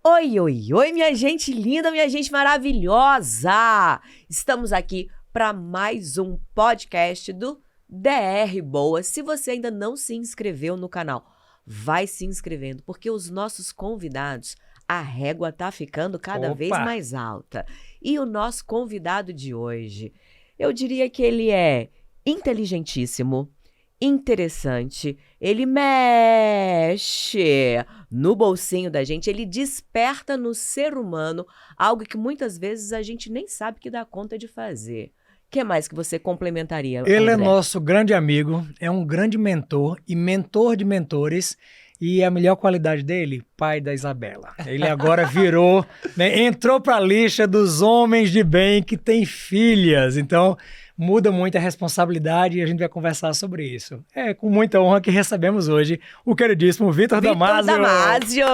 Oi, oi, oi, minha gente linda, minha gente maravilhosa! Estamos aqui para mais um podcast do DR Boa. Se você ainda não se inscreveu no canal, vai se inscrevendo, porque os nossos convidados, a régua tá ficando cada vez mais alta. E o nosso convidado de hoje, eu diria que ele é inteligentíssimo, interessante, ele mexe no bolsinho da gente, ele desperta no ser humano algo que muitas vezes a gente nem sabe que dá conta de fazer. O que mais que você complementaria, André? Ele é nosso grande amigo, é um grande mentor e mentor de mentores. E a melhor qualidade dele, pai da Isabela. Ele agora virou, né, entrou para a lista dos homens de bem que têm filhas. Então, muda muito a responsabilidade e a gente vai conversar sobre isso. É com muita honra que recebemos hoje o queridíssimo Vitor Damasio.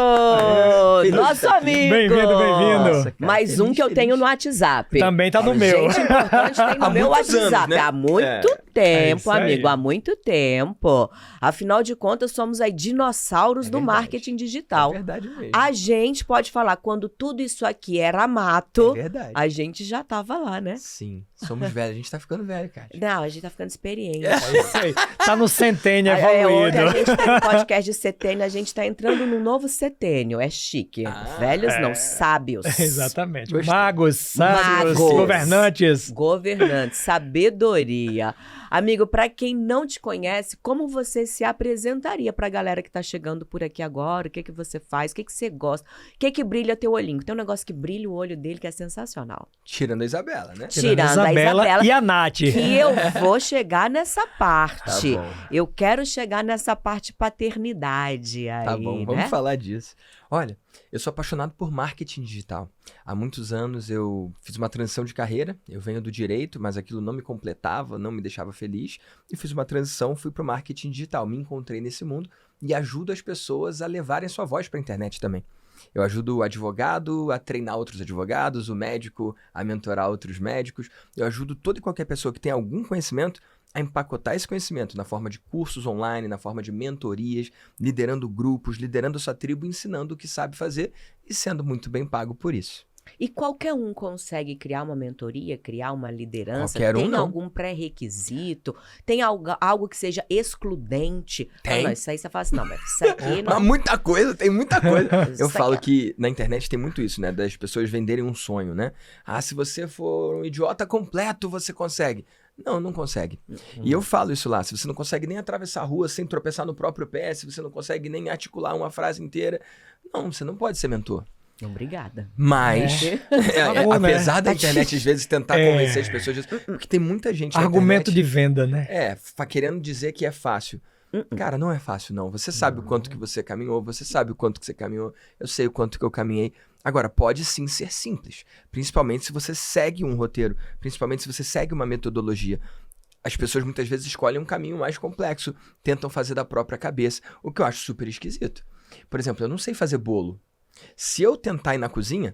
Nosso amigo. Bem-vindo, bem-vindo. Nossa, mais um que eu tenho no WhatsApp. Também tá no meu. Gente importante tem no meu WhatsApp. Anos, né? Há muito tempo, amigo, aí. há muito tempo. Afinal de contas, somos aí dinossauros do verdade. marketing digital. É verdade mesmo. A gente pode falar, quando tudo isso aqui era mato, É verdade. a gente já tava lá, né? Sim, somos velhos. A gente tá ficando velho, cara. Não, a gente tá ficando experiente. É isso aí. Tá no centênio Hoje evoluído. a gente tem um podcast de setênio, a gente tá entrando num novo setênio. É chique. Velhos não, sábios. Exatamente. Gostei. Magos, sábios, Magos. governantes. Governantes, sabedoria. Amigo, pra quem não te conhece, como você se apresentaria pra galera que tá chegando por aqui agora? O que que você faz? O que que você gosta? O que que brilha teu olhinho? Tem um negócio que brilha o olho dele que é sensacional. Tirando a Isabela, né? Tirando a Isabela e a Nath. Que eu vou chegar nessa parte. Tá bom. Eu quero chegar nessa parte paternidade aí, Tá bom, né? vamos falar disso. Olha, eu sou apaixonado por marketing digital. Há muitos anos eu fiz uma transição de carreira. Eu venho do direito, mas aquilo não me completava, não me deixava feliz. E fiz uma transição, fui para o marketing digital. Me encontrei nesse mundo e ajudo as pessoas a levarem sua voz para a internet também. Eu ajudo o advogado a treinar outros advogados, o médico a mentorar outros médicos. Eu ajudo toda e qualquer pessoa que tem algum conhecimento a empacotar esse conhecimento na forma de cursos online, na forma de mentorias, liderando grupos, liderando sua tribo, ensinando o que sabe fazer e sendo muito bem pago por isso. E qualquer um consegue criar uma mentoria, criar uma liderança? Qualquer um, tem não. algum pré-requisito? Tem algo que seja excludente? Tem. Não, isso aí você fala assim, não, mas isso aqui não... Mas muita coisa, tem muita coisa. Eu Isso falo aqui que na internet tem muito isso, né? Das pessoas venderem um sonho, né? Ah, se você for um idiota completo, você consegue. Não, não consegue. E eu falo isso lá. Se você não consegue nem atravessar a rua sem tropeçar no próprio pé, se você não consegue nem articular uma frase inteira, não, você não pode ser mentor. Obrigada. Mas, Favor, né? apesar da internet às vezes tentar convencer as pessoas disso, porque tem muita gente na Argumento internet, de venda, né? querendo dizer que é fácil. Cara, não é fácil não. Você sabe o quanto que você caminhou, você sabe o quanto que você caminhou, eu sei o quanto que eu caminhei. Agora, pode sim ser simples, principalmente se você segue um roteiro, principalmente se você segue uma metodologia. As pessoas muitas vezes escolhem um caminho mais complexo, tentam fazer da própria cabeça, o que eu acho super esquisito. Por exemplo, eu não sei fazer bolo. Se eu tentar ir na cozinha,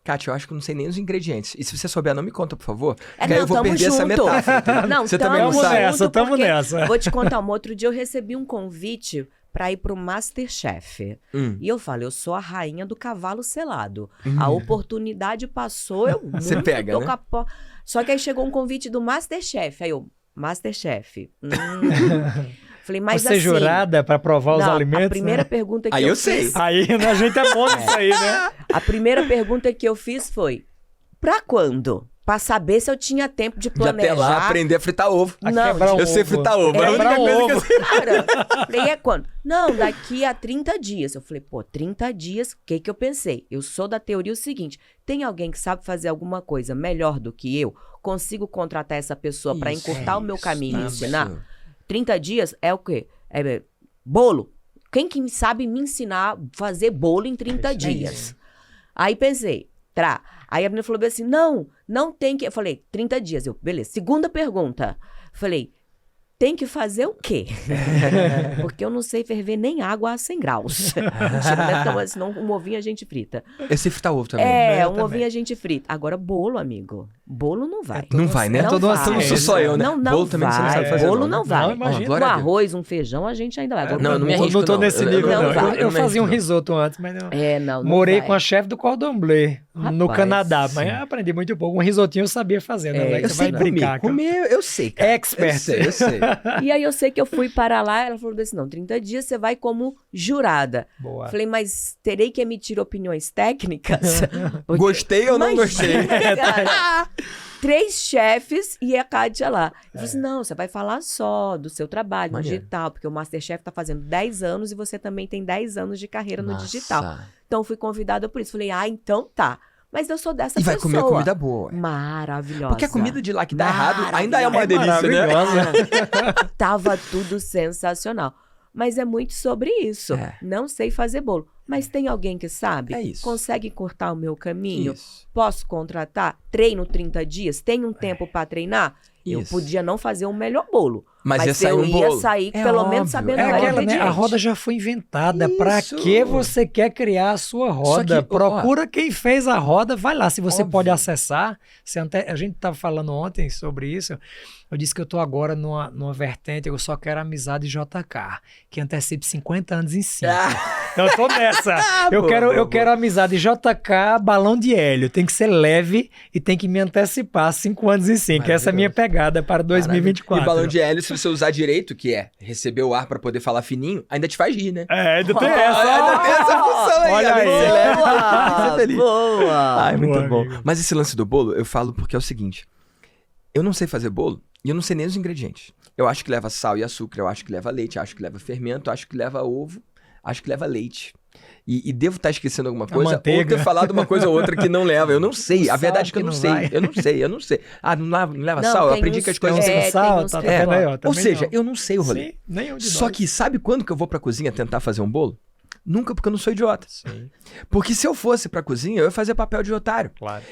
Kátia, eu acho que eu não sei nem os ingredientes. E se você souber, não me conta, por favor. Porque aí eu vou perder essa metáfora. Entendeu? Não, Você também não tamo sabe. junto, Tamo porque nessa. Vou te contar, outro dia eu recebi um convite para ir pro Masterchef. E eu falei, eu sou a rainha do cavalo selado. A oportunidade passou, eu Você pega, né? Só que aí chegou um convite do Masterchef. Aí eu, Masterchef. Falei, mas Você assim... jurada para provar os alimentos? A primeira né? pergunta que Aí eu sei. fiz... Aí a gente é bom nisso aí, né? A primeira pergunta que eu fiz foi, pra quando? Pra saber se eu tinha tempo de Já planejar. até lá aprender a fritar ovo. Não, quebrar um Eu sei ovo. fritar ovo. É a única Quebrar um coisa que eu ovo. sei. Cara, falei, é quando? Não, daqui a 30 dias. Eu falei, pô, 30 dias, o que que eu pensei? Eu sou da teoria o seguinte, tem alguém que sabe fazer alguma coisa melhor do que eu? Consigo contratar essa pessoa pra Isso, encurtar o meu caminho e isso. ensinar? 30 dias é o quê? É bolo. Quem que sabe me ensinar a fazer bolo em 30 dias? Aí pensei, Aí a menina falou bem assim, não tem que... Eu falei, 30 dias. Eu, beleza. Segunda pergunta. Falei, tem que fazer o quê? Porque eu não sei ferver nem água a 100 graus. Então, senão um ovinho a gente frita. Eu sei fritar ovo também. Ovinho a gente frita. Agora, bolo, amigo. Bolo não vai. Não vai, né? Não vai. Não sou só eu, né? Não bolo também você não sabe fazer. Bolo não vai. Não, imagina. Um arroz, um feijão, a gente ainda vai. Agora, Não, eu não me arrisco, não tô nesse nível, não. vai. Eu fazia um risoto antes, mas não. Não Morei vai. com a chefe do Cordon Bleu no Rapaz, Canadá, sim. mas eu aprendi muito pouco. Um risotinho eu sabia fazer, né? Eu Você sei vai brincar. comer, eu sei, cara. Expert. Eu sei. E aí eu sei que eu fui para lá, ela falou assim, não, 30 dias você vai como jurada. Boa. Falei, mas terei que emitir opiniões técnicas? Porque- Gostei ou não Imagina, gostei? cara. 3 chefes e a Kátia lá. Eu falei assim, não, você vai falar só do seu trabalho no Maneiro. digital, porque o Masterchef tá fazendo 10 anos e você também tem 10 anos de carreira no digital. Então eu fui convidada por isso. Falei, então tá. Mas eu sou dessa E vai pessoa. comer comida boa. Maravilhosa. Porque a comida de lá que dá errado ainda é uma Maravilhosa. delícia, né? Maravilhosa. Tava tudo sensacional. Mas é muito sobre isso. É. Não sei fazer bolo. Mas tem alguém que sabe? É isso. Consegue cortar o meu caminho? Isso. Posso contratar? Treino 30 dias? Tem um tempo para treinar? Eu Isso. podia não fazer um melhor bolo. Mas ia sair eu um ia bolo. sair É pelo óbvio, menos sabendo É o aquela, né? ingrediente. A roda já foi inventada. Pra Isso. que você quer criar a sua roda? Só que, ó, Procura quem fez a roda, vai lá. Se você Óbvio. pode acessar. A gente estava falando ontem sobre isso. Eu disse que eu tô agora numa vertente, eu só quero amizade JK, que antecipe 50 anos em 5. Então eu tô nessa. Eu quero amizade JK, balão de hélio. Tem que ser leve e tem que me antecipar 5 anos em 5. Essa é a minha pegada para 2024. E balão de hélio, se você usar direito, que é receber o ar pra poder falar fininho, ainda te faz rir, né? Ainda tem Ainda tem essa função aí. Olha além de aí. ser leve, tem que ser Boa, feliz. boa. Ai, muito Boa, bom. amigo. Mas esse lance do bolo, eu falo porque é o seguinte. Eu não sei fazer bolo e eu não sei nem os ingredientes. Eu acho que leva sal e açúcar, eu acho que leva leite, acho que leva fermento, acho que leva ovo, acho que leva leite. E devo estar esquecendo alguma coisa ou manteiga. ter falado uma coisa ou outra que não leva. Eu não sei. A Sal verdade é que eu que não não sei. vai. Eu não sei. Ah, não leva Não, sal? Eu tem aprendi uns que as que coisas... Tem É, um tem sal, uns tá que vendo aí, ó. Ou também seja, não. eu não sei o rolê. Sim, nenhum de Só nós. que sabe quando que eu vou pra cozinha tentar fazer um bolo? Nunca, porque eu não sou idiota. Sim, Porque se eu fosse pra cozinha, eu ia fazer papel de otário. claro.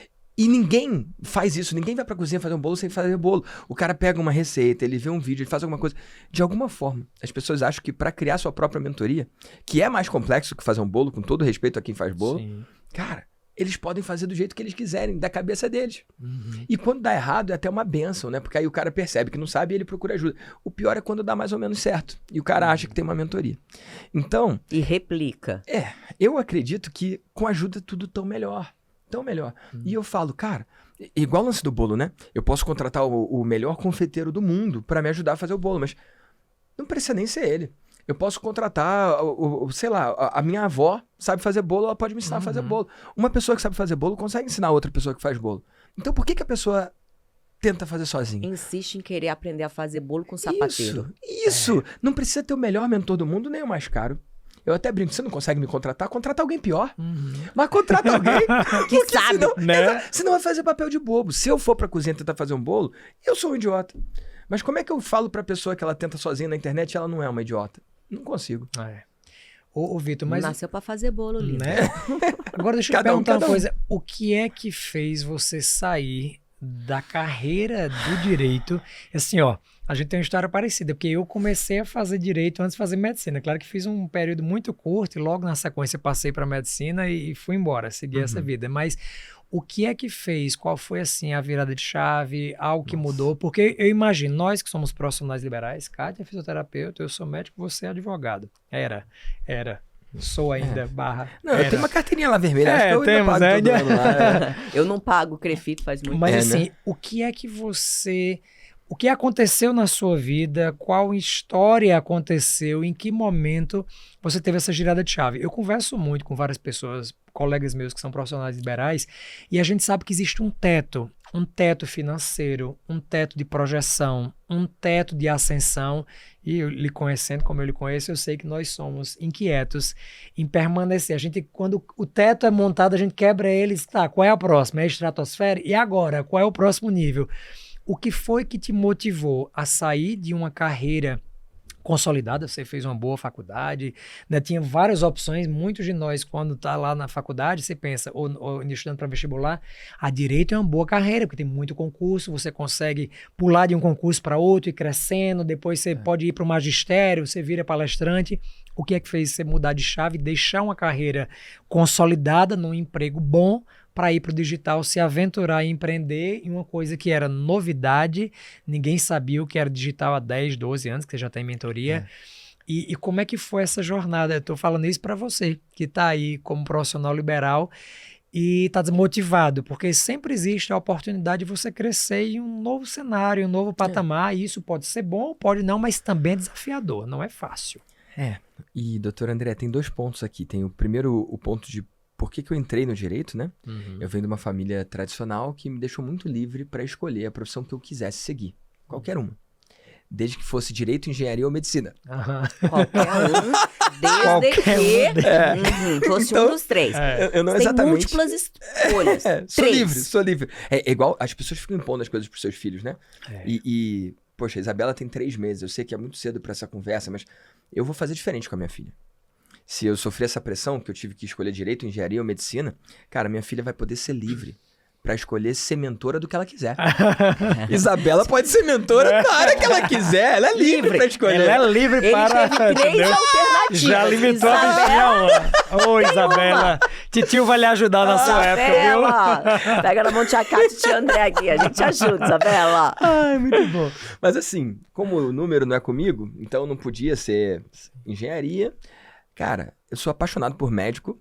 E ninguém faz isso, ninguém vai pra cozinha fazer um bolo sem fazer bolo. O cara pega uma receita, ele vê um vídeo, ele faz alguma coisa. De alguma forma, as pessoas acham que pra criar sua própria mentoria, que é mais complexo que fazer um bolo, com todo respeito a quem faz bolo, Sim. cara, eles podem fazer do jeito que eles quiserem, da cabeça deles. E quando dá errado, é até uma bênção, né? Porque aí o cara percebe que não sabe e ele procura ajuda. O pior é quando dá mais ou menos certo. E o cara acha que tem uma mentoria. Então, E replica. eu acredito que com ajuda tudo tão melhor. Tão melhor. E eu falo, cara, igual o lance do bolo, né? Eu posso contratar o melhor confeiteiro do mundo pra me ajudar a fazer o bolo, mas não precisa nem ser ele. Eu posso contratar, sei lá, a minha avó sabe fazer bolo, ela pode me ensinar a fazer bolo. Uma pessoa que sabe fazer bolo consegue ensinar outra pessoa que faz bolo. Então por que a pessoa tenta fazer sozinha? Insiste em querer aprender a fazer bolo com sapateiro. Isso. Não precisa ter o melhor mentor do mundo, nem o mais caro. Eu até brinco, você não consegue me contratar? Contrata alguém pior. Mas contrata alguém Que sabe, senão, né? senão vai fazer papel de bobo. Se eu for pra cozinha tentar fazer um bolo, eu sou um idiota. Mas como é que eu falo pra pessoa que ela tenta sozinha na internet e ela não é uma idiota? Não consigo. É. Ô, Vitor, mas... Nasceu pra fazer bolo, lindo. Né? Agora deixa eu Cada um, perguntar cada uma um. coisa. O que é que fez você sair da carreira do direito? Assim, ó, a gente tem uma história parecida, porque eu comecei a fazer direito antes de fazer medicina. Claro que fiz um período muito curto e logo na sequência passei para medicina e fui embora, segui essa vida. Mas o que é que fez? Qual foi, assim, a virada de chave? Algo que mudou? Porque eu imagino, nós que somos profissionais liberais, Kátia é fisioterapeuta, eu sou médico, você é advogado. Era. Sou ainda, barra. Não, eu era. tenho uma carteirinha lá vermelha, acho que eu temos, ainda pago todo né? ano lá. Eu não pago crefito faz muito Mas tempo. assim, o que é que você... O que aconteceu na sua vida? Qual história aconteceu? Em que momento você teve essa girada de chave? Eu converso muito com várias pessoas, colegas meus que são profissionais liberais, e a gente sabe que existe um teto financeiro, um teto de projeção, um teto de ascensão. E eu, lhe conhecendo como eu lhe conheço, eu sei que nós somos inquietos em permanecer. A gente, quando o teto é montado, a gente quebra ele e tá, qual é a próxima? É a estratosfera? E agora? Qual é o próximo nível? O que foi que te motivou a sair de uma carreira consolidada, você fez uma boa faculdade, né? Tinha várias opções. Muitos de nós, quando tá lá na faculdade, você pensa, ou estudando para vestibular, a direito é uma boa carreira, porque tem muito concurso, você consegue pular de um concurso para outro e crescendo, depois você pode ir para o magistério, você vira palestrante. O que é que fez você mudar de chave, deixar uma carreira consolidada num emprego bom para ir para o digital, se aventurar e empreender em uma coisa que era novidade, ninguém sabia o que era digital há 10, 12 anos, que você já tem mentoria. E como é que foi essa jornada? Eu estou falando isso para você, que está aí como profissional liberal e está desmotivado, porque sempre existe a oportunidade de você crescer em um novo cenário, um novo patamar, e isso pode ser bom, pode não, mas também é desafiador, não é fácil. E, doutor André, tem 2 pontos aqui. Tem o primeiro, o ponto de por que eu entrei no direito, né? Eu venho de uma família tradicional que me deixou muito livre para escolher a profissão que eu quisesse seguir. Qualquer uma. Desde que fosse direito, engenharia ou medicina. Qualquer um, desde que fosse um dos 3. Eu não Tem exatamente... múltiplas escolhas. Sou livre. É igual, as pessoas ficam impondo as coisas pros seus filhos, né? Poxa, a Isabela tem 3 meses. Eu sei que é muito cedo para essa conversa, mas eu vou fazer diferente com a minha filha. Se eu sofrer essa pressão, que eu tive que escolher direito, engenharia ou medicina, cara, minha filha vai poder ser livre pra escolher ser mentora do que ela quiser. Isabela pode ser mentora da área que ela quiser. Ela é livre pra escolher. Ela é livre Ele para... teve 3 alternativas. Já limitou a bichinha. Ô, Isabela. Titio vai lhe ajudar na sua época, viu? Isabela, pega na mão de Chacate e tia André aqui. A gente ajuda, Isabela. Ai, muito bom. Mas assim, como o número não é comigo, então não podia ser engenharia. Cara, eu sou apaixonado por médico.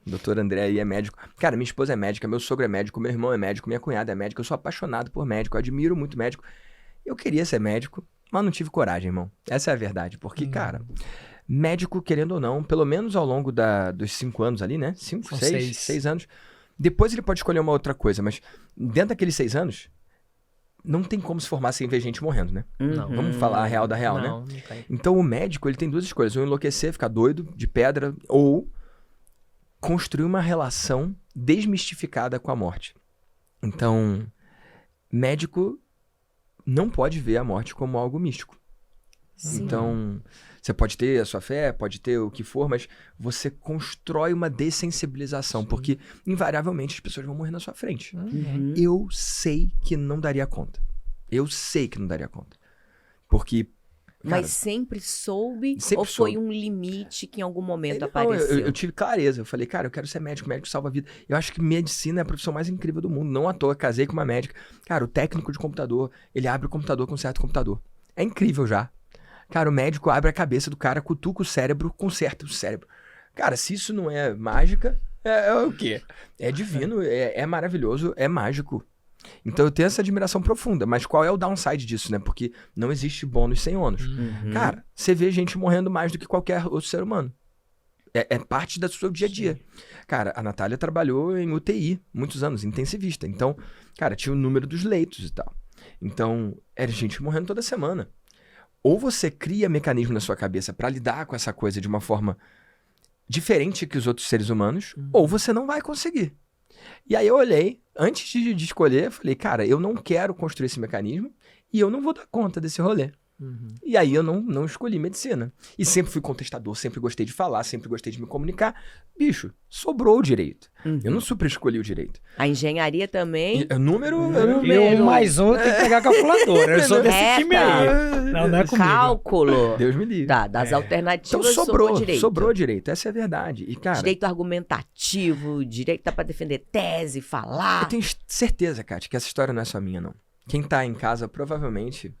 O doutor André aí é médico. Cara, minha esposa é médica, meu sogro é médico, meu irmão é médico, minha cunhada é médica. Eu sou apaixonado por médico, eu admiro muito médico. Eu queria ser médico, mas não tive coragem, irmão. Essa é a verdade. Porque, cara, médico, querendo ou não, pelo menos ao longo dos 5 anos ali, né? 5, 6 anos. Depois ele pode escolher uma outra coisa, mas dentro daqueles 6 anos, não tem como se formar sem ver gente morrendo, né? Não. Vamos falar a real da real, né? Não tem. Então o médico, ele tem 2 escolhas. Ou enlouquecer, ficar doido, de pedra, ou construir uma relação desmistificada com a morte. Então, médico não pode ver a morte como algo místico. Sim. Então, você pode ter a sua fé, pode ter o que for, mas você constrói uma dessensibilização, porque invariavelmente as pessoas vão morrer na sua frente. Eu sei que não daria conta. Porque... Cara, mas sempre soube sempre ou foi soube. um limite que em algum momento Não, apareceu? eu tive clareza. Eu falei, cara, eu quero ser médico. Médico salva a vida. Eu acho que medicina é a profissão mais incrível do mundo. Não à toa, casei com uma médica. Cara, o técnico de computador, ele abre o computador com um certo computador. É incrível já. Cara, o médico abre a cabeça do cara, cutuca o cérebro, conserta o cérebro. Cara, se isso não é mágica, é o quê? É divino, é maravilhoso, é mágico. Então eu tenho essa admiração profunda, mas qual é o downside disso, né? Porque não existe bônus sem ônus. Cara, você vê gente morrendo mais do que qualquer outro ser humano. É parte do seu dia a dia. Cara, a Natália trabalhou em UTI muitos anos, intensivista. Então, cara, tinha o número dos leitos e tal. Então, era gente morrendo toda semana. Ou você cria mecanismo na sua cabeça pra lidar com essa coisa de uma forma diferente que os outros seres humanos, ou você não vai conseguir. E aí eu olhei, antes de escolher, eu falei, cara, eu não quero construir esse mecanismo e eu não vou dar conta desse rolê. E aí eu não escolhi medicina. E sempre fui contestador, sempre gostei de falar, sempre gostei de me comunicar. Bicho, sobrou o direito. Eu não super escolhi o direito. A engenharia também. Número... E um mais um tem que pegar a calculadora. Eu sou desse time aí. Não é comigo. Cálculo. Deus me livre. Das alternativas Então sobrou direito. direito. Essa é a verdade. E, cara, Direito argumentativo, direito dá pra defender tese, falar. eu tenho certeza, Kátia, que essa história não é só minha, não. Quem tá em casa, provavelmente,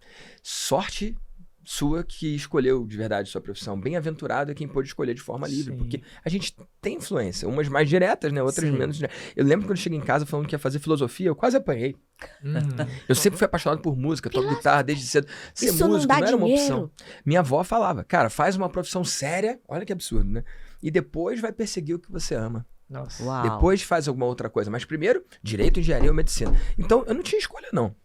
sorte sua que escolheu de verdade sua profissão. Bem-aventurado é quem pôde escolher de forma livre, Sim. porque a gente tem influência, umas mais diretas, né? Outras Sim. menos diretas. Eu lembro quando eu cheguei em casa falando que ia fazer filosofia, eu quase apanhei. Eu sempre fui apaixonado por música, toco guitarra desde cedo. Ser Isso não músico dá não era uma dinheiro. opção. Minha avó falava, cara, faz uma profissão séria, olha que absurdo, né? E depois vai perseguir o que você ama. Nossa. Uau. Depois faz alguma outra coisa. Mas primeiro, direito, engenharia ou medicina. Então, eu não tinha escolha, não.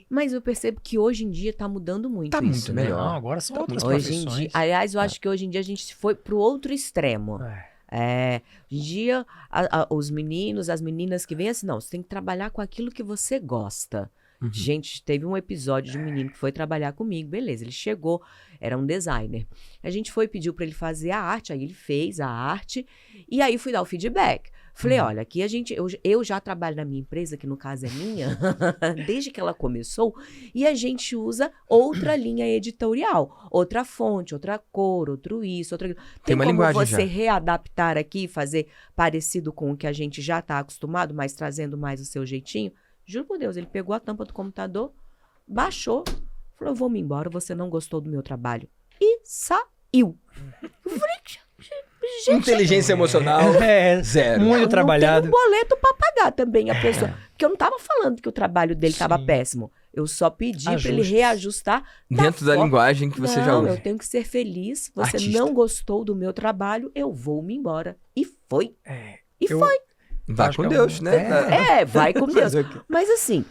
Mas eu percebo que hoje em dia tá mudando muito Tá isso, muito né? melhor. Não, agora são outras Hoje em profissões. dia, aliás, eu acho que hoje em dia a gente foi pro outro extremo. Hoje em dia, os meninos, as meninas que vêm assim, não, você tem que trabalhar com aquilo que você gosta. Gente, teve um episódio de um menino que foi trabalhar comigo, beleza, ele chegou, era um designer. A gente pediu para ele fazer a arte, aí ele fez a arte, e aí fui dar o feedback. Falei, olha, aqui eu já trabalho na minha empresa, que no caso é minha, desde que ela começou, e a gente usa outra linha editorial, outra fonte, outra cor, outro isso, outro aquilo. Tem uma como linguagem você já. readaptar aqui, fazer parecido com o que a gente já está acostumado, mas trazendo mais o seu jeitinho? Juro por Deus, ele pegou a tampa do computador, baixou, falou, eu vou me embora, você não gostou do meu trabalho. E saiu. Eu falei, gente, Inteligência emocional, zero. Muito trabalhado. Não tem um boleto pra pagar também a pessoa. Porque eu não tava falando que o trabalho dele tava péssimo. Eu só pedi pra ele reajustar. Dentro da linguagem que você já ouve. Eu tenho que ser feliz. Você Artista. não gostou do meu trabalho, eu vou me embora. E foi. Eu- Foi. Vai Acho com que é um- Deus, né? Vai com Deus. Fazer o quê? Mas assim,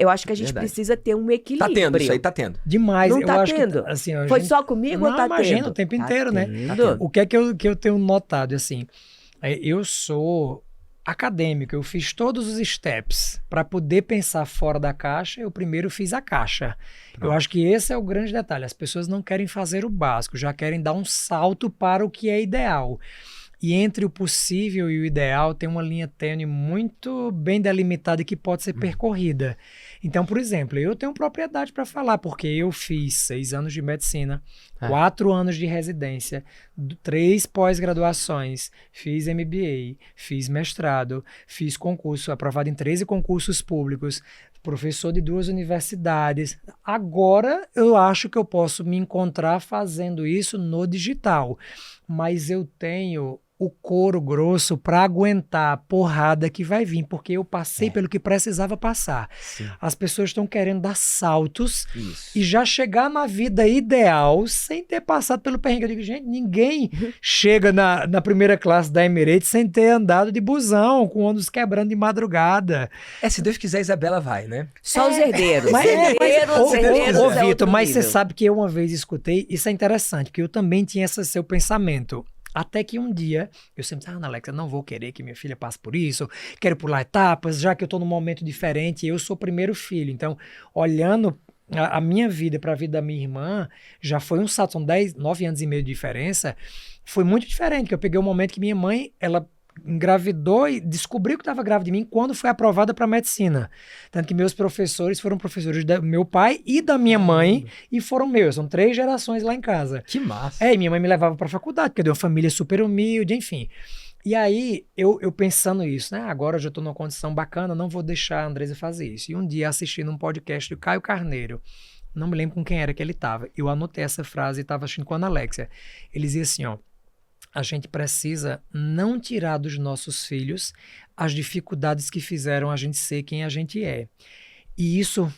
eu acho que a gente Verdade. precisa ter um equilíbrio. Tá tendo, isso aí tá tendo. Demais. Não eu tá acho tendo? que assim, a Foi gente- só comigo ou Não, tá imagina, tendo? o tempo Tá inteiro, né? tendo. O que é que eu tenho notado, assim, eu sou acadêmico, eu fiz todos os steps para poder pensar fora da caixa, eu primeiro fiz a caixa. Eu acho que esse é o grande detalhe, as pessoas não querem fazer o básico, já querem dar um salto para o que é ideal. E entre o possível e o ideal tem uma linha tênue muito bem delimitada e que pode ser percorrida. Então, por exemplo, eu tenho propriedade para falar, porque eu fiz 6 anos de medicina, 4 anos de residência, 3 pós-graduações, fiz MBA, fiz mestrado, fiz concurso, aprovado em 13 concursos públicos, professor de 2 universidades. Agora eu acho que eu posso me encontrar fazendo isso no digital, mas eu tenho o couro grosso para aguentar a porrada que vai vir, porque eu passei pelo que precisava passar. Sim. As pessoas estão querendo dar saltos Isso. e já chegar na vida ideal sem ter passado pelo perrengue. Eu digo, gente, ninguém chega na primeira classe da Emirates sem ter andado de busão, com ônibus quebrando de madrugada. Se Deus quiser, Isabela vai, né? Só os herdeiros. Mas, Herdeiros ô, é Vitor, outro mas você nível. sabe que eu uma vez escutei, isso é interessante, porque eu também tinha esse seu pensamento. Até que um dia, eu sempre disse, Ana Alexa, não vou querer que minha filha passe por isso, quero pular etapas, já que eu estou num momento diferente, eu sou o primeiro filho. Então, olhando a minha vida para a vida da minha irmã, já foi um salto, são 9 anos e meio de diferença, foi muito diferente, que eu peguei um momento que minha mãe, ela engravidou e descobriu que estava grávida de mim quando foi aprovada para medicina. Tanto que meus professores foram professores do meu pai e da minha mãe e foram meus. São 3 gerações lá em casa. Que massa. E minha mãe me levava para a faculdade, porque eu de uma família super humilde, enfim. E aí, eu pensando isso, né? Agora eu já estou numa condição bacana, não vou deixar a Andresa fazer isso. E um dia, assistindo um podcast do Caio Carneiro, não me lembro com quem era que ele estava, eu anotei essa frase e estava assistindo com a Ana Alexia. Ele dizia assim, ó, a gente precisa não tirar dos nossos filhos as dificuldades que fizeram a gente ser quem a gente é. E isso,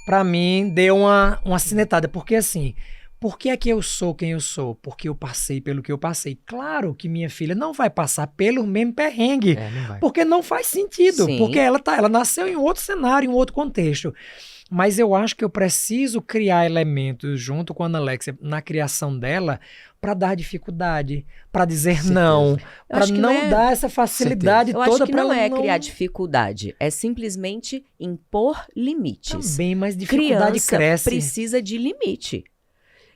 para mim, deu uma cinetada. Porque assim, por que é que eu sou quem eu sou? Porque eu passei pelo que eu passei. Claro que minha filha não vai passar pelo mesmo perrengue. Não vai. Porque não faz sentido. Sim. Porque ela nasceu em outro cenário, em outro contexto. Mas eu acho que eu preciso criar elementos junto com a Ana Alexia na criação dela para dar dificuldade, para dizer Certeza. não, para acho que não não é- dar essa facilidade Eu toda acho que para não ela é criar dificuldade, é simplesmente impor limites. também, mas dificuldade Criança cresce. precisa de limite.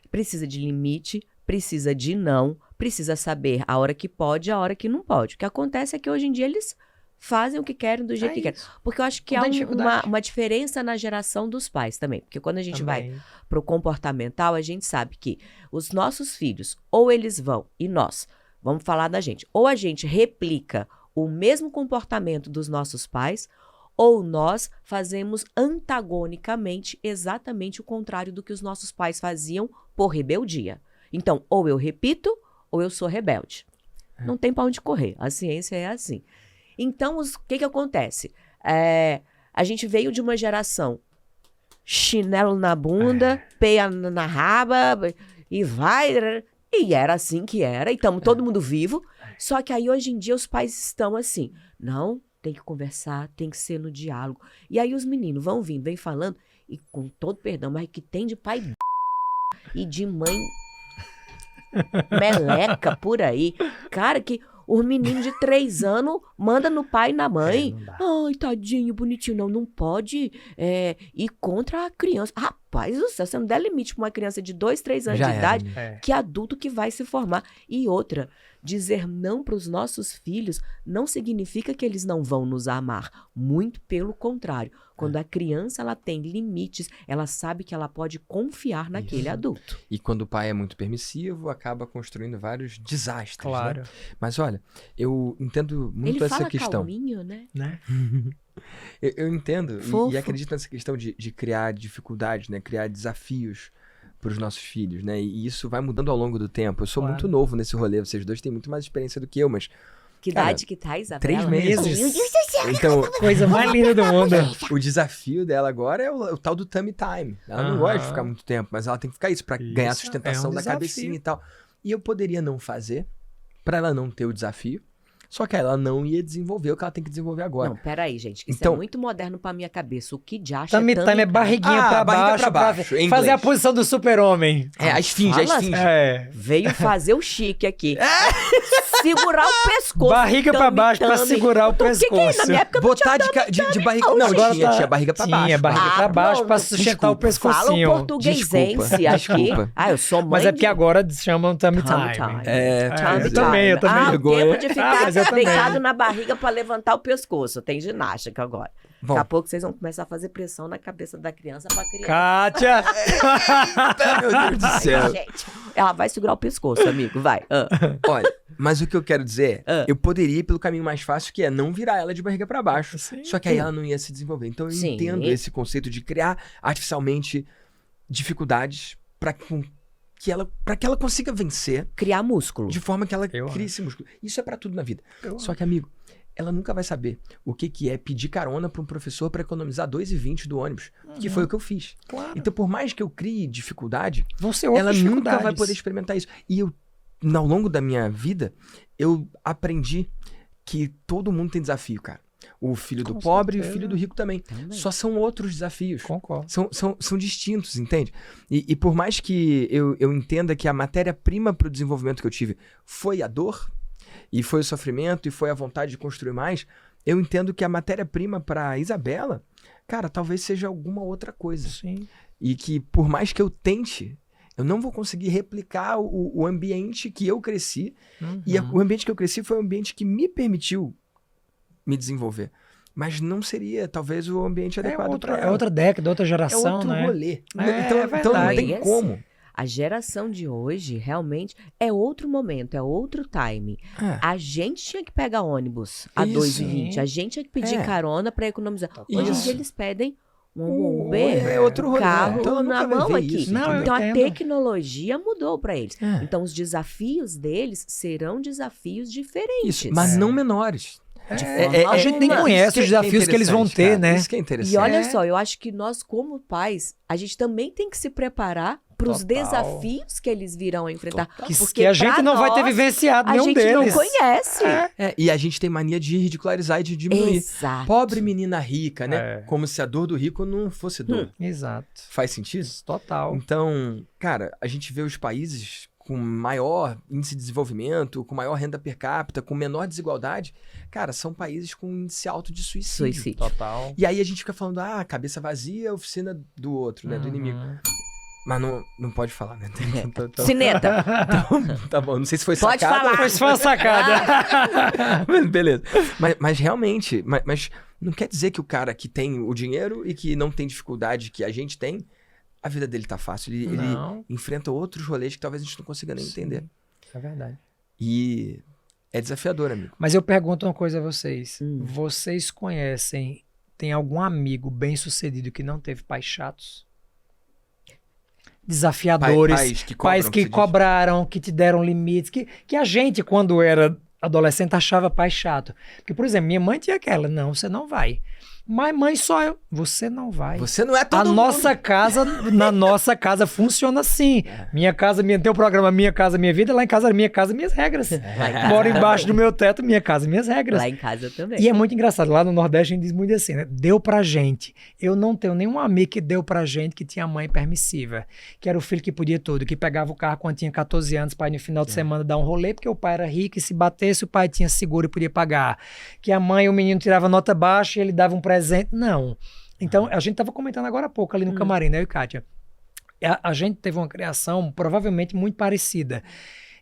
Precisa de limite, precisa de não, precisa saber a hora que pode e a hora que não pode. O que acontece é que hoje em dia eles fazem o que querem do jeito que querem. Porque eu acho que Não há tem dificuldade. uma diferença na geração dos pais também. Porque quando a gente vai Também. pro comportamental, a gente sabe que os nossos filhos, ou eles vão, e nós, vamos falar da gente, ou a gente replica o mesmo comportamento dos nossos pais, ou nós fazemos antagonicamente exatamente o contrário do que os nossos pais faziam por rebeldia. Então, ou eu repito, ou eu sou rebelde. Não tem pra onde correr. A ciência é assim. Então, o que acontece? A gente veio de uma geração chinelo na bunda, peia na raba, e vai... E era assim que era, e estamos todo mundo vivo. Só que aí, hoje em dia, os pais estão assim, não, tem que conversar, tem que ser no diálogo. E aí os meninos vão vindo, vem falando, e com todo perdão, mas que tem de pai e de mãe meleca por aí. Cara, que Os meninos de 3 anos manda no pai e na mãe. não dá. Ai, tadinho, bonitinho. Não pode ir contra a criança. Rapaz do céu, você não der limite pra uma criança de 2, 3 anos Já de era, idade, amigo. É. que adulto que vai se formar. E outra, dizer não para os nossos filhos não significa que eles não vão nos amar. Muito pelo contrário. Quando a criança ela tem limites, ela sabe que ela pode confiar naquele Isso. adulto. E quando o pai é muito permissivo, acaba construindo vários desastres. Claro. Né? Mas olha, eu entendo muito Ele essa fala questão. calminho, né? Né? Eu entendo Fofo. e acredito nessa questão de criar dificuldades, né? Criar desafios para os nossos filhos, né? E isso vai mudando ao longo do tempo. Eu sou Claro. muito novo nesse rolê, vocês dois têm muito mais experiência do que eu, mas Que Cara, idade que tá, Isabela? 3 meses. Meu Deus do céu! Então, Coisa mais linda do mundo. o desafio dela agora é o tal do tummy time. Ela não Aham. gosta de ficar muito tempo, mas ela tem que ficar isso pra Isso ganhar a sustentação é um da desafio. cabecinha e tal. E eu poderia não fazer pra ela não ter o desafio, só que ela não ia desenvolver o que ela tem que desenvolver agora. Não, peraí, gente, que isso Então- é muito moderno pra minha cabeça. O que de acha Tummy time é barriguinha pra barriga baixo, pra baixo, em fazer a inglês. posição do super-homem. É, a esfinge, a Fala- esfinge. É. Veio fazer o chique aqui. Segurar o pescoço. Barriga pra Tummy, baixo pra tummy. segurar o Então, o que que é? pescoço. Na minha época Botar de barriga... Não, Agora tinha, tá- tinha barriga pra baixo. Tinha barriga pra baixo pra pronto. sustentar o Desculpa. Fala o pescocinho. portuguesense aqui. desculpa. Ah, eu sou mãe Mas é porque de... agora chamam tummy Tummy time. time. É, Tummy eu também, eu time. também. Ah, o Vergonha. tempo de ficar mas eu também. deitado na barriga pra levantar o pescoço. Tem ginástica agora. Bom, Daqui a pouco vocês vão começar a fazer pressão na cabeça da criança pra criança. Kátia! meu Deus do céu. Ai, gente. Ela vai segurar o pescoço, amigo. Vai. Olha, mas o que eu quero dizer é, eu poderia ir pelo caminho mais fácil, que é não virar ela de barriga pra baixo. Sim. Só que aí ela não ia se desenvolver. Então eu Sim. entendo esse conceito de criar artificialmente dificuldades pra que ela consiga vencer Criar músculo. de forma que ela Eu crie esse músculo. Isso é pra tudo na vida. Só que, amigo, ela nunca vai saber o que é pedir carona pra um professor pra economizar 2,20 do ônibus, que foi o que eu fiz. Claro. Então, por mais que eu crie dificuldade, Vão ser outras ela nunca vai dificuldades. poder experimentar isso. E eu, ao longo da minha vida, eu aprendi que todo mundo tem desafio, cara. O filho do Com pobre e o certeza. filho do rico também. Também. Só são outros desafios. Concordo. São distintos, entende? E por mais que eu entenda que a matéria-prima para o desenvolvimento que eu tive foi a dor, e foi o sofrimento, e foi a vontade de construir mais, eu entendo que a matéria-prima para Isabela, cara, talvez seja alguma outra coisa. Sim. E que por mais que eu tente, eu não vou conseguir replicar o ambiente que eu cresci. E o ambiente que eu cresci foi um ambiente que me permitiu me desenvolver. Mas não seria, talvez, o ambiente adequado para É ela. outra década, outra É geração, outro né? rolê. É, então, é então não verdade. tem Esse- como. A geração de hoje realmente é outro momento, é outro time. É. A gente tinha que pegar ônibus a Isso. 2,20. A gente tinha que pedir É. carona pra economizar. Hoje em Isso. dia eles pedem um Uber, É outro rolê. carro Então ela na nunca vai mão ver aqui. isso, Não, entendeu? Então a entendo. tecnologia mudou pra eles. É. Então os desafios deles serão desafios diferentes. Isso, mas não menores. A gente nem Uma. conhece os Isso que é desafios que eles vão interessante, ter, cara. né? Isso que é interessante. E olha É. só, eu acho que nós, como pais, a gente também tem que se preparar para os Total. desafios que eles virão a enfrentar. Que Porque a gente pra não vai ter nós, vivenciado a nenhum gente deles. não conhece. É, e a gente tem mania de ridicularizar e de diminuir. Exato. Pobre menina rica, né? É. Como se a dor do rico não fosse dor. Exato. Faz sentido? Total. Então, cara, a gente vê os países com maior índice de desenvolvimento, com maior renda per capita, com menor desigualdade, cara, são países com índice alto de suicídio. Suicídio. Total. E aí a gente fica falando, cabeça vazia, oficina do outro, né? Do inimigo. Mas não pode falar, né? Então, Cineta, tá bom, não sei se foi Pode sacada. falar. Mas foi uma sacada. Mas beleza. Mas realmente, mas não quer dizer que o cara que tem o dinheiro e que não tem dificuldade que a gente tem, a vida dele tá fácil. Ele Não. enfrenta outros rolês que talvez a gente não consiga nem Sim. entender. É verdade. E é desafiador, amigo. Mas eu pergunto uma coisa a vocês. Hum. Vocês conhecem, tem algum amigo bem-sucedido que não teve pais chatos? Desafiadores, Pais que que cobram, cobraram, que te deram limites, que a gente, quando era adolescente, achava pai chato. Porque, por exemplo, minha mãe tinha aquela, não, você não vai. Mas mãe, só eu. Você não vai. Você não é todo mundo. Na nossa casa funciona assim. Minha casa, teu programa Minha Casa Minha Vida, lá em casa, minha casa, minhas regras. Moro embaixo do meu teto, minha casa, minhas regras. Lá em casa também. E é muito engraçado, lá no Nordeste a gente diz muito assim, né? Deu pra gente. Eu não tenho nenhum amigo que deu pra gente que tinha mãe permissiva, que era o filho que podia tudo, que pegava o carro quando tinha 14 anos para ir no final de semana dar um rolê, porque o pai era rico e se batesse o pai tinha seguro e podia pagar. Que a mãe, o menino tirava nota baixa e ele dava um presente. Não. Então, a gente tava comentando agora há pouco ali no camarim, né, eu e Kátia? A gente teve uma criação provavelmente muito parecida.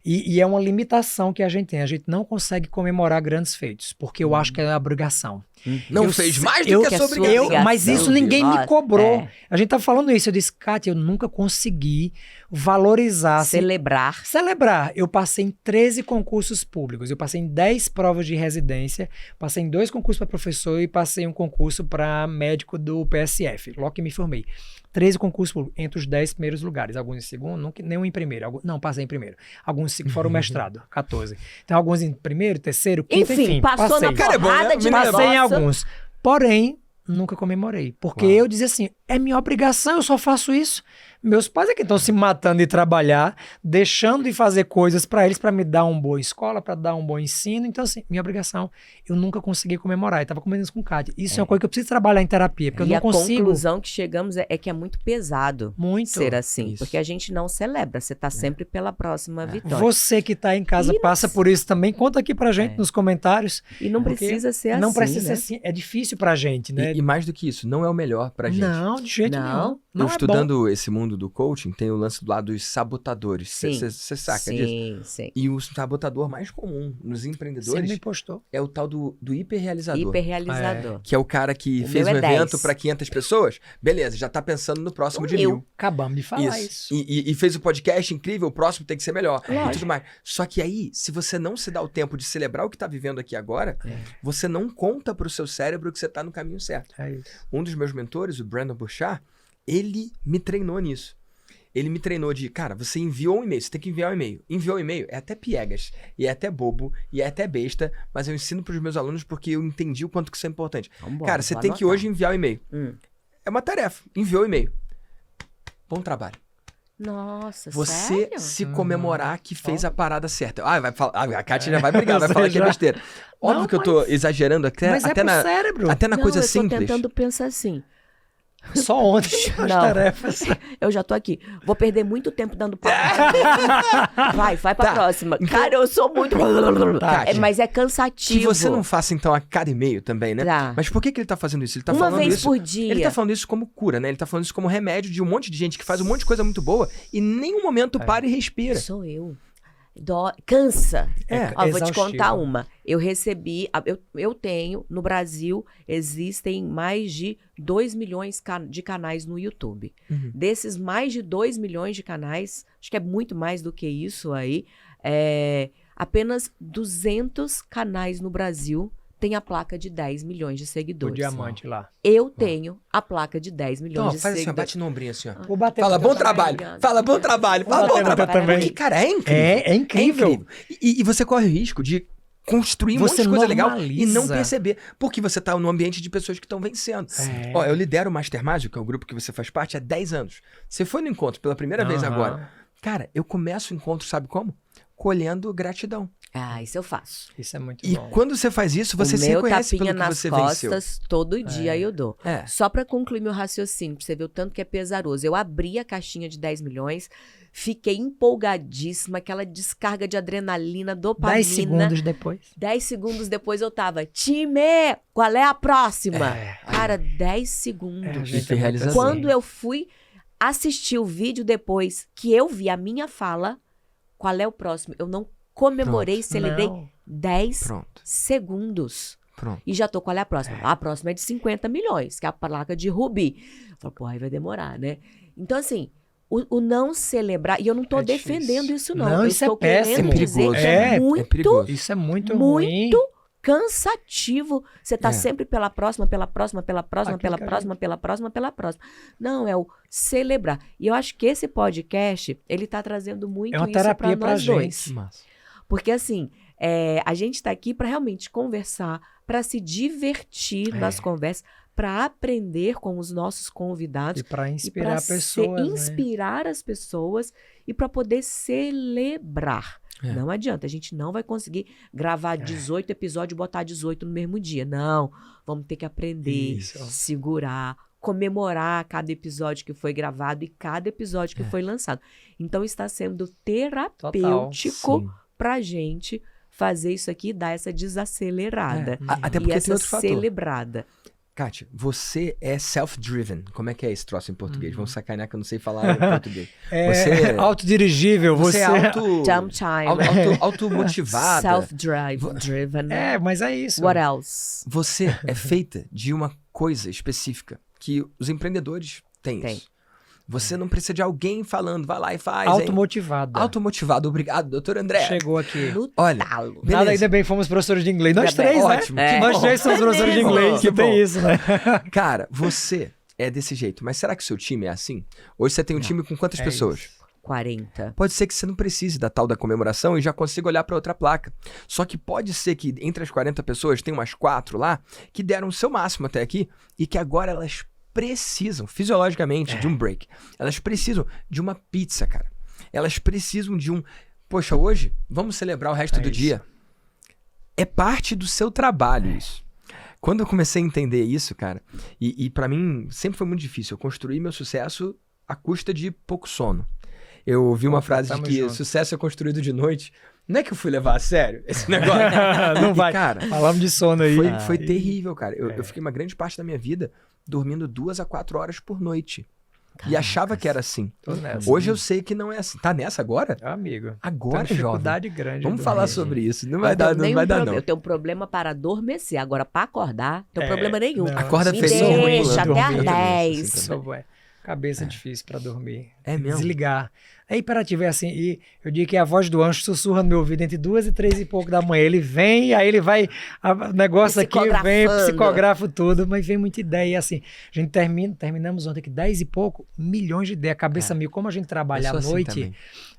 E é uma limitação que a gente tem. A gente não consegue comemorar grandes feitos, porque eu acho que é obrigação. Não fez mais do que a sua obrigação. Mas isso ninguém me cobrou. É. A gente tá falando isso. Eu disse, Kátia, eu nunca consegui valorizar. Celebrar. Eu passei em 13 concursos públicos. Eu passei em 10 provas de residência. Passei em 2 concursos para professor e passei um concurso para médico do PSF. Logo que me formei. 13 concursos públicos, entre os 10 primeiros lugares. Alguns em segundo, nenhum em primeiro. Não, passei em primeiro. Alguns foram mestrado, 14. Então, alguns em primeiro, terceiro, quinto, enfim. Passou passei. na porrada de Passei em negócio. alguns. Porém, nunca comemorei. Porque eu dizia assim, é minha obrigação, eu só faço isso. Meus pais é que estão se matando de trabalhar, deixando de fazer coisas para eles, para me dar uma boa escola, para dar um bom ensino. Então, assim, minha obrigação, eu nunca consegui comemorar. Eu tava comentando isso com o Kátia. Isso é uma coisa que eu preciso trabalhar em terapia, porque eu não consigo. E a conclusão que chegamos é que é muito pesado Muito. ser assim. Isso. Porque a gente não celebra, você tá sempre pela próxima vitória. Você que tá em casa passa por isso também. Conta aqui pra gente nos comentários. E não Porque precisa ser assim, Não precisa né? ser assim. É difícil pra gente, né? E mais do que isso, não é o melhor pra gente. Não, de jeito Não. nenhum. Não Eu é estudando esse mundo do coaching, tem o lance do lado dos sabotadores. Sim. Você saca disso? Sim, sim. E o sabotador mais comum nos bom. Você empreendedores me postou. é o tal do hiperrealizador. Hiperrealizador. Que é o cara que O fez um meu é evento 10. para 500 pessoas. Beleza, já tá pensando no próximo de Eu. 1000. Acabamos de falar isso. E fez o podcast incrível, o próximo tem que ser melhor. E Lógico. tudo mais. Só que aí, se você não se dá o tempo de celebrar o que tá vivendo aqui agora, você não conta pro seu cérebro que você tá no caminho certo. É isso. Um dos meus mentores, o Brandon Burchard, ele me treinou nisso. Ele me treinou de, cara, você enviou um e-mail, você tem que enviar um e-mail. Enviou um e-mail, é até piegas, e é até bobo, e é até besta, mas eu ensino pros meus alunos porque eu entendi o quanto que isso é importante. Vambora, Cara, você vou tem que anotar. hoje enviar o e-mail. É uma tarefa, enviou o e-mail. Bom trabalho. Nossa, Você sério? se comemorar que fez a parada certa. Vai falar, a Kátia já vai brigar, vai falar que é besteira. Óbvio Não, que eu tô exagerando até, Mas é até, pro na, cérebro. até na Não, coisa eu tô simples. tentando pensar assim. Só ontem as Não. tarefas. Eu já tô aqui. Vou perder muito tempo dando papo. Vai pra Tá. próxima. Cara, eu sou muito... Kátia. Mas é Que cansativo. você não faça, então, a cada e-mail também, né? Tá. Mas por que ele tá fazendo isso? Ele tá Uma falando vez isso... por dia. Ele tá falando isso como cura, né? Ele tá falando isso como remédio de um monte de gente que faz um monte de coisa muito boa e em nenhum momento para e respira. Sou eu. Cansa. É, Ó, vou te exaustivo. contar uma. Eu recebi... Eu tenho, no Brasil, existem mais de 2 milhões de canais no YouTube. Uhum. Desses mais de 2 milhões de canais, acho que é muito mais do que isso aí, apenas 200 canais no Brasil têm a placa de 10 milhões de O seguidores. diamante lá. Eu tenho a placa de 10 milhões Então, de faz assim, ó, seguidores. bate no ombrinho assim, ó. Vou bater Fala no teu bom trabalho, Obrigada. fala bom trabalho, fala Vou bom bater no teu trabalho. também. Porque, cara, é incrível. É incrível. E você corre o risco de construir um monte Você de coisa legal e normaliza. não perceber. Porque você tá num ambiente de pessoas que estão vencendo. É. Ó, eu lidero o Master Mágico, que é o grupo que você faz parte, há 10 anos. Você foi no encontro pela primeira vez Aham. agora. Cara, eu começo o encontro, sabe como? Colhendo gratidão. Ah, isso eu faço. Isso é muito E bom. quando você faz isso, você o se meu reconhece tapinha pelo que nas você costas, venceu. todo dia eu dou. É. Só pra concluir meu raciocínio, pra você ver o tanto que é pesaroso. Eu abri a caixinha de 10 milhões, fiquei empolgadíssima, aquela descarga de adrenalina, dopamina. 10 segundos depois. 10 segundos depois eu tava, time, qual é a próxima? Cara, 10 segundos. É, gente, Isso é realização. Quando eu fui assistir o vídeo depois que eu vi a minha fala, qual é o próximo? Eu não comemorei, celebrei Não. 10 Pronto, segundos. pronto. E já tô, qual é a próxima? A próxima é de 50 milhões, que é a placa de Rubi. Falei, pô, aí vai demorar, né? Então, assim, o não celebrar, e eu não tô É difícil. defendendo isso, não. Não, eu isso é estou péssimo. querendo dizer que é, É muito, perigoso. Isso é muito ruim. muito cansativo. Você tá É. sempre pela próxima, pela próxima, pela próxima, Aquilo pela que a próxima, pela próxima, pela próxima. Não, é o celebrar. E eu acho que esse podcast, ele tá trazendo muito É uma isso pra terapia pra nós gente. dois. Massa. Porque assim, A gente está aqui para realmente conversar, para se divertir nas conversas, para aprender com os nossos convidados. E para E inspirar para pessoas, né? inspirar as pessoas e para poder celebrar. Não adianta, a gente não vai conseguir gravar 18 episódios e botar 18 no mesmo dia. Não, vamos ter que aprender, segurar, comemorar cada episódio que foi gravado e cada episódio que foi lançado. Então está sendo terapêutico pra gente fazer isso aqui e dar essa desacelerada. Até porque e tem essa outro fator. celebrada. Kátia, você é self-driven. Como é que é esse troço em português? Vamos sacanear que eu não sei falar em português. Você É autodirigível. Você é automotivada. Self-driven. Mas é isso. What else? Você é feita de uma coisa específica que os empreendedores têm. Isso. Você não precisa de alguém falando, vai lá e faz. Automotivada. Automotivado. Obrigado, doutor André. Chegou aqui. Olha, nada, ainda bem, fomos professores de inglês. Nós três, ótimo, né? Nós três somos professores de inglês. Que tem isso, né? Cara, você é desse jeito. Mas será que o seu time é assim? Hoje você tem um time com quantas pessoas? Isso. 40. Pode ser que você não precise da tal da comemoração e já consiga olhar para outra placa. Só que pode ser que entre as 40 pessoas tem umas 4 lá que deram o seu máximo até aqui e que agora elas precisam, fisiologicamente, de um break. Elas precisam de uma pizza, cara. Elas precisam de um... Poxa, hoje vamos celebrar o resto do dia. É parte do seu trabalho isso. Quando eu comecei a entender isso, cara, e para mim sempre foi muito difícil. Eu construí meu sucesso à custa de pouco sono. Eu ouvi uma frase de que sucesso é construído de noite. Não é que eu fui levar a sério esse negócio. Não vai. Cara, falamos de sono aí. Foi terrível, cara. Eu fiquei uma grande parte da minha vida dormindo 2 a 4 horas por noite. Caracas. E achava que era assim. Hoje eu sei que não é assim. Tá nessa agora? Amigo. Agora, tem dificuldade jovem. grande. Vamos falar sobre isso. Não vai dar, não. Eu tenho um problema para adormecer. Agora, para acordar, não tem problema nenhum. Não. Acorda Me feliz. deixa até às 10. Cabeça difícil pra dormir. É mesmo? Desligar. É imperativo, é assim. E eu digo que a voz do anjo sussurra no meu ouvido entre 2 e 3 e pouco da manhã. Ele vem, aí ele vai... O negócio aqui vem, psicografa tudo, mas vem muita ideia. E assim, a gente terminamos ontem aqui 10 e pouco, milhões de ideias. Cabeça mil. Como a gente trabalha à noite, assim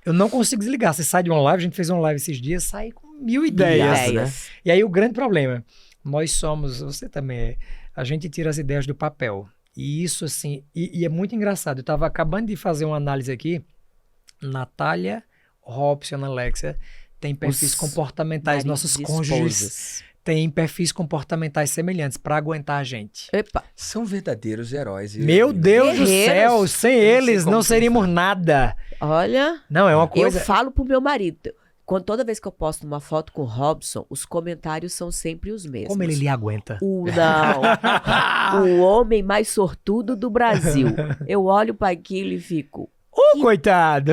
eu não consigo desligar. Você sai de uma live, a gente fez uma live esses dias, sai com 1000 ideias. Né? E aí o grande problema, nós somos, você também é, a gente tira as ideias do papel. E isso, assim, e é muito engraçado. Eu estava acabando de fazer uma análise aqui. Natália, Robson, Alexia, tem perfis comportamentais. Nossos cônjuges têm perfis comportamentais semelhantes para aguentar a gente. Epa. São verdadeiros heróis. Meu Deus do céu, sem eles não seríamos nada. Olha, não é uma coisa... Eu falo pro meu marido... Toda vez que eu posto uma foto com o Robson, os comentários são sempre os mesmos. Como ele lhe aguenta? O homem mais sortudo do Brasil. Eu olho para aquilo e fico... coitado!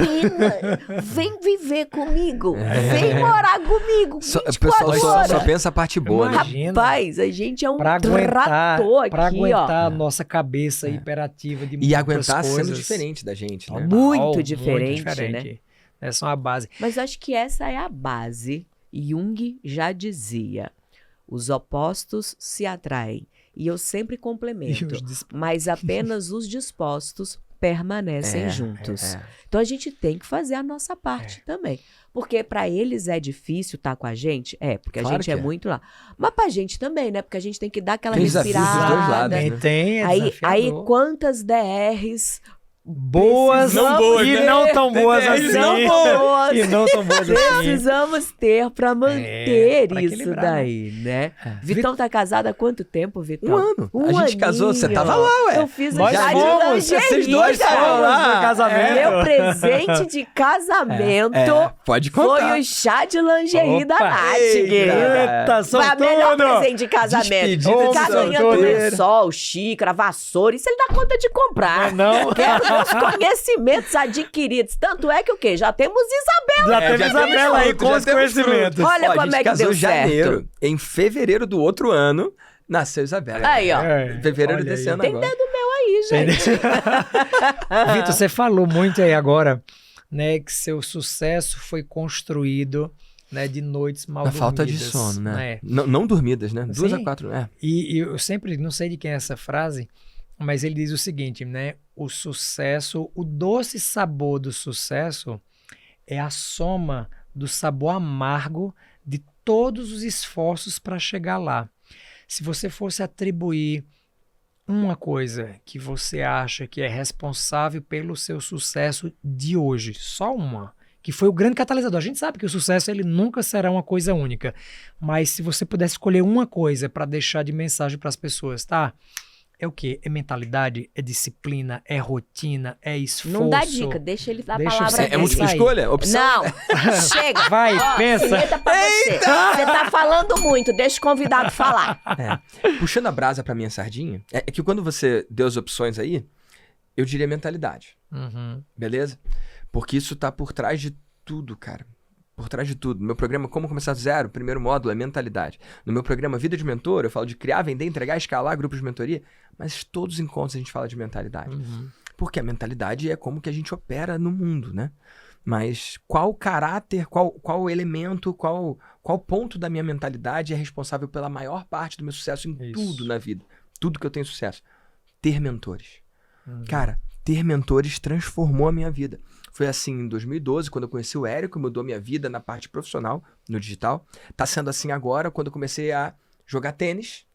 Vem viver comigo. Vem morar comigo. O pessoal só pensa a parte boa. Imagina. Rapaz, a gente é um trator aqui, pra aguentar a nossa cabeça hiperativa de muitas coisas. E aguentar sendo diferente da gente, né? Muito diferente, né? Essa é uma base. Mas eu acho que essa é a base. Jung já dizia, os opostos se atraem. E eu sempre complemento, mas apenas os dispostos permanecem juntos. Então a gente tem que fazer a nossa parte também. Porque para eles é difícil estar com a gente? Porque claro a gente é muito lá. Mas pra gente também, né? Porque a gente tem que dar aquela respirada. Dos dois lados, né? Tem, aí quantas DRs... boas e não tão boas assim. E não tão boas assim. Precisamos ter pra manter isso daí, né? Vitão tá casado há quanto tempo, Vitão? Um ano. A gente casou, você tava lá, ué. Eu fiz Nós a fomos, vocês dois foram lá no casamento. Meu presente de casamento pode contar. foi o chá de lingerie da Nath, querida. Eita, foi a melhor presente de casamento. Tá ganhando lençol, xícara, vassoura. Isso ele dá conta de comprar. Não. Quero os conhecimentos adquiridos. Tanto é que o quê? Já temos Isabela. Já temos Isabela aí com os conhecimentos. Olha como é que deu certo. Janeiro. Em fevereiro do outro ano, nasceu Isabela. Aí, ó. Fevereiro desse ano agora. Tem dedo meu aí, gente. Vitor, você falou muito aí agora, né, que seu sucesso foi construído, né, de noites mal dormidas. Falta de sono, né? Não dormidas, né? 2 a 4, E eu sempre, não sei de quem é essa frase, mas ele diz o seguinte, né? O sucesso, o doce sabor do sucesso é a soma do sabor amargo de todos os esforços para chegar lá. Se você fosse atribuir uma coisa que você acha que é responsável pelo seu sucesso de hoje, só uma, que foi o grande catalisador. A gente sabe que o sucesso ele nunca será uma coisa única, mas se você pudesse escolher uma coisa para deixar de mensagem para as pessoas, tá? É o quê? É mentalidade, é disciplina, é rotina, é esforço. Não dá dica, deixa ele dar a Deixa palavra você- dele. É múltipla Isso aí. escolha? Opção? Não, chega. Vai, pensa. Eita pra você. Você tá falando muito, deixa o convidado falar. Puxando a brasa pra minha sardinha, é que quando você deu as opções aí, eu diria mentalidade. Uhum. Beleza? Porque isso tá por trás de tudo, cara. Por trás de tudo. No meu programa Como Começar do Zero, o primeiro módulo é mentalidade. No meu programa Vida de Mentor, eu falo de criar, vender, entregar, escalar grupos de mentoria. Mas todos os encontros a gente fala de mentalidade. Uhum. Porque a mentalidade é como que a gente opera no mundo, né? Mas qual caráter, qual elemento, qual ponto da minha mentalidade é responsável pela maior parte do meu sucesso em Isso. tudo na vida? Tudo que eu tenho sucesso. Ter mentores. Uhum. Cara, ter mentores transformou a minha vida. Foi assim em 2012, quando eu conheci o Érico, mudou minha vida na parte profissional, no digital. Tá sendo assim agora, quando eu comecei a jogar tênis.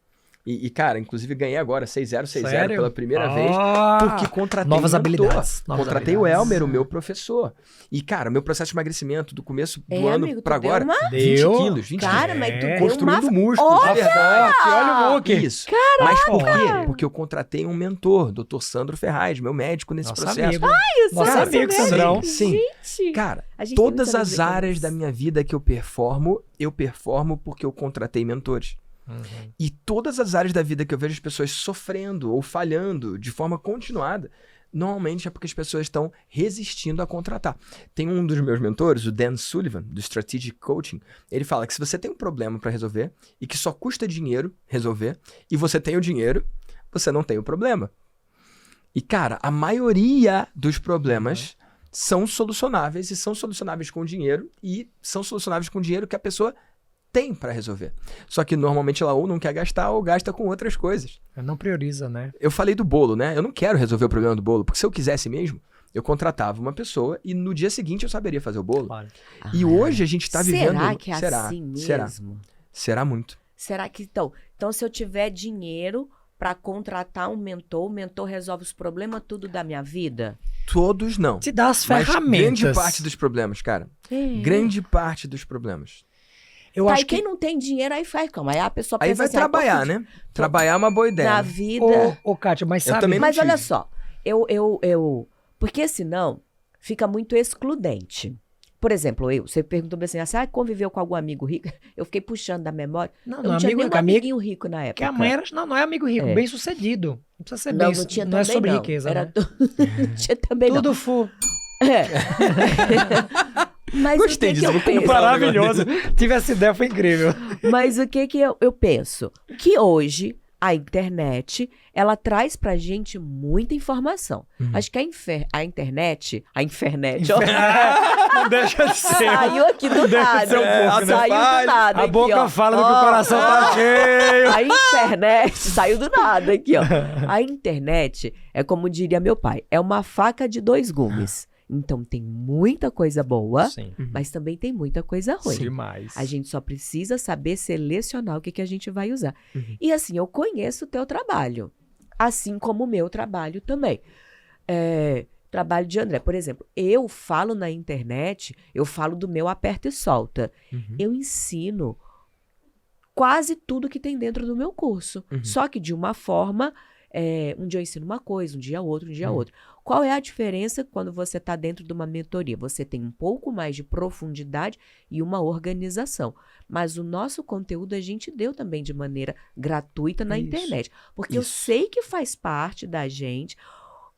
E cara, inclusive ganhei agora 6-0, 6-0 Sério? pela primeira vez. Ah! Porque contratei Novas um mentor. habilidades. Novas Contratei o habilidades. Elmer, o meu professor. E, cara, meu processo de emagrecimento do começo do ano Amigo, tu pra deu agora, uma... 20 Deu? quilos, 20 Cara, quilos. mas tu É. deu Construindo uma... músculo, de verdade. Olha o Hulk. Isso. Mas por quê? Porque eu contratei um mentor, Dr. Sandro Ferraz, meu médico nesse Nosso processo. amigo. Isso, Nosso essa amigo, mesmo. Sandrão. Sim. Gente, Cara, a gente todas tem muita as coisa a ver áreas com da isso. minha vida que eu performo porque eu contratei mentores. Uhum. E todas as áreas da vida que eu vejo as pessoas sofrendo ou falhando de forma continuada, normalmente é porque as pessoas estão resistindo a contratar. Tem um dos meus mentores, o Dan Sullivan, do Strategic Coaching, ele fala que se você tem um problema para resolver e que só custa dinheiro resolver, e você tem o dinheiro, você não tem o problema. E, cara, a maioria dos problemas são solucionáveis e são solucionáveis com dinheiro e são solucionáveis com dinheiro que a pessoa tem para resolver. Só que normalmente ela ou não quer gastar ou gasta com outras coisas. Não prioriza, né? Eu falei do bolo, né? Eu não quero resolver o problema do bolo, porque se eu quisesse mesmo, eu contratava uma pessoa e no dia seguinte eu saberia fazer o bolo. Claro. E hoje a gente tá vivendo... Será que é Será? assim mesmo? Será? Será muito. Será que então se eu tiver dinheiro para contratar um mentor, o mentor resolve os problemas tudo da minha vida? Todos não. Te dá as Mas ferramentas. grande parte dos problemas, cara. Grande parte dos problemas. Eu Tá, acho e quem que não tem dinheiro aí faz como? Aí a pessoa Aí pensa vai assim, tô trabalhar, fudido. né? Trabalhar é uma boa ideia. Na né? vida. Ô, Kátia, mas Eu sabe... também não Mas olha tive. só, porque senão fica muito excludente. Por exemplo, você perguntou pra mim assim, ah, conviveu com algum amigo rico? Eu fiquei puxando da memória. Não, Eu não, não tinha amigo, nenhum amigo amiguinho rico na época. que a mãe era... Não é amigo rico, É. bem sucedido. Não precisa ser Não, bem... não tinha não é também sobre não. riqueza, Era né? não tinha também não. Tudo fu... É. Mas Gostei o que disso, que eu vou comprar. penso? Maravilhoso. Tive essa ideia, foi incrível. Mas o que eu penso? Que hoje a internet, ela traz pra gente muita informação. Acho que a internet, ó, Não deixa de ser. saiu aqui do Deve nada. ser um pouco, né? Saiu do nada A aqui, boca ó. fala do que Ó, o coração tá cheio. A internet saiu do nada aqui, ó. A internet é como diria meu pai, é uma faca de dois gumes. Então tem muita coisa boa, Sim. mas também tem muita coisa ruim. Demais. A gente só precisa saber selecionar o que a gente vai usar. Uhum. E assim, eu conheço o teu trabalho, assim como o meu trabalho também. Trabalho de André, por exemplo, eu falo na internet, eu falo do meu aperta e solta. Uhum. Eu ensino quase tudo que tem dentro do meu curso. Uhum. Só que de uma forma, um dia eu ensino uma coisa, um dia outra, um dia Uhum. outra. Qual é a diferença quando você está dentro de uma mentoria? Você tem um pouco mais de profundidade e uma organização. Mas o nosso conteúdo a gente deu também de maneira gratuita na Isso. internet. Porque eu Isso. sei que faz parte da gente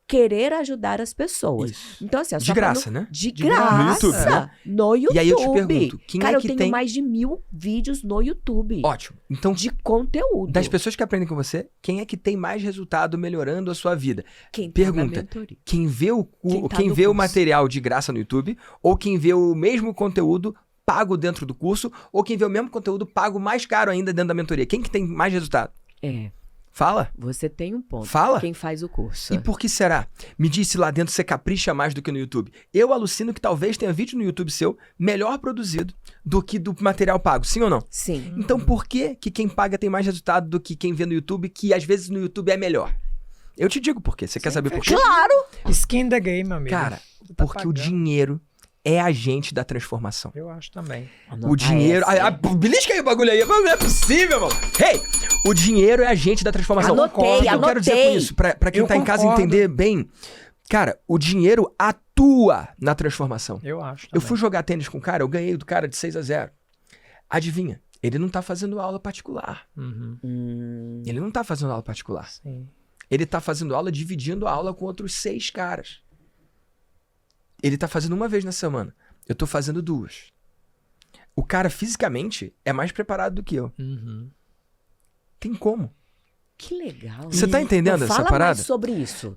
querer ajudar as pessoas. Isso. Então, assim, De graça, né? De graça. graça. No YouTube, né? No YouTube. E aí eu te pergunto, quem Cara, é eu que tenho tem... mais de 1000 vídeos no YouTube. Ótimo. Então, De conteúdo. das pessoas que aprendem com você, quem é que tem mais resultado melhorando a sua vida? Quem tá na Pergunta. mentoria. Quem vê Quem tá quem no vê o curso. material de graça no YouTube, ou quem vê o mesmo conteúdo pago dentro do curso, ou quem vê o mesmo conteúdo pago mais caro ainda dentro da mentoria? Quem que tem mais resultado? Fala. Você tem um ponto. Fala. Quem faz o curso. E por que será? Me disse lá dentro, você capricha mais do que no YouTube. Eu alucino que talvez tenha vídeo no YouTube seu melhor produzido do que do material pago, sim ou não? Sim. Então por que quem paga tem mais resultado do que quem vê no YouTube, que às vezes no YouTube é melhor? Eu te digo por quê. Você quer saber por quê? Claro! Skin the game, amigo. Cara, Você tá porque o pagando. dinheiro é agente da transformação. Eu acho também. O dinheiro... Belisca aí o bagulho aí. Não é possível, mano. Hey! O dinheiro é agente da transformação. Anotei, O que eu quero dizer com isso? Pra quem Eu tá em casa concordo. entender bem. Cara, o dinheiro atua na transformação. Eu acho Eu também. fui jogar tênis com um cara, eu ganhei do cara de 6-0. Adivinha? Ele não tá fazendo aula particular. Uhum. Ele não tá fazendo aula particular. Sim. Ele tá fazendo aula dividindo a aula com outros 6 caras. Ele tá fazendo uma vez na semana. Eu tô fazendo 2. O cara fisicamente é mais preparado do que eu. Uhum. Tem como. Que legal. Você tá entendendo Então, essa fala parada? mais sobre isso.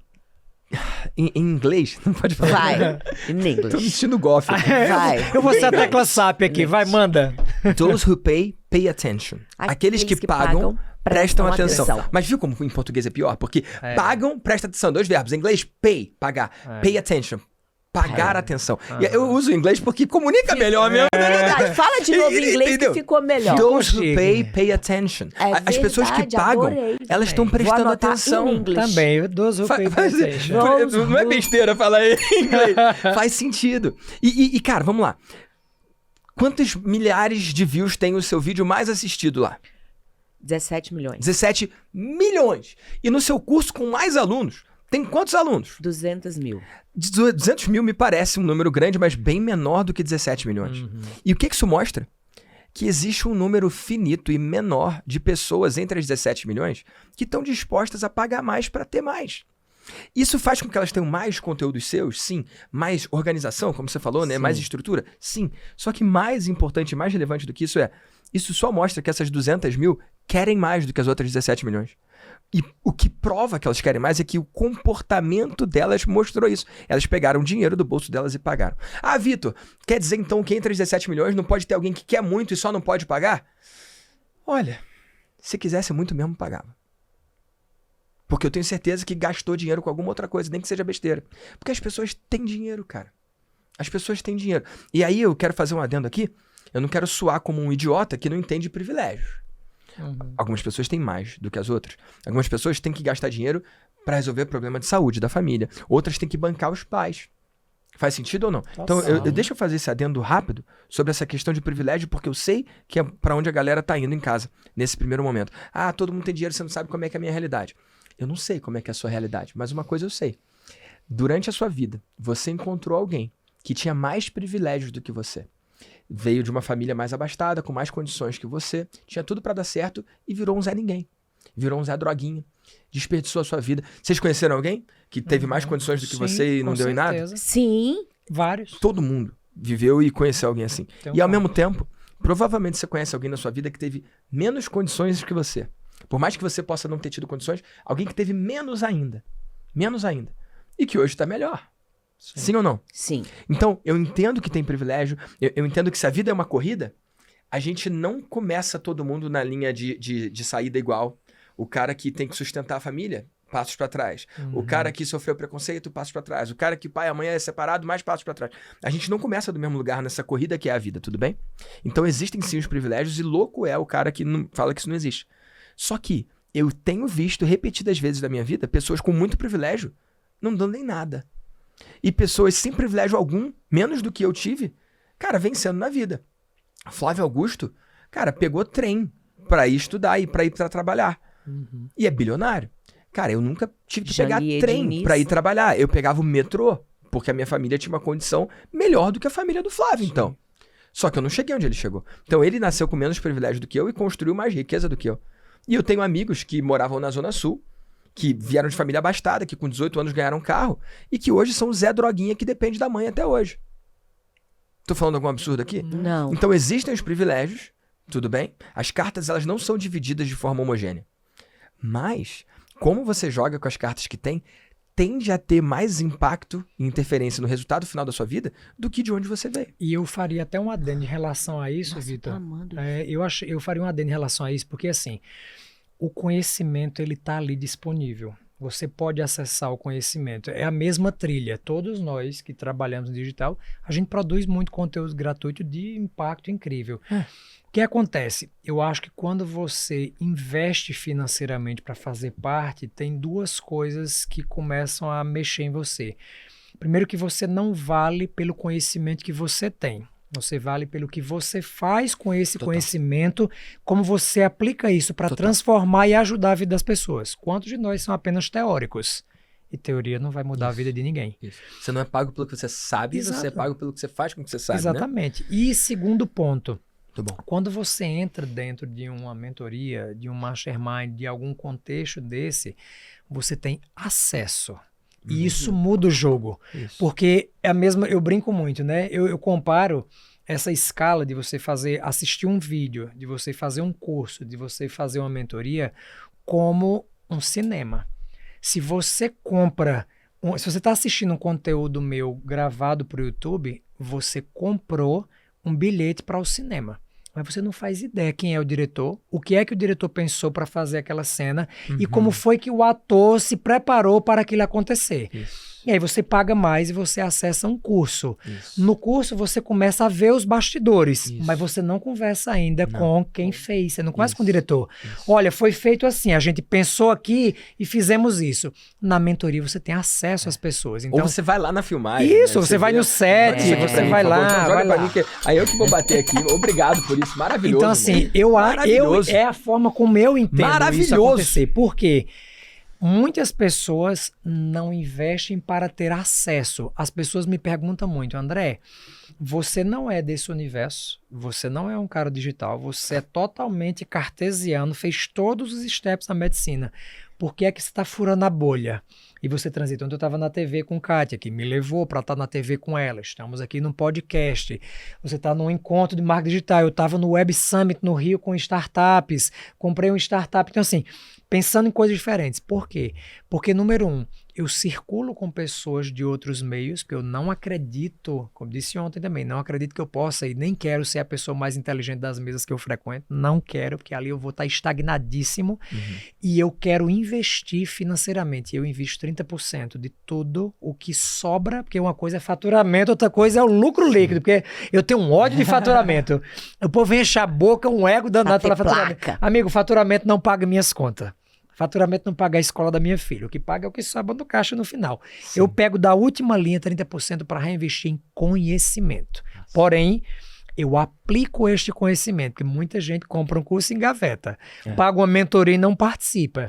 Em inglês, não pode falar. Vai. In Tô me English. sentindo golfe. aqui. Vai. Eu vou ser a tecla SAP aqui, vai, manda. Those who pay attention. Aqueles que pagam, prestam atenção. Mas viu como em português é pior? Porque pagam, presta atenção. 2 verbos. Em inglês, pay, pagar. Pay attention. Pagar atenção. E eu uso o inglês porque comunica melhor mesmo. Verdade. Fala de novo em inglês Entendeu? que ficou melhor. Those who Chique. pay attention. É As pessoas que verdade, pagam, adorei elas estão também. Vou prestando anotar atenção. in English. Também, 12 who pay attention. Não é besteira falar em inglês. Faz sentido. E, cara, vamos lá. Quantos milhares de views tem o seu vídeo mais assistido lá? 17 milhões. 17 milhões. E no seu curso com mais alunos, tem quantos alunos? 200 mil. 200 mil me parece um número grande, mas bem menor do que 17 milhões. E o que isso mostra? Que existe um número finito e menor de pessoas entre as 17 milhões que estão dispostas a pagar mais para ter mais. Isso faz com que elas tenham mais conteúdos seus? Sim. Mais organização, como você falou, né? Sim. Mais estrutura? Sim. Só que mais importante e mais relevante do que isso isso só mostra que essas 200 mil querem mais do que as outras 17 milhões. E o que prova que elas querem mais é que o comportamento delas mostrou isso. Elas pegaram dinheiro do bolso delas e pagaram. Ah, Vitor, quer dizer então que entre as 17 milhões não pode ter alguém que quer muito e só não pode pagar? Olha, se quisesse muito mesmo, pagava. Porque eu tenho certeza que gastou dinheiro com alguma outra coisa, nem que seja besteira. Porque as pessoas têm dinheiro, cara. As pessoas têm dinheiro. E aí eu quero fazer um adendo aqui. Eu não quero soar como um idiota que não entende privilégios. Algumas pessoas têm mais do que as outras. Algumas pessoas têm que gastar dinheiro para resolver problema de saúde da família. Outras têm que bancar os pais. Faz sentido ou não? Então, deixa eu fazer esse adendo rápido sobre essa questão de privilégio, porque eu sei que é para onde a galera tá indo em casa, nesse primeiro momento. Ah, todo mundo tem dinheiro, você não sabe como é que é a minha realidade. Eu não sei como é que é a sua realidade, mas uma coisa eu sei. Durante a sua vida, você encontrou alguém que tinha mais privilégios do que você. Veio de uma família mais abastada, com mais condições que você, tinha tudo pra dar certo e virou um Zé Ninguém. Virou um Zé Droguinha. Desperdiçou a sua vida. Vocês conheceram alguém que teve mais condições do que você e não deu em nada? Sim. Vários. Todo mundo viveu e conheceu alguém assim. Tem um E ao monte. mesmo tempo, provavelmente você conhece alguém na sua vida que teve menos condições que você. Por mais que você possa não ter tido condições, alguém que teve menos ainda. Menos ainda. E que hoje tá melhor. Sim ou não? Sim. Então, eu entendo que tem privilégio, eu entendo que se a vida é uma corrida, a gente não começa todo mundo na linha de saída igual. O cara que tem que sustentar a família, passos pra trás. O cara que sofreu preconceito, passos pra trás. O cara que pai e amanhã é separado, mais passos pra trás. A gente não começa do mesmo lugar nessa corrida que é a vida, tudo bem? Então, existem sim os privilégios e louco é o cara que não, fala que isso não existe. Só que eu tenho visto repetidas vezes na minha vida pessoas com muito privilégio não dando em nada. E pessoas sem privilégio algum, menos do que eu tive, cara, vencendo na vida. Flávio Augusto, cara, pegou trem pra ir estudar e pra ir pra trabalhar. E é bilionário. Cara, eu nunca tive que pegar Janier trem Diniz. pra ir trabalhar. Eu pegava o metrô, porque a minha família tinha uma condição melhor do que a família do Flávio, então. Só que eu não cheguei onde ele chegou. Então ele nasceu com menos privilégio do que eu e construiu mais riqueza do que eu. E eu tenho amigos que moravam na Zona Sul, que vieram de família abastada, que com 18 anos ganharam um carro, e que hoje são o Zé Droguinha que depende da mãe até hoje. Tô falando algum absurdo aqui? Não. Então existem os privilégios, tudo bem? As cartas, elas não são divididas de forma homogênea. Mas, como você joga com as cartas que tem, tende a ter mais impacto e interferência no resultado final da sua vida do que de onde você veio. E eu faria até um adendo em relação a isso, Nossa, Vitor. tá amando. Eu faria um adendo em relação a isso, porque assim, o conhecimento ele está ali disponível. Você pode acessar o conhecimento. É a mesma trilha. Todos nós que trabalhamos no digital, a gente produz muito conteúdo gratuito de impacto incrível. O que acontece? Eu acho que quando você investe financeiramente para fazer parte, tem duas coisas que começam a mexer em você. Primeiro, que você não vale pelo conhecimento que você tem. Você vale pelo que você faz com esse conhecimento, como você aplica isso para transformar e ajudar a vida das pessoas. Quantos de nós são apenas teóricos? E teoria não vai mudar a vida de ninguém. Isso. Você não é pago pelo que você sabe, você é pago pelo que você faz com o que você sabe, Exatamente. Né? E segundo ponto, muito bom. Quando você entra dentro de uma mentoria, de um mastermind, de algum contexto desse, você tem acesso. E isso muda o jogo. Isso. Porque é a mesma, eu brinco muito, né? Eu comparo essa escala de você assistir um vídeo, de você fazer um curso, de você fazer uma mentoria, como um cinema. Se você compra, se você está assistindo um conteúdo meu gravado para o YouTube, você comprou um bilhete para o cinema. Mas você não faz ideia quem é o diretor, o que é que o diretor pensou para fazer aquela cena e como foi que o ator se preparou para aquilo acontecer. Isso. E aí você paga mais e você acessa um curso. Isso. No curso você começa a ver os bastidores, mas você não conversa ainda com quem fez, você não conversa com o diretor. Isso. Olha, foi feito assim, a gente pensou aqui e fizemos isso. Na mentoria você tem acesso às pessoas. Então, ou você vai lá na filmagem. Isso, né? Você vai no set, você vai lá. Joga pra mim aí eu que vou bater aqui. Obrigado por isso, maravilhoso. Então assim, é a forma como eu entendo isso acontecer. Por quê? Muitas pessoas não investem para ter acesso. As pessoas me perguntam muito, André, você não é desse universo, você não é um cara digital, você é totalmente cartesiano, fez todos os steps na medicina. Por que é que você está furando a bolha? E você transita. Ontem eu estava na TV com Kátia, que me levou para estar na TV com ela. Estamos aqui num podcast. Você está num encontro de marketing digital. Eu estava no Web Summit no Rio com startups. Comprei um startup. Então, assim, pensando em coisas diferentes. Por quê? Porque, número 1, eu circulo com pessoas de outros meios, porque eu não acredito, como disse ontem também, não acredito que eu possa e nem quero ser a pessoa mais inteligente das mesas que eu frequento. Não quero, porque ali eu vou estar estagnadíssimo. E eu quero investir financeiramente. Eu invisto 30% de tudo o que sobra, porque uma coisa é faturamento, outra coisa é o lucro líquido, porque eu tenho um ódio de faturamento. O povo vem encher a boca, um ego danado pela faturamento. Amigo, faturamento não paga minhas contas. Faturamento não paga a escola da minha filha. O que paga é o que sobra no caixa no final. Sim. Eu pego da última linha 30% para reinvestir em conhecimento. Nossa. Porém, eu aplico este conhecimento, porque muita gente compra um curso e engaveta. Paga uma mentoria e não participa.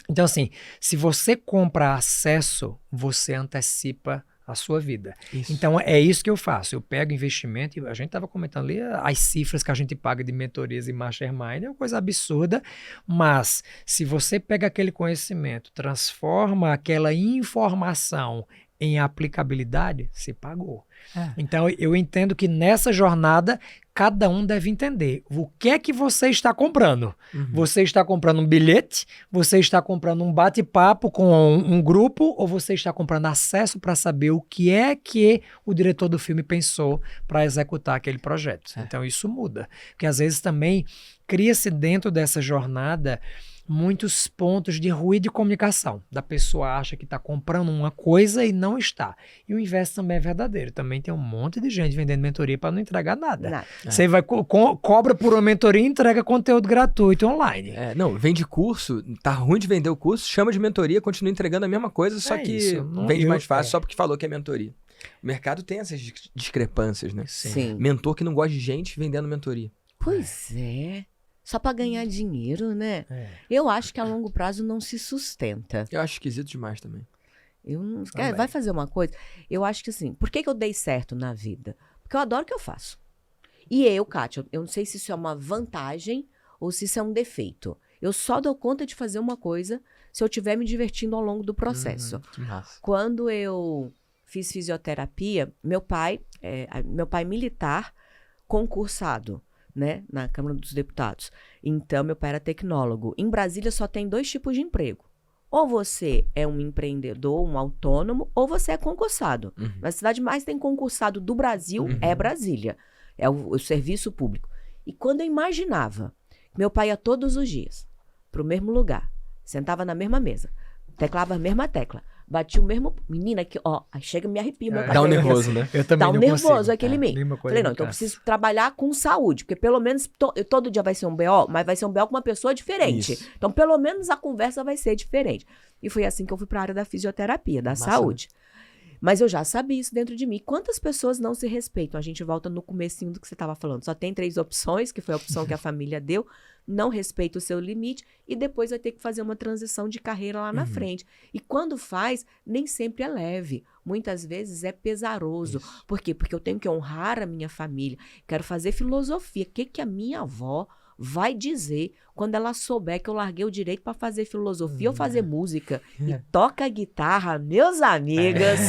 Então, assim, se você compra acesso, você antecipa a sua vida. Isso. Então, é isso que eu faço. Eu pego investimento, e a gente estava comentando ali as cifras que a gente paga de mentorias e mastermind, é uma coisa absurda, mas se você pega aquele conhecimento, transforma aquela informação em aplicabilidade, você pagou. Então, eu entendo que nessa jornada, cada um deve entender o que é que você está comprando. Você está comprando um bilhete, você está comprando um bate-papo com um grupo, ou você está comprando acesso para saber o que é que o diretor do filme pensou para executar aquele projeto. Então, isso muda. Porque, às vezes, também cria-se dentro dessa jornada muitos pontos de ruído de comunicação. Da pessoa acha que está comprando uma coisa e não está. E o inverso também é verdadeiro. Também tem um monte de gente vendendo mentoria para não entregar nada. Você vai cobra por uma mentoria e entrega conteúdo gratuito online. Não, vende curso, tá ruim de vender o curso, chama de mentoria, continua entregando a mesma coisa, só que vende mais fácil só porque falou que é mentoria. O mercado tem essas discrepâncias, né? Sim. Mentor que não gosta de gente vendendo mentoria. Pois é. Só para ganhar dinheiro, né? Eu acho que a longo prazo não se sustenta. Eu acho esquisito demais também. Vai fazer uma coisa? Eu acho que assim, por que eu dei certo na vida? Porque eu adoro o que eu faço. E Kátia, eu não sei se isso é uma vantagem ou se isso é um defeito. Eu só dou conta de fazer uma coisa se eu estiver me divertindo ao longo do processo. Que massa. Quando eu fiz fisioterapia, meu pai militar, concursado, né, na Câmara dos Deputados. Então, meu pai era tecnólogo. Em Brasília só tem 2 tipos de emprego. Ou você é um empreendedor, um autônomo, ou você é concursado. A cidade mais tem concursado do Brasil é Brasília. É o serviço público. E quando eu imaginava, meu pai ia todos os dias pro mesmo lugar, sentava na mesma mesa, teclava a mesma tecla, batia o mesmo... Menina, aqui, ó, aí chega e me arrepia meu Dá um cabelo. nervoso, né? Eu também Dá um não nervoso consigo. aquele meio. Mesma coisa Falei, não, me então eu cansa. preciso trabalhar com saúde, porque pelo menos todo dia vai ser um BO, mas vai ser um BO com uma pessoa diferente. Isso. Então, pelo menos a conversa vai ser diferente. E foi assim que eu fui para a área da fisioterapia, da Massa, saúde. Mas eu já sabia isso dentro de mim. Quantas pessoas não se respeitam? A gente volta no comecinho do que você estava falando. Só tem 3 opções, que foi a opção que a família deu. Não respeita o seu limite e depois vai ter que fazer uma transição de carreira lá na frente. E quando faz, nem sempre é leve. Muitas vezes é pesaroso. Isso. Por quê? Porque eu tenho que honrar a minha família. Quero fazer filosofia. O que a minha avó vai dizer quando ela souber que eu larguei o direito para fazer filosofia ou fazer música e toca guitarra, meus amigos,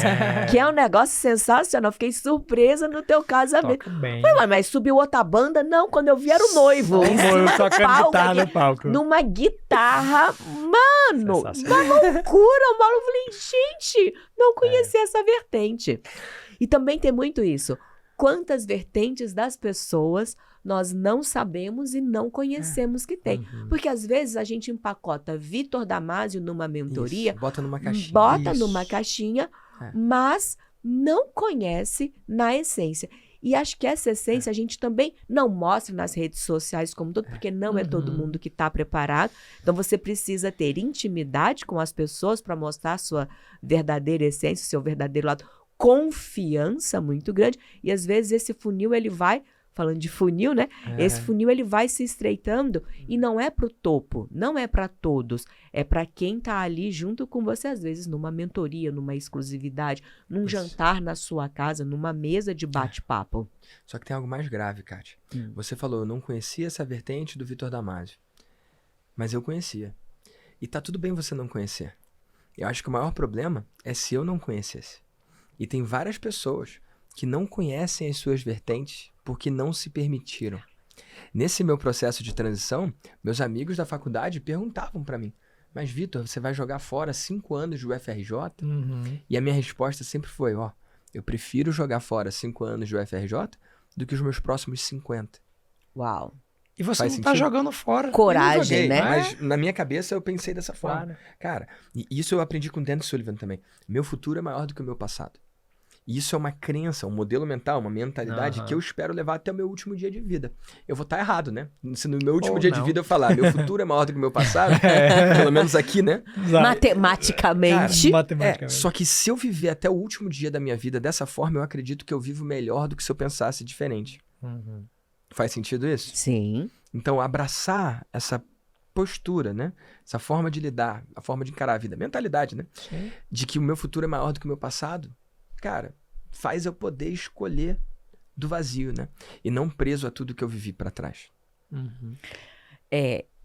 que é um negócio sensacional. Fiquei surpresa no teu casamento. Toca bem. Falei, mas subiu outra banda? Não, quando eu vi era o noivo. em cima Eu do tocando palco, guitarra aqui, no palco. numa guitarra, mano, Sensacional. uma loucura. O maluco, falei, gente, não conhecia essa vertente. E também tem muito isso. Quantas vertentes das pessoas nós não sabemos e não conhecemos que tem. Porque às vezes a gente empacota Vitor Damasio numa mentoria, Isso, bota numa caixinha. bota Isso. numa caixinha, É. mas não conhece na essência. E acho que essa essência a gente também não mostra nas redes sociais como todo, porque não é todo mundo que está preparado. Então você precisa ter intimidade com as pessoas para mostrar a sua verdadeira essência, o seu verdadeiro lado. Confiança muito grande. E às vezes esse funil ele vai... Falando de funil, né? Esse funil ele vai se estreitando e não é pro topo, não é para todos, é para quem tá ali junto com você, às vezes numa mentoria, numa exclusividade, num jantar na sua casa, numa mesa de bate-papo. Só que tem algo mais grave, Kátia. Você falou, eu não conhecia essa vertente do Vitor Damasio, mas eu conhecia. E tá tudo bem você não conhecer. Eu acho que o maior problema é se eu não conhecesse. E tem várias pessoas que não conhecem as suas vertentes porque não se permitiram. Nesse meu processo de transição, meus amigos da faculdade perguntavam pra mim, mas Vitor, você vai jogar fora 5 anos de UFRJ? E a minha resposta sempre foi, ó, eu prefiro jogar fora 5 anos de UFRJ do que os meus próximos 50. Uau. E você Faz não tá sentido? jogando fora. Eu Coragem, joguei, né? Mas na minha cabeça eu pensei dessa forma. Claro. Cara, e isso eu aprendi com Dan Sullivan também. Meu futuro é maior do que o meu passado. E isso é uma crença, um modelo mental, uma mentalidade que eu espero levar até o meu último dia de vida. Eu vou estar errado, né? Se no meu último Ou dia de não. vida eu falar, meu futuro é maior do que o meu passado, pelo menos aqui, né? Matematicamente. Matematicamente. Só que se eu viver até o último dia da minha vida dessa forma, eu acredito que eu vivo melhor do que se eu pensasse diferente. Faz sentido isso? Sim. Então, abraçar essa postura, né? Essa forma de lidar, a forma de encarar a vida, mentalidade, né? Sim. De que o meu futuro é maior do que o meu passado, cara, faz eu poder escolher do vazio, né? E não preso a tudo que eu vivi pra trás.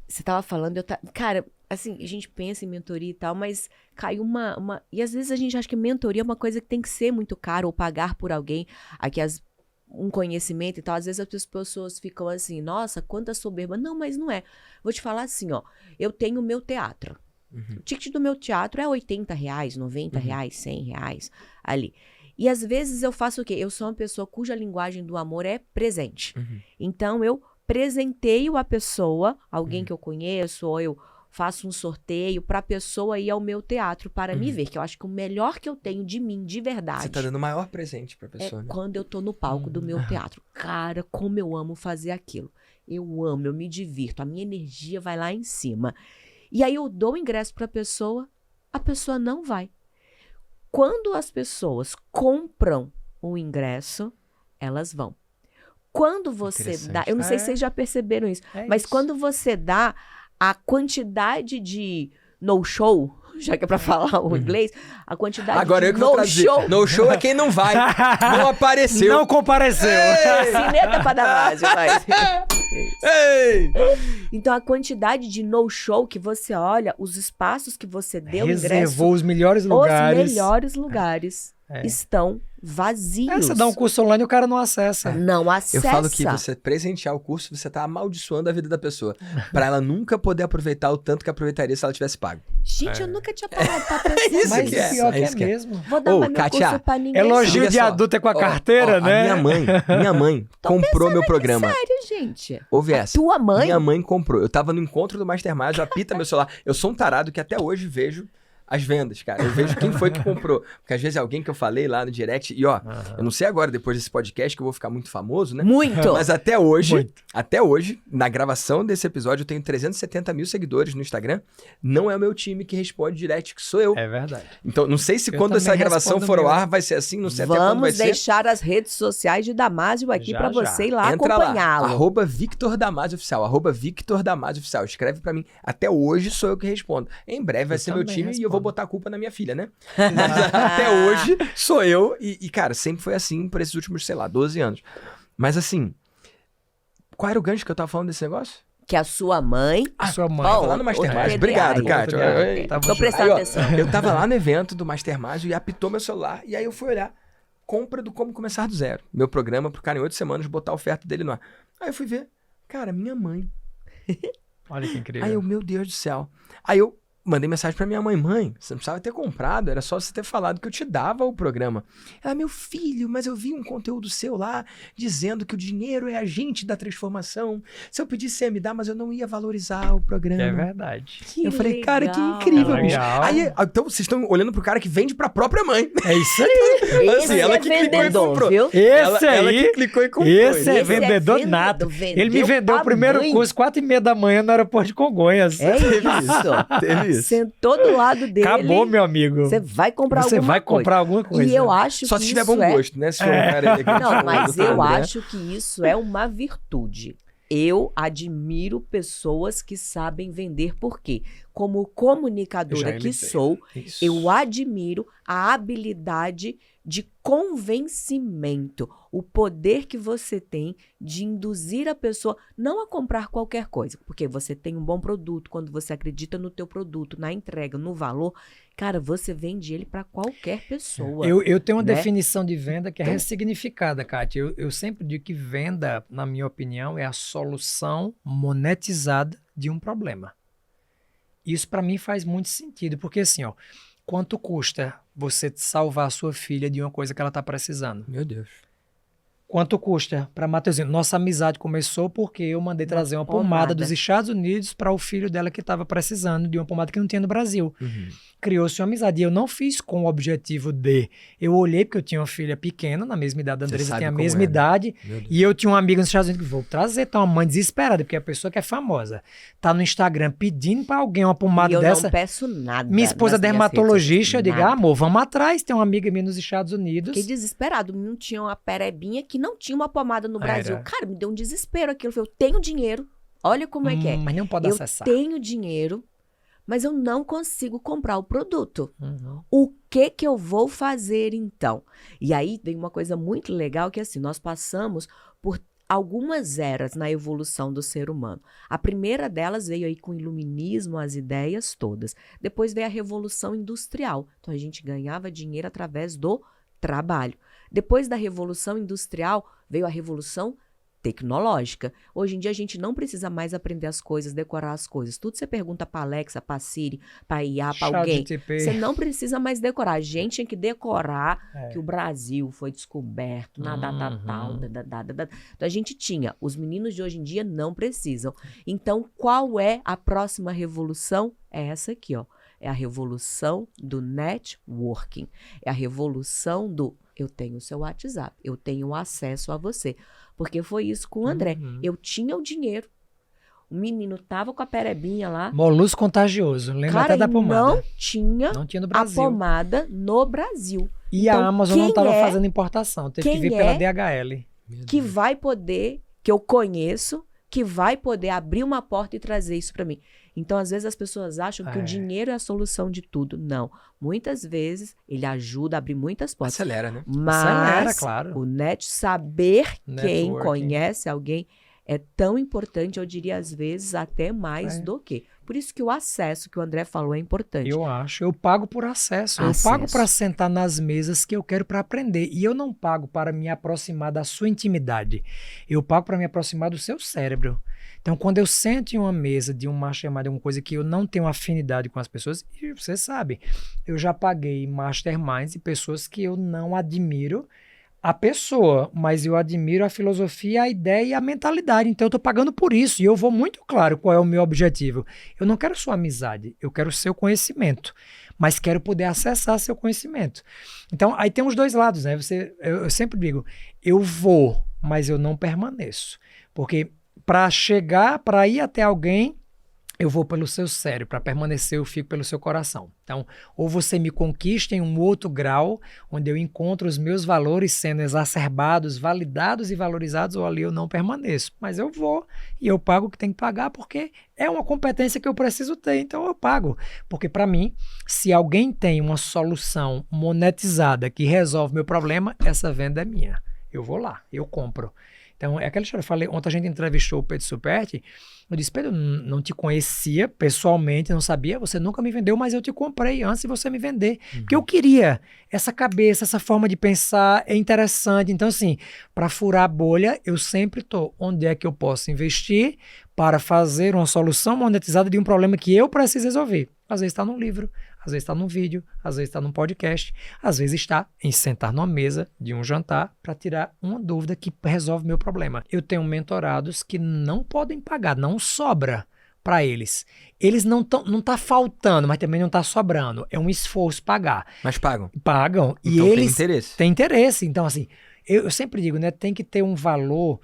Você tava falando, cara, assim, a gente pensa em mentoria e tal, mas caiu uma... E às vezes a gente acha que mentoria é uma coisa que tem que ser muito caro ou pagar por alguém. Aqui um conhecimento e tal, às vezes as pessoas ficam assim, nossa, quanta soberba. Não, mas não é. Vou te falar assim, ó, eu tenho o meu teatro. O ticket do meu teatro é R$80, R$90, R$100 ali. E às vezes eu faço o quê? Eu sou uma pessoa cuja linguagem do amor é presente. Então eu presenteio a pessoa, alguém que eu conheço, ou eu faço um sorteio para a pessoa ir ao meu teatro para me ver, que eu acho que o melhor que eu tenho de mim, de verdade, Você tá dando o maior presente pra é pessoa, né? quando eu tô no palco do meu teatro. Cara, como eu amo fazer aquilo. Eu amo, eu me divirto, a minha energia vai lá em cima. E aí eu dou o ingresso para a pessoa não vai. Quando as pessoas compram o ingresso, elas vão. Quando você dá, eu não sei se vocês já perceberam isso, mas quando você dá a quantidade de no-show, já que é pra falar o inglês, a quantidade Agora eu de que vou trazer. no-show... No-show é quem não vai. Não apareceu. Não compareceu. Cineta pra Damasio, mas... Ei! Então, a quantidade de no-show que você olha, os espaços que você deu ingresso, Reservou os melhores lugares. os melhores lugares estão vazios. Você dá um curso online e o cara não acessa. Não Eu acessa. falo que você presentear o curso, você tá amaldiçoando a vida da pessoa. Pra ela nunca poder aproveitar o tanto que aproveitaria se ela tivesse pago. Gente, eu nunca tinha parado pra pensar isso Mas que o é. pior É isso que é. mesmo. Vou dar Ô, mais meu Kátia, curso pra ninguém. Elogio Olha de só. adulto é com a carteira, né? A minha mãe Tô comprou meu programa. Sério, gente. Ouve essa. Tua mãe? Minha mãe comprou comprou. Eu tava no encontro do Mastermind, apita meu celular. Eu sou um tarado que até hoje vejo as vendas, cara. Eu vejo quem foi que comprou. Porque às vezes é alguém que eu falei lá no direct. E ó, eu não sei agora, depois desse podcast, que eu vou ficar muito famoso, né? Muito! Mas até hoje, na gravação desse episódio, eu tenho 370 mil seguidores no Instagram. Não é o meu time que responde direct, que sou eu. É verdade. Então, não sei se Eu quando essa também gravação respondo for ao meu. ar vai ser assim, não sei até quando vai Vamos ser. deixar as redes sociais de Damásio aqui Já, pra já. você ir lá Entra acompanhá-lo. lá, @Victor Damasio Oficial, @Victor Damasio Oficial. Escreve pra mim. Até hoje sou eu que respondo. Em breve vai Eu ser meu também time e eu respondo. vou botar a culpa na minha filha, né? Mas até hoje sou eu e, cara, sempre foi assim por esses últimos, sei lá, 12 anos. Mas assim, qual era o gancho que eu tava falando desse negócio? Que a sua mãe... Sua mãe. Ó, lá no Mastermind. outro Obrigado, PDA aí. Kátia. Tava Tô junto. prestando Aí, ó, atenção. eu tava lá no evento do Mastermind e apitou meu celular. E aí eu fui olhar. Compra do Como Começar do Zero. Meu programa pro cara em 8 semanas botar a oferta dele no ar. Aí eu fui ver. Cara, minha mãe. Olha que incrível. Aí eu, meu Deus do céu. Aí eu mandei mensagem pra minha mãe. Mãe, você não precisava ter comprado. Era só você ter falado que eu te dava o programa. Ela, meu filho, mas eu vi um conteúdo seu lá dizendo que o dinheiro é agente da transformação. Se eu pedisse, você ia me dar, mas eu não ia valorizar o programa. É verdade. Que Eu falei, cara, que legal. incrível, É bicho. legal. Aí, então, vocês estão olhando pro cara que vende pra própria mãe. É isso aí. Esse Assim, ela é que clicou e vendedor, comprou. viu? Esse ela aí. que clicou e comprou. Esse é Esse é vendedor vendedor, nato. vendeu Ele me vendeu pra o primeiro mãe. curso 4h30 da manhã no aeroporto de Congonhas. É isso. Teve isso. Sentou do lado dele. Acabou, meu amigo. Você vai comprar Você alguma vai coisa. comprar alguma coisa. E eu acho Só que se tiver isso bom gosto, né? Se for um cara elegante, Não, como mas o Dr. eu André. acho que isso é uma virtude. Eu admiro pessoas que sabem vender, por quê? Como Eu comunicadora já que imitei. sou, Isso. eu admiro a habilidade de convencimento, o poder que você tem de induzir a pessoa não a comprar qualquer coisa, porque você tem um bom produto, quando você acredita no teu produto, na entrega, no valor, cara, você vende ele para qualquer pessoa. Eu tenho uma né? definição de venda que é ressignificada, Kátia. Eu sempre digo que venda, na minha opinião, é a solução monetizada de um problema. Isso para mim faz muito sentido, porque assim, ó, quanto custa você salvar a sua filha de uma coisa que ela está precisando? Meu Deus. Quanto custa para Mateuzinho? Nossa amizade começou porque eu mandei trazer uma pomada dos Estados Unidos para o filho dela que estava precisando de uma pomada que não tinha no Brasil. Criou-se uma amizade. E eu não fiz com o objetivo de... Eu olhei porque eu tinha uma filha pequena, na mesma idade da Você Andressa, sabe tem a como mesma é, né? idade. Meu Deus. E eu tinha um amigo nos Estados Unidos que vou trazer, tá uma mãe desesperada, porque a pessoa que é famosa tá no Instagram pedindo para alguém uma pomada E eu dessa. não peço nada. Minha esposa é nas minhas dermatologista, eu redes digo, sociais, amor, vamos atrás, tem uma amiga minha nos Estados Unidos. Fiquei desesperado. Não tinha uma perebinha que não tinha uma pomada no Brasil. Era. Cara, me deu um desespero aquilo. Eu falei, eu tenho dinheiro. Olha como é que é. Mas não pode Eu acessar. tenho dinheiro, mas eu não consigo comprar o produto. Uhum. O que eu vou fazer então? E aí vem uma coisa muito legal que assim, nós passamos por algumas eras na evolução do ser humano. A primeira delas veio aí com o iluminismo, as ideias todas. Depois veio a Revolução Industrial. Então a gente ganhava dinheiro através do trabalho. Depois da Revolução Industrial veio a Revolução Tecnológica. Hoje em dia a gente não precisa mais aprender as coisas, decorar as coisas. Tudo você pergunta para Alexa, para Siri, para IA, para alguém. ChatGPT. Você não precisa mais decorar. A gente tinha que decorar É. que o Brasil foi descoberto na data tal. Então a gente tinha. Os meninos de hoje em dia não precisam. Então, qual é a próxima revolução? É essa aqui, ó. É a revolução do networking. É a revolução do eu tenho o seu WhatsApp, eu tenho acesso a você. Porque foi isso com o André. Eu tinha o dinheiro. O menino tava com a perebinha lá. Molusco contagioso, lembra Cara, até da e pomada. não tinha Não tinha no a Brasil. pomada no Brasil. E Então, a Amazon não quem estava é- fazendo importação, teve que quem vir pela é- DHL. Meu Que Deus. vai poder, que eu conheço, que vai poder abrir uma porta e trazer isso para mim. Então, às vezes, as pessoas acham que É. o dinheiro é a solução de tudo. Não. Muitas vezes, ele ajuda a abrir muitas portas. Acelera, né? Acelera, Mas claro. o saber quem Networking. conhece alguém é tão importante, eu diria, às vezes, até mais É. do que. Por isso que o acesso que o André falou é importante. Eu acho. Eu pago por acesso. Acesso. Eu pago para sentar nas mesas que eu quero para aprender. E eu não pago para me aproximar da sua intimidade. Eu pago para me aproximar do seu cérebro. Então, quando eu sento em uma mesa de um mastermind, alguma coisa que eu não tenho afinidade com as pessoas, e você sabe, eu já paguei masterminds de pessoas que eu não admiro a pessoa, mas eu admiro a filosofia, a ideia e a mentalidade. Então eu tô pagando por isso e eu vou muito claro qual é o meu objetivo. Eu não quero sua amizade, eu quero seu conhecimento, mas quero poder acessar seu conhecimento. Então aí tem os dois lados, né? Eu sempre digo, eu vou, mas eu não permaneço. Porque para ir até alguém, eu vou pelo seu cérebro, para permanecer eu fico pelo seu coração. Então, ou você me conquista em um outro grau, onde eu encontro os meus valores sendo exacerbados, validados e valorizados, ou ali eu não permaneço. Mas eu vou e eu pago o que tem que pagar, porque é uma competência que eu preciso ter, então eu pago. Porque para mim, se alguém tem uma solução monetizada que resolve meu problema, essa venda é minha. Eu vou lá, eu compro. Então, é aquela história, eu falei, ontem a gente entrevistou o Pedro Superti, eu disse, Pedro, não te conhecia pessoalmente, não sabia, você nunca me vendeu, mas eu te comprei antes de você me vender. Porque eu queria essa cabeça, essa forma de pensar, é interessante. Então, assim, para furar a bolha, eu sempre estou, onde é que eu posso investir para fazer uma solução monetizada de um problema que eu preciso resolver. Às vezes está num livro, às vezes está num vídeo, às vezes está num podcast, às vezes está em sentar numa mesa de um jantar para tirar uma dúvida que resolve meu problema. Eu tenho mentorados que não podem pagar, não sobra para eles. Eles não tá faltando, mas também não tá sobrando. É um esforço pagar. Mas pagam? Pagam. E então eles tem interesse. Tem interesse. Então, assim, eu sempre digo, né? Tem que ter um valor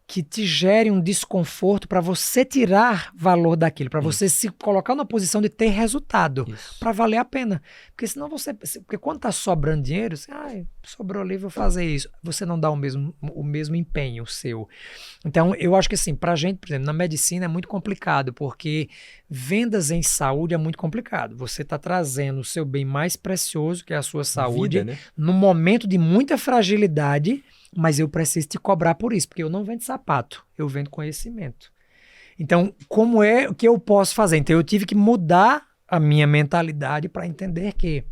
que te gere um desconforto para você tirar valor daquilo, para você se colocar numa posição de ter resultado, para valer a pena. Porque senão porque quando tá sobrando dinheiro, você, sobrou ali, vou fazer isso. Você não dá o mesmo empenho seu. Então, eu acho que assim, pra gente, por exemplo, na medicina é muito complicado, porque vendas em saúde é muito complicado. Você tá trazendo o seu bem mais precioso, que é a sua saúde, vida, né? num momento de muita fragilidade, mas eu preciso te cobrar por isso, porque eu não vendo sapato, eu vendo conhecimento. Então, como é que eu posso fazer? Então, eu tive que mudar a minha mentalidade para entender que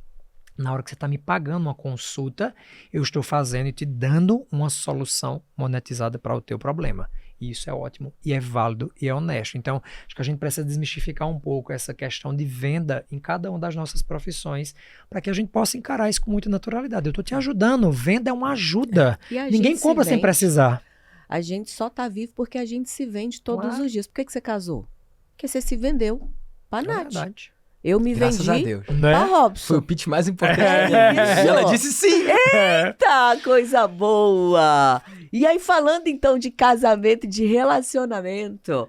na hora que você está me pagando uma consulta, eu estou fazendo e te dando uma solução monetizada para o teu problema. E isso é ótimo, e é válido, e é honesto. Então, acho que a gente precisa desmistificar um pouco essa questão de venda em cada uma das nossas profissões, para que a gente possa encarar isso com muita naturalidade. Eu estou te ajudando, venda é uma ajuda. Ninguém compra sem precisar. A gente só tá vivo porque a gente se vende todos os dias. Por que você casou? Porque você se vendeu para Nath. Verdade. Eu me Graças vendi a Deus. para Robson. Foi o pitch mais importante da minha vida. E ela disse sim. Eita, coisa boa! E aí, falando então de casamento e de relacionamento,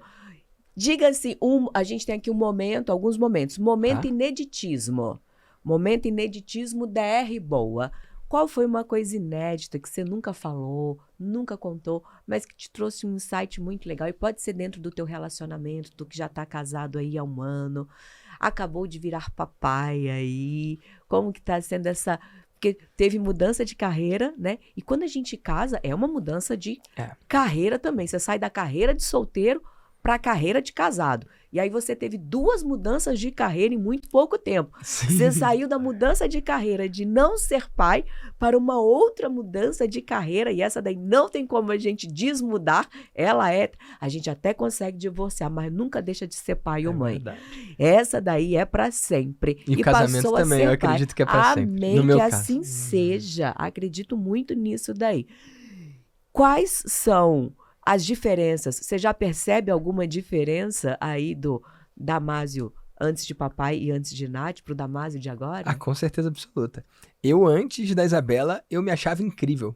diga assim, a gente tem aqui alguns momentos. Momento ineditismo. Momento ineditismo DR Boa. Qual foi uma coisa inédita que você nunca falou, nunca contou, mas que te trouxe um insight muito legal? E pode ser dentro do teu relacionamento, do que já tá casado aí há um ano, acabou de virar papai aí, como que tá sendo essa... Porque teve mudança de carreira, né? E quando a gente casa, é uma mudança de carreira também. Você sai da carreira de solteiro para a carreira de casado. E aí você teve 2 mudanças de carreira em muito pouco tempo. Sim. Você saiu da mudança de carreira de não ser pai para uma outra mudança de carreira, e essa daí não tem como a gente desmudar. A gente até consegue divorciar, mas nunca deixa de ser pai ou mãe. Verdade. Essa daí é para sempre. E casamento passou também, a ser eu acredito que é para sempre. Amém, No meu que caso. assim seja. Acredito muito nisso daí. Quais são as diferenças? Você já percebe alguma diferença aí do Damásio antes de papai e antes de Nath pro Damásio de agora? Com certeza absoluta. Eu, antes da Isabela, eu me achava incrível.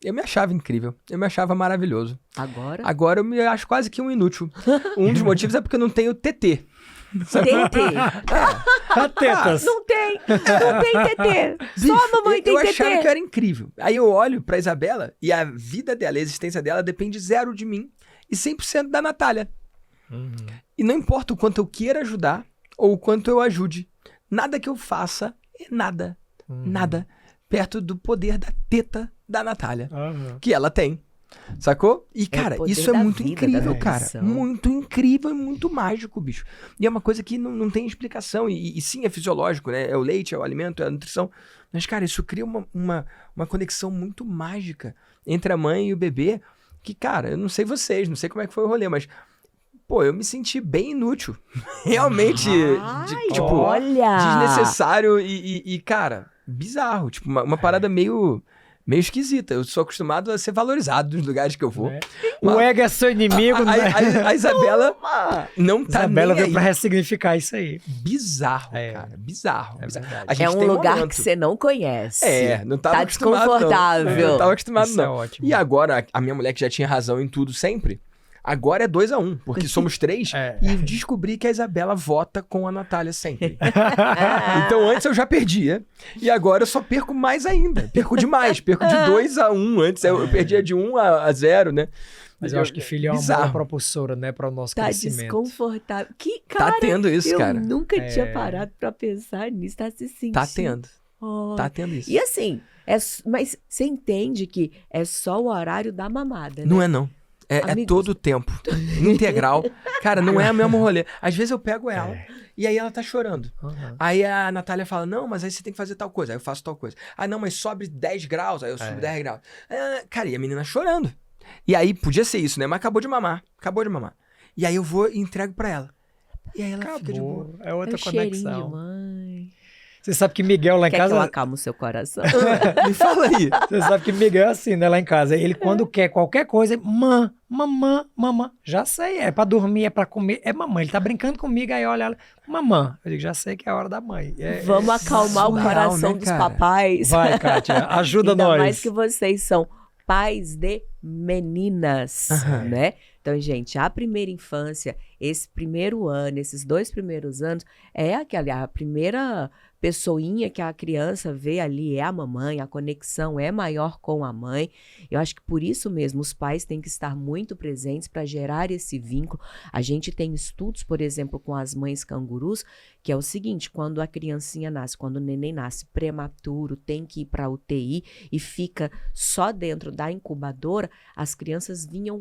Eu me achava maravilhoso. Agora eu me acho quase que um inútil. Um dos motivos é porque eu não tenho TT. Tetas. Não tem TT. Só a mamãe tem eu TT. achava que eu era incrível. Aí eu olho pra Isabela e a vida dela, a existência dela depende 0 de mim e 100% da Natália. E não importa o quanto eu queira ajudar ou o quanto eu ajude, nada que eu faça é nada perto do poder da teta da Natália, que ela tem. Sacou? E, cara, isso é muito incrível, cara. Muito incrível e muito mágico, bicho. E é uma coisa que não tem explicação. E sim, é fisiológico, né? É o leite, é o alimento, é a nutrição. Mas, cara, isso cria uma conexão muito mágica entre a mãe e o bebê. Que, cara, eu não sei vocês, não sei como é que foi o rolê, mas... Pô, eu me senti bem inútil. Realmente, olha! desnecessário e, cara, bizarro. Tipo, uma parada meio meio esquisita. Eu sou acostumado a ser valorizado nos lugares que eu vou. Né? O ego é seu inimigo, né? A Isabela não tá Isabela nem veio aí. pra ressignificar isso aí. Bizarro, cara. Bizarro. É bizarro. verdade. A gente É um tem lugar momento. que você não conhece. Não tava Tá acostumado, desconfortável. Não tava acostumado, Isso não. é ótimo. E agora, a minha mulher que já tinha razão em tudo sempre, agora é 2-1, porque somos 3, e descobri que a Isabela vota com a Natália sempre. Então antes eu já perdia, e agora eu só perco mais ainda. Perco demais, perco de 2-1. Antes eu perdia de 1-0, né? Mas eu acho que filho é uma Bizarro. boa propulsora, né, para o nosso Tá crescimento. desconfortável. Que, cara, Tá tendo isso, eu cara. nunca tinha parado pra pensar nisso. Tá se sentindo. Tá tendo. Oh. Tá tendo isso. E assim, mas você entende que é só o horário da mamada, né? Não é, não. É Amigos. todo o tempo. Integral. Cara, não é o mesmo rolê. Às vezes eu pego ela e aí ela tá chorando. Uhum. Aí a Natália fala, não, mas aí você tem que fazer tal coisa. Aí eu faço tal coisa. Ah, não, mas sobe 10 graus. Aí eu subo 10 graus. Cara, e a menina chorando. E aí podia ser isso, né? Mas acabou de mamar. E aí eu vou e entrego pra ela. E aí ela fica de boa. É outra É o cheirinho de conexão. mãe. Você sabe que Miguel lá em Quer que eu casa... acalme o seu coração? Me fala aí. Você sabe que Miguel é assim, né, lá em casa. Ele quando quer qualquer coisa, mamã. Já sei, é pra dormir, é pra comer, é mamãe. Ele tá brincando comigo, aí olha ela, mamã. Eu digo, já sei que é a hora da mãe. Vamos acalmar o surreal, coração né, dos cara? papais. Vai, Kátia, ajuda Ainda nós. mais que vocês são pais de meninas, né? Então, gente, a primeira infância, esse primeiro ano, esses 2 primeiros anos, é a primeira pessoinha que a criança vê ali é a mamãe, a conexão é maior com a mãe. Eu acho que por isso mesmo os pais têm que estar muito presentes para gerar esse vínculo. A gente tem estudos, por exemplo, com as mães cangurus, que é o seguinte, quando a criancinha nasce, quando o neném nasce prematuro, tem que ir para a UTI e fica só dentro da incubadora, as crianças vinham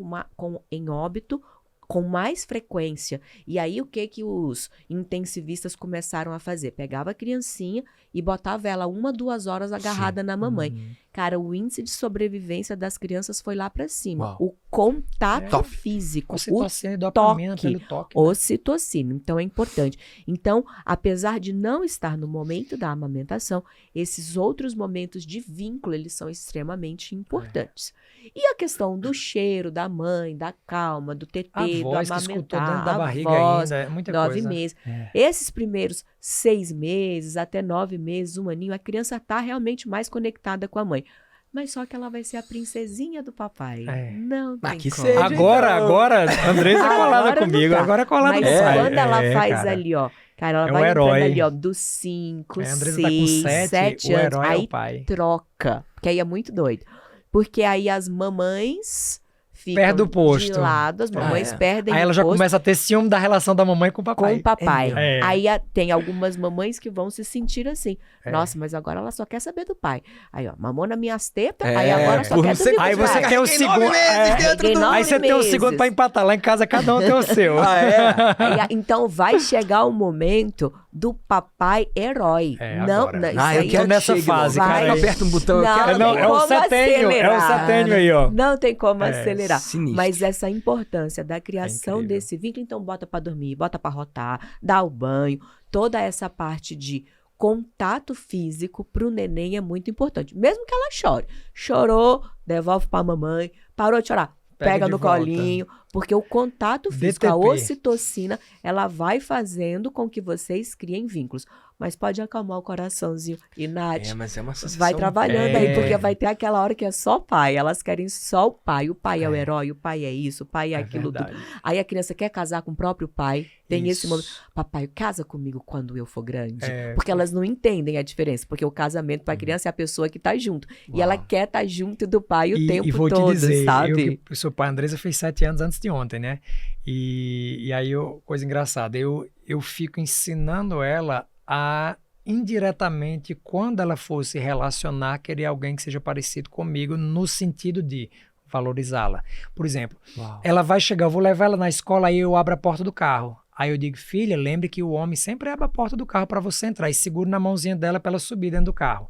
em óbito com mais frequência. E aí o que os intensivistas começaram a fazer? Pegava a criancinha e botava ela 1-2 horas agarrada na mamãe. Cara, o índice de sobrevivência das crianças foi lá pra cima. Uau. O contato físico, o Ocitocina e dopamina toque, pelo toque. Né? ocitocina. Então é importante. Então, apesar de não estar no momento da amamentação, esses outros momentos de vínculo, eles são extremamente importantes. E a questão do cheiro da mãe, da calma, do tetê, A do voz que escutou dentro amamentar, da a barriga voz, ainda, é muita 9 coisa. meses. É. Esses primeiros 6 meses, até 9 meses, 1 aninho, a criança está realmente mais conectada com a mãe. Mas só que ela vai ser a princesinha do papai. É. Não Mas tem que como. seja. Agora, Andressa é colada Agora não comigo, tá. agora é colada Mas no sai. quando ela faz cara. ali, ó, cara, ela É um vai entrando herói. ali, ó, dos 5, A Andressa 6, tá com 7 o anos, herói é aí o pai. troca, porque aí é muito doido. Porque aí as mamães ficam Perde o posto. de lado, as mamães perdem Aí ela o já posto começa a ter ciúme da relação da mamãe com o com papai. o papai. É. Aí tem algumas mamães que vão se sentir assim. É. Nossa, mas agora ela só quer saber do pai. Aí, ó, mamou nas minhas tetas, É, aí agora só por quer não do ser- meu Aí pai. você tem o Fiquei segundo. 9 meses dentro do- Aí você tem o segundo pra empatar. Lá em casa cada um tem o seu. Ah, é? Então vai chegar o momento do papai herói. É, não, agora. não, isso Ah, eu aí quero nessa que chegue fase, logo. cara. Eu aperto um botão, eu Não, quero. não, Não, é o como setênio, acelerar. aí, ó. Não tem como É, acelerar. sinistro. Mas essa importância da criação incrível. desse vínculo, então bota pra dormir, bota pra rotar, dá o banho, toda essa parte de contato físico pro neném é muito importante. Mesmo que ela chore. Chorou, devolve pra mamãe, parou de chorar. Pega de no volta. colinho, porque o contato físico, a DTP. ocitocina, ela vai fazendo com que vocês criem vínculos. Mas pode acalmar o coraçãozinho. E, Nath, É, mas é uma sensação. vai trabalhando É. aí, porque vai ter aquela hora que é só pai. Elas querem só o pai. O pai é o É. herói, o pai é isso, o pai é aquilo tudo. verdade. Aí a criança quer casar com o próprio pai. Tem esse Isso. momento. Papai, casa comigo quando eu for grande. É. Porque elas não entendem a diferença. Porque o casamento para a criança é a pessoa que tá junto. E ela quer estar junto do pai o tempo e vou todo, te dizer, sabe? eu sou pai, a Andressa fez 7 anos antes de ontem, né? E aí, coisa engraçada, eu fico ensinando ela a, indiretamente, quando ela for se relacionar, querer alguém que seja parecido comigo, no sentido de valorizá-la. Por exemplo, Uau. ela vai chegar, eu vou levar ela na escola, aí eu abro a porta do carro. Aí eu digo, filha, lembre que o homem sempre abre a porta do carro para você entrar e seguro na mãozinha dela para ela subir dentro do carro.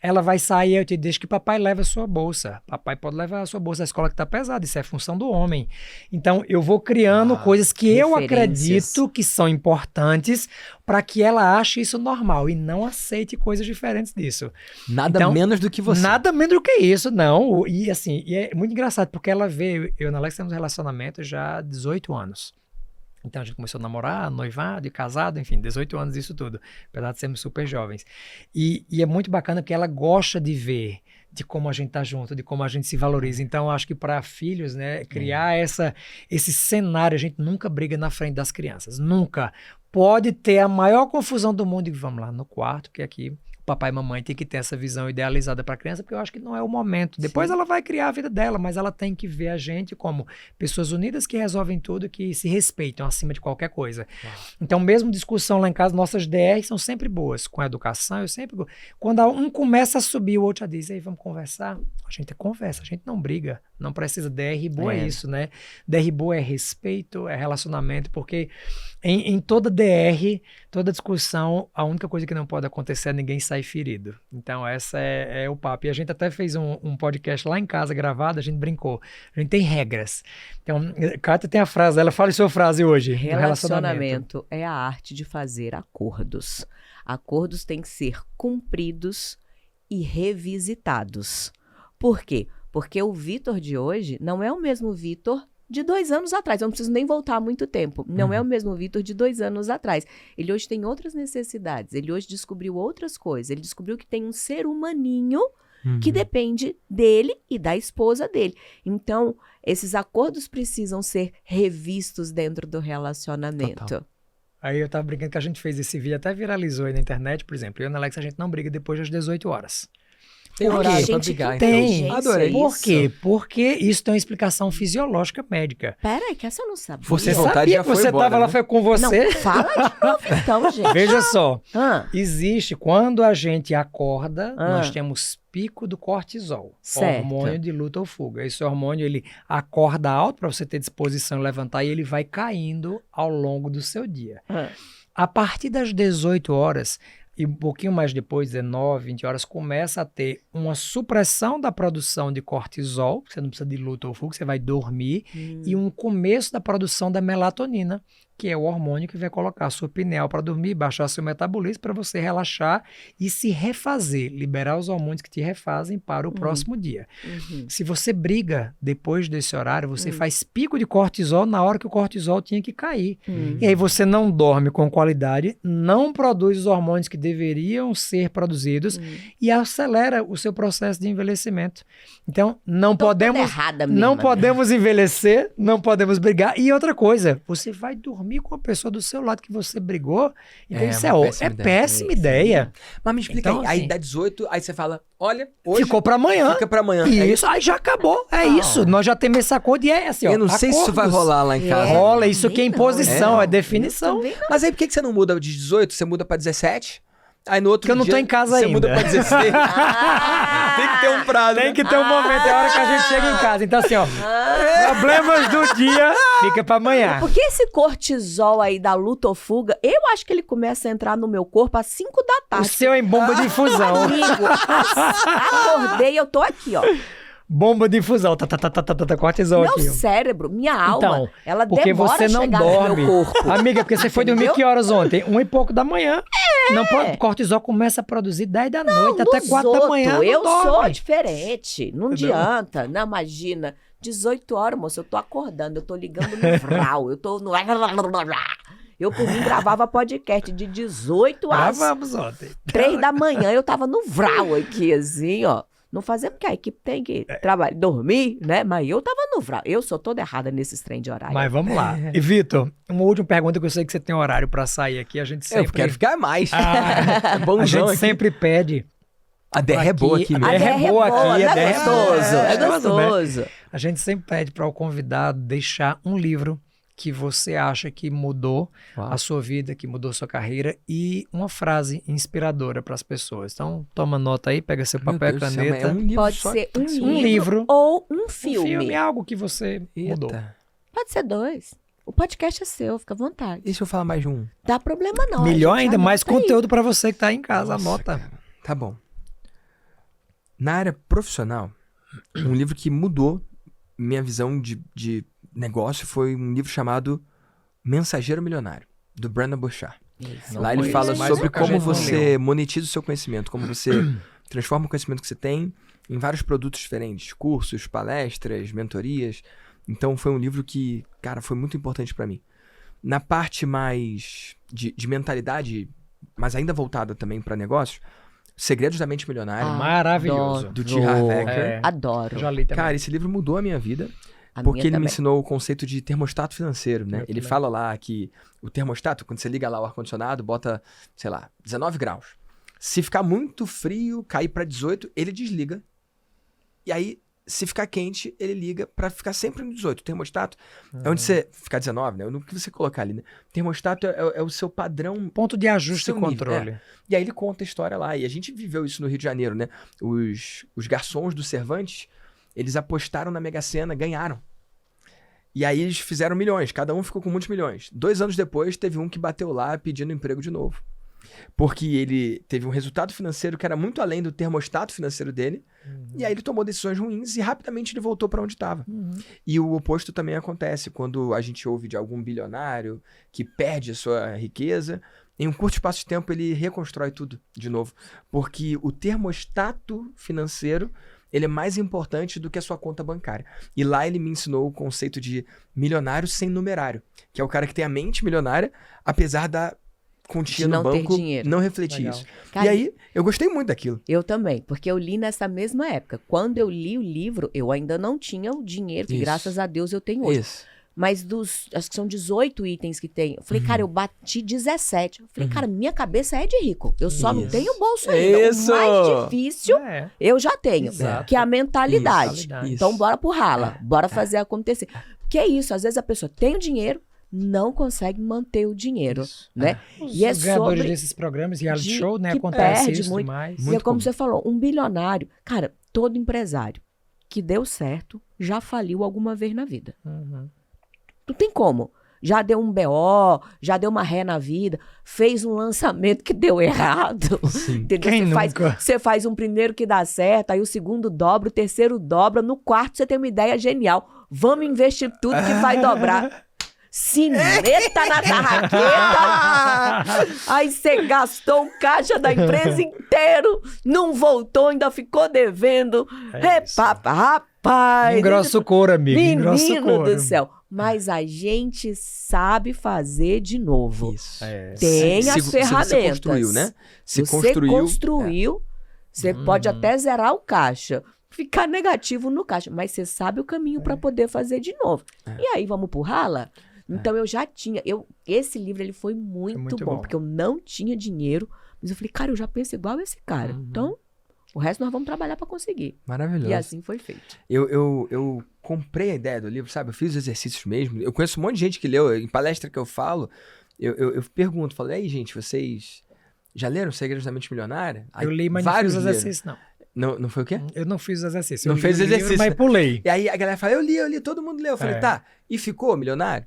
ela vai sair, eu te deixo que papai leva a sua bolsa. Papai pode levar a sua bolsa, a escola que tá pesada, isso é função do homem. Então, eu vou criando coisas que eu referências. acredito que são importantes para que ela ache isso normal e não aceite coisas diferentes disso. Nada Então, menos do que você. Nada menos do que isso, não. E assim, e é muito engraçado, porque ela vê, eu e a Alex temos um relacionamento já há 18 anos. Então a gente começou a namorar, noivado e casado, enfim, 18 anos isso tudo, apesar de sermos super jovens. E é muito bacana porque ela gosta de ver de como a gente tá junto, de como a gente se valoriza. Então, acho que para filhos, né, criar esse cenário, a gente nunca briga na frente das crianças, nunca. Pode ter a maior confusão do mundo e vamos lá no quarto, que aqui papai e mamãe tem que ter essa visão idealizada para a criança, porque eu acho que não é o momento. Depois ela vai criar a vida dela, mas ela tem que ver a gente como pessoas unidas que resolvem tudo, que se respeitam acima de qualquer coisa. Então, mesmo discussão lá em casa, nossas DRs são sempre boas. Com a educação, eu sempre... Quando um começa a subir, o outro já diz, aí, vamos conversar? A gente conversa, a gente não briga. Não precisa. DR boa é isso, né? DR boa é respeito, é relacionamento, porque em toda DR, toda discussão, a única coisa que não pode acontecer é ninguém sair ferido. Então, essa é o papo. E a gente até fez um podcast lá em casa gravado, a gente brincou. A gente tem regras. Então, Kátia tem a frase, ela fala a sua frase hoje. Relacionamento é a arte de fazer acordos. Acordos têm que ser cumpridos e revisitados. Por quê? Porque o Vitor de hoje não é o mesmo Vitor de 2 anos atrás. Eu não preciso nem voltar há muito tempo. Não é o mesmo Vitor de 2 anos atrás. Ele hoje tem outras necessidades. Ele hoje descobriu outras coisas. Ele descobriu que tem um ser humaninho que depende dele e da esposa dele. Então, esses acordos precisam ser revistos dentro do relacionamento. Total. Aí eu tava brincando que a gente fez esse vídeo, até viralizou aí na internet, por exemplo. Eu e a Alex, a gente não briga depois das 18 horas. Tem Por horário quê? pra brigar. Tem. Adorei. Por quê? Porque isso tem uma explicação fisiológica médica. Peraí, que essa eu não sabia. Você vontade sabia já que foi você embora, estava lá, né? foi com você? Não, fala de novo então, gente. Veja só, Ah, existe, quando a gente acorda, Ah. nós temos pico do cortisol, Certo. hormônio de luta ou fuga. Esse hormônio, ele acorda alto para você ter disposição e levantar, e ele vai caindo ao longo do seu dia. ah. A partir das 18 horas, e um pouquinho mais depois, 19, 20 horas, começa a ter uma supressão da produção de cortisol, você não precisa de luta ou fuga, você vai dormir, e um começo da produção da melatonina, que é o hormônio que vai colocar a sua pineal para dormir, baixar seu metabolismo para você relaxar e se refazer, liberar os hormônios que te refazem para o próximo dia. Se você briga depois desse horário, você faz pico de cortisol na hora que o cortisol tinha que cair. E aí você não dorme com qualidade, não produz os hormônios que deveriam ser produzidos e acelera o seu processo de envelhecimento. Então, não podemos envelhecer, não podemos brigar. E outra coisa, você vai dormir com a pessoa do seu lado que você brigou. Então, isso é péssima ideia. Mas me explica Então, aí assim, dá 18, aí você fala, olha, hoje ficou para amanhã. fica pra amanhã. É Isso, aí já acabou. É isso. Nós já temos esse acordo e é assim, ó. Eu não sei se isso vai rolar lá em casa. Rola, isso aqui é imposição, não. é definição. Mas aí por que você não muda de 18? Você muda pra 17? Aí no outro Porque eu não dia tô em casa você ainda. muda pra 16. Tem que ter um prazo. Tem que ter um momento, é a hora que a gente chega em casa. Então, assim, ó, problemas do dia fica pra amanhã. Porque esse cortisol aí da luta ou fuga, eu acho que ele começa a entrar no meu corpo às 5 da O tarde. seu é em bomba de infusão. Amigo, acordei, eu tô aqui, ó. Bomba de infusão. Cortisol Meu aqui. Ó. cérebro, minha alma, Então, ela porque demora você a não chegar dorme. no meu corpo. Amiga, porque você foi dormir Entendeu? que horas ontem? 1 e pouco da manhã. Não pode, cortisol começa a produzir 10 da noite até Dos 4 da manhã. outros, Não eu sou dorme. diferente. Não Entendeu? adianta. Não, imagina. 18 horas, moço, eu tô acordando, eu tô ligando no Vral, eu tô no... Eu, por mim, gravava podcast de 18 às Gravamos ontem. 3 da manhã, eu tava no Vral aqui, assim, ó. Não fazendo porque a equipe tem que trabalhar, dormir, né? Mas eu tava no Vral. Eu sou toda errada nesses trem de horário. Mas vamos lá. E, Vitor, uma última pergunta que eu sei que você tem horário pra sair aqui. A gente sempre... Eu quero ficar mais. Ah, É bonzão a gente aqui. sempre pede... A DR é boa aqui A mesmo. DR é boa aqui, é a DR é boa. gostoso, é Gostoso, né? gostoso. A gente sempre pede para o convidado deixar um livro que você acha que mudou Uau. a sua vida, que mudou a sua carreira e uma frase inspiradora para as pessoas. Então, toma nota aí, pega seu Meu papel e Deus do céu, caneta. é um livro Pode só ser que tem que um livro livro. ou um Um filme. filme, algo que você mudou. Eita. Pode ser 2. O podcast é seu, fica à vontade. E se eu falar mais de um? Dá problema não. Melhor a gente ainda, mais anota aí. conteúdo para você que está em casa, Nossa, anota. cara. Tá bom. Na área profissional, um livro que mudou minha visão de negócio foi um livro chamado Mensageiro Milionário, do Brandon Burchard. Isso. Lá ele conheço, fala mas sobre pouca gente como não você leu. monetiza o seu conhecimento, como você transforma o conhecimento que você tem em vários produtos diferentes, cursos, palestras, mentorias. Então foi um livro que, cara, foi muito importante para mim. Na parte mais de mentalidade, mas ainda voltada também para negócios, Segredos da Mente Milionária, Maravilhoso. do T. Harv Eker. É. Adoro. Já li também. Cara, esse livro mudou a minha vida. A Porque minha ele me também. ensinou o conceito de termostato financeiro, né? Eu Ele também. fala lá que o termostato, quando você liga lá o ar-condicionado, bota, sei lá, 19 graus. Se ficar muito frio, cair para 18, ele desliga. E aí, se ficar quente, ele liga para ficar sempre no 18. O termostato é onde você... Ficar 19, né? No que você colocar ali, né? O termostato é o seu padrão. Ponto de ajuste e Seu nível, controle. E aí ele conta a história lá. E a gente viveu isso no Rio de Janeiro, né? Os garçons do Cervantes, eles apostaram na Mega Sena, ganharam. E aí eles fizeram milhões, cada um ficou com muitos milhões. 2 anos depois, teve um que bateu lá pedindo emprego de novo. Porque ele teve um resultado financeiro que era muito além do termostato financeiro dele. E aí ele tomou decisões ruins e rapidamente ele voltou para onde estava. E o oposto também acontece quando a gente ouve de algum bilionário que perde a sua riqueza. Em um curto espaço de tempo ele reconstrói tudo de novo. Porque o termostato financeiro ele é mais importante do que a sua conta bancária. E lá ele me ensinou o conceito de milionário sem numerário, que é o cara que tem a mente milionária, apesar da quantia De no não ter banco dinheiro. não refletir Legal. isso. Cara, E aí, eu gostei muito daquilo. eu também, porque eu li nessa mesma época. Quando eu li o livro, eu ainda não tinha o dinheiro que, Isso. graças a Deus, eu tenho hoje. Isso. Mas acho que são 18 itens que tem. Eu falei, cara, eu bati 17. Eu falei, cara, minha cabeça é de rico. Eu só não Isso. tenho bolso ainda. Isso! O mais difícil É. eu já tenho, Exato. que é a mentalidade. Isso. Então, bora pro rala. Bora fazer acontecer. Porque é isso, às vezes a pessoa tem o dinheiro, não consegue manter o dinheiro, Isso. né? Os E é ganhadores sobre desses programas, reality de- show, né? que Acontece perde isso muito. demais. E é Muito como comum. você falou, um bilionário, cara, todo empresário que deu certo já faliu alguma vez na vida. Uhum. Não tem como. Já deu um BO, já deu uma ré na vida, fez um lançamento que deu errado. Entendeu? Quem Você nunca? faz um primeiro que dá certo, aí o segundo dobra, o terceiro dobra, no quarto você tem uma ideia genial. Vamos investir tudo que vai dobrar. Sineta na tarraqueta. Aí você gastou o caixa da empresa inteiro, não voltou, ainda ficou devendo. É isso. Rapaz. Engrossa o couro, amigo. Engrossa o Menino couro. do céu. Mas a gente sabe fazer de novo. Isso. É. Tem Se as você ferramentas. construiu, né? Se Você construiu. construiu, você pode até zerar o caixa, ficar negativo no caixa, mas você sabe o caminho para poder fazer de novo. E aí, vamos pro rala? Então, eu já tinha... Esse livro ele foi muito, muito bom, bom. porque eu não tinha dinheiro, mas eu falei, cara, eu já penso igual esse cara. Então, o resto nós vamos trabalhar para conseguir. Maravilhoso. E assim foi feito. Eu comprei a ideia do livro, sabe? Eu fiz os exercícios mesmo. Eu conheço um monte de gente que leu. Em palestra que eu falo, eu pergunto, falo, e aí, gente, vocês já leram Segredos da Mente Milionária? Aí, Eu li, mas não fiz vários os leram. exercícios, não. Não foi o quê? Eu não fiz os exercícios. Não Eu li fez o livro, exercício, mas né? pulei. E aí a galera fala, eu li, todo mundo leu. Eu falei, É. tá, e ficou milionário?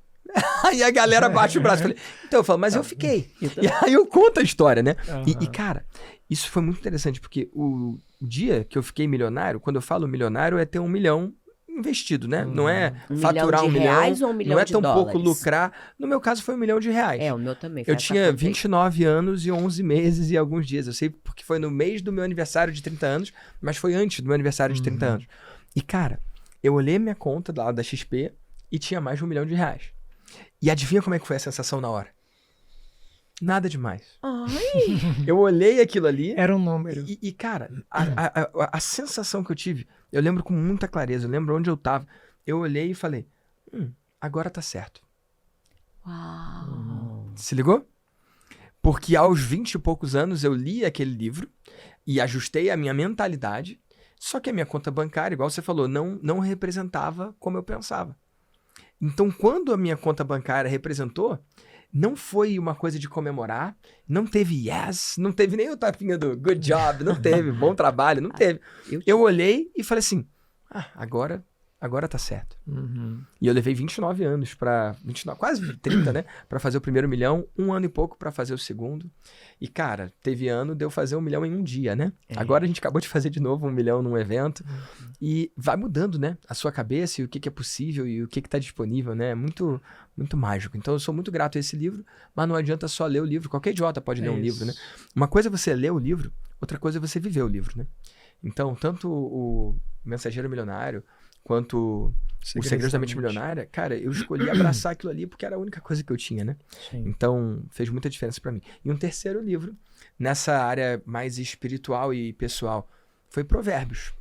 Aí a galera bate o braço. Eu falei, então eu falo, mas eu fiquei. E aí eu conto a história, né? E, cara, isso foi muito interessante, porque o dia que eu fiquei milionário, quando eu falo milionário, é ter 1 milhão investido, né? Não é faturar 1 milhão de milhão, reais ou 1 milhão não é de tão pouco dólares? lucrar. No meu caso foi 1 milhão de reais. É, o meu também. foi Eu essa tinha conta aí. 29 anos e 11 meses e alguns dias. Eu sei porque foi no mês do meu aniversário de 30 anos, mas foi antes do meu aniversário de 30 anos. E, cara, eu olhei minha conta lá da XP e tinha mais de 1 milhão de reais. E adivinha como é que foi a sensação na hora? Nada demais. Ai, Eu olhei aquilo ali Era um número. e, cara, a sensação que eu tive, eu lembro com muita clareza, eu lembro onde eu tava. Eu olhei e falei, agora tá certo. uau. Se ligou? Porque aos 20 e poucos anos eu li aquele livro e ajustei a minha mentalidade, só que a minha conta bancária, igual você falou, não representava como eu pensava. Então, quando a minha conta bancária representou, não foi uma coisa de comemorar, não teve yes, não teve nem o tapinha do good job, não teve bom trabalho, não teve. Eu olhei e falei assim, agora agora tá certo. Uhum. E eu levei 29 anos pra... 29, quase 30, né? Pra fazer o primeiro milhão, 1 ano e pouco pra fazer o segundo. E, cara, teve ano de eu fazer 1 milhão em um dia, né? Agora a gente acabou de fazer de novo 1 milhão num evento. E vai mudando, né? A sua cabeça e o que é possível e o que tá disponível, né? É muito, muito mágico. Então eu sou muito grato a esse livro, mas não adianta só ler o livro. Qualquer idiota pode ler um livro, né? Uma coisa é você ler o livro, outra coisa é você viver o livro, né? Então, tanto o Mensageiro Milionário quanto o Segredo da Mente Milionária, cara, eu escolhi abraçar aquilo ali porque era a única coisa que eu tinha, né? Sim. Então, fez muita diferença pra mim. E um terceiro livro, nessa área mais espiritual e pessoal, foi Provérbios.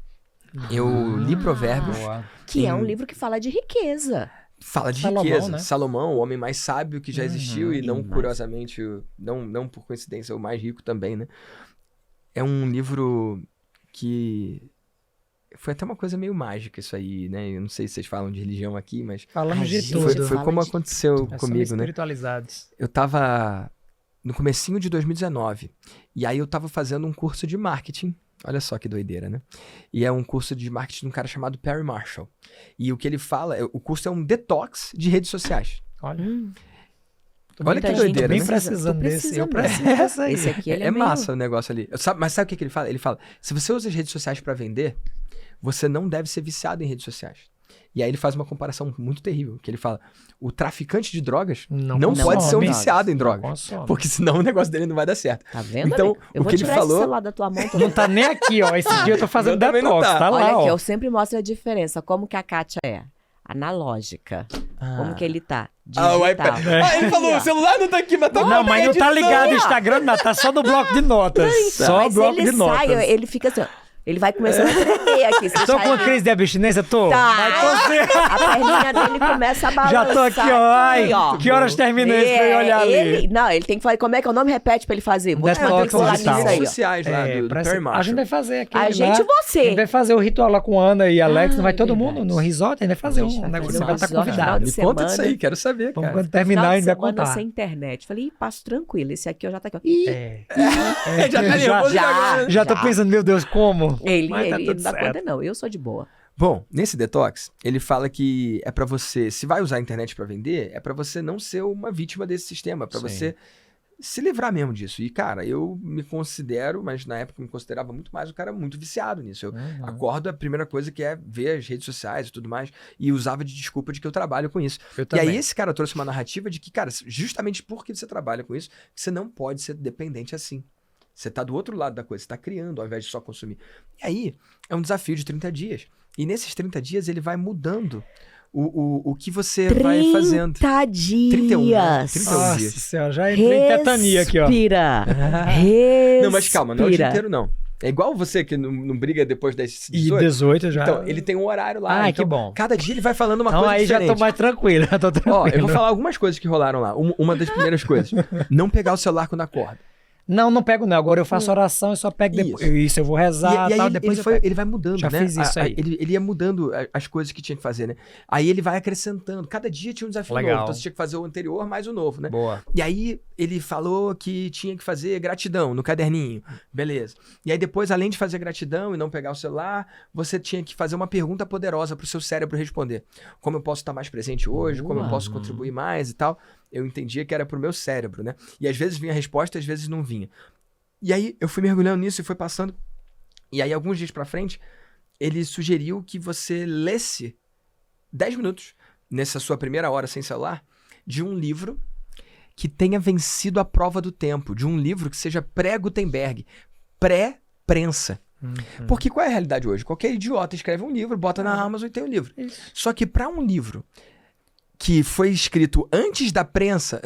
Eu li Provérbios. Boa. Que é um livro que fala de riqueza. Fala de Salomão, riqueza. né? Salomão, o homem mais sábio que já existiu e não mais. curiosamente, não por coincidência, o mais rico também, né? É um livro que... Foi até uma coisa meio mágica isso aí, né? Eu não sei se vocês falam de religião aqui, mas... Falamos A de gente tudo. Foi fala como de aconteceu Somos comigo, né? espiritualizados. Eu tava no comecinho de 2019, e aí eu tava fazendo um curso de marketing. Olha só que doideira, né? E é um curso de marketing de um cara chamado Perry Marshall. E o que ele fala, o curso é um detox de redes sociais. Olha. Olha que Muita gente doideira, bem né? precisando Tô desse. Eu precisando. preciso desse aí. Esse aqui ele É meio- massa o negócio ali. Mas sabe o que ele fala? Ele fala, se você usa as redes sociais pra vender, você não deve ser viciado em redes sociais. E aí ele faz uma comparação muito terrível, que ele fala, o traficante de drogas não pode ser um consome. viciado em Não drogas. consome. Porque senão o negócio dele não vai dar certo. Tá vendo, Então, amigo? Eu o vou que ele tirar falou- esse celular da tua mão. Não tá nem aqui, ó. Esse dia eu tô fazendo Meu também não detox. tá. Tá lá, Olha aqui, ó. eu sempre mostro a diferença. Como que a Kátia é? Analógica. Como que ele tá? Ah, o Digital. iPad. Ah, ele falou, o celular não tá aqui, mas tá Não, mas não tá edição. ligado no Instagram, não. Tá só no bloco de notas. Só Mas bloco ele de notas. sai, ele fica assim, ó. Ele vai começando a tremer aqui. Você Tô já- com uma crise de abstinência? Tô. Tá. Mas tô sim. A perninha dele começa a balançar. Já tô aqui, ó. Ai, ó. que horas termina isso pra eu olhar ali? Não, ele tem que falar, como é que é o nome? Repete pra ele fazer. Vou te Detox matricular digital. nisso aí, redes ó. sociais lá do parece- Perry Marshall. a gente vai fazer aqui. A gente e A você. gente vai fazer o ritual lá com Ana e Alex. Não vai todo verdade. mundo no resort. A gente vai fazer A gente um vai negócio. fazer Você um vai estar resort convidado. Me final conta semana. isso aí, quero saber, Vamos, cara. quando terminar, a gente vai Final de contar. semana sem internet. Falei, ih, passo tranquilo. Esse aqui eu já tá aqui, ó. Ih, É. Já tá nervoso agora. Já tô pensando, meu Deus, como? ele Mas tá não tudo dá certo. conta não. Eu sou de boa. Bom, nesse detox, ele fala que é pra você, se vai usar a internet pra vender, é pra você não ser uma vítima desse sistema, é pra Sim. você se livrar mesmo disso. E, cara, eu me considero, mas na época eu me considerava muito mais um cara muito viciado nisso. Eu acordo, a primeira coisa que é ver as redes sociais e tudo mais, e usava de desculpa de que eu trabalho com isso. Eu E também. aí esse cara trouxe uma narrativa de que, cara, justamente porque você trabalha com isso, você não pode ser dependente assim. Você tá do outro lado da coisa, você tá criando ao invés de só consumir. E aí, é um desafio de 30 dias. E nesses 30 dias ele vai mudando o que você vai fazendo. 30 dias. 31, né? 31 Nossa dias. senhora, já entrei em tetania aqui, ó. Respira. Não, mas calma, não é o dia Respira. inteiro, não. É igual você que não briga depois das E 18. 18 já. Então, ele tem um horário lá. Ai, então, que bom. Cada dia ele vai falando uma Então coisa aí já diferente. tô mais tranquilo, já tô tranquilo. Ó, eu vou falar algumas coisas que rolaram lá. Uma das primeiras coisas. Não pegar o celular quando acorda. Não pego não. Agora eu faço oração e só pego depois. Isso, eu vou rezar E aí tal, ele, depois ele eu foi- pego. ele vai mudando, Já né? fiz isso aí. Ele ia mudando as coisas que tinha que fazer, né? Aí ele vai acrescentando. Cada dia tinha um desafio Legal. novo. Então você tinha que fazer o anterior mais o novo, né? Boa. E aí ele falou que tinha que fazer gratidão no caderninho. Beleza. E aí depois, além de fazer gratidão e não pegar o celular, você tinha que fazer uma pergunta poderosa pro seu cérebro responder. Como eu posso estar mais presente hoje? Como eu Boa. posso contribuir mais e tal? Eu entendia que era pro meu cérebro, né? E às vezes vinha a resposta, às vezes não vinha. E aí eu fui mergulhando nisso e foi passando. E aí alguns dias pra frente, ele sugeriu que você lesse 10 minutos nessa sua primeira hora sem celular de um livro que tenha vencido a prova do tempo, de um livro que seja pré-Gutenberg, pré-prensa. Porque qual é a realidade hoje? Qualquer idiota escreve um livro, bota na Amazon e tem um livro. Só que para um livro que foi escrito antes da prensa...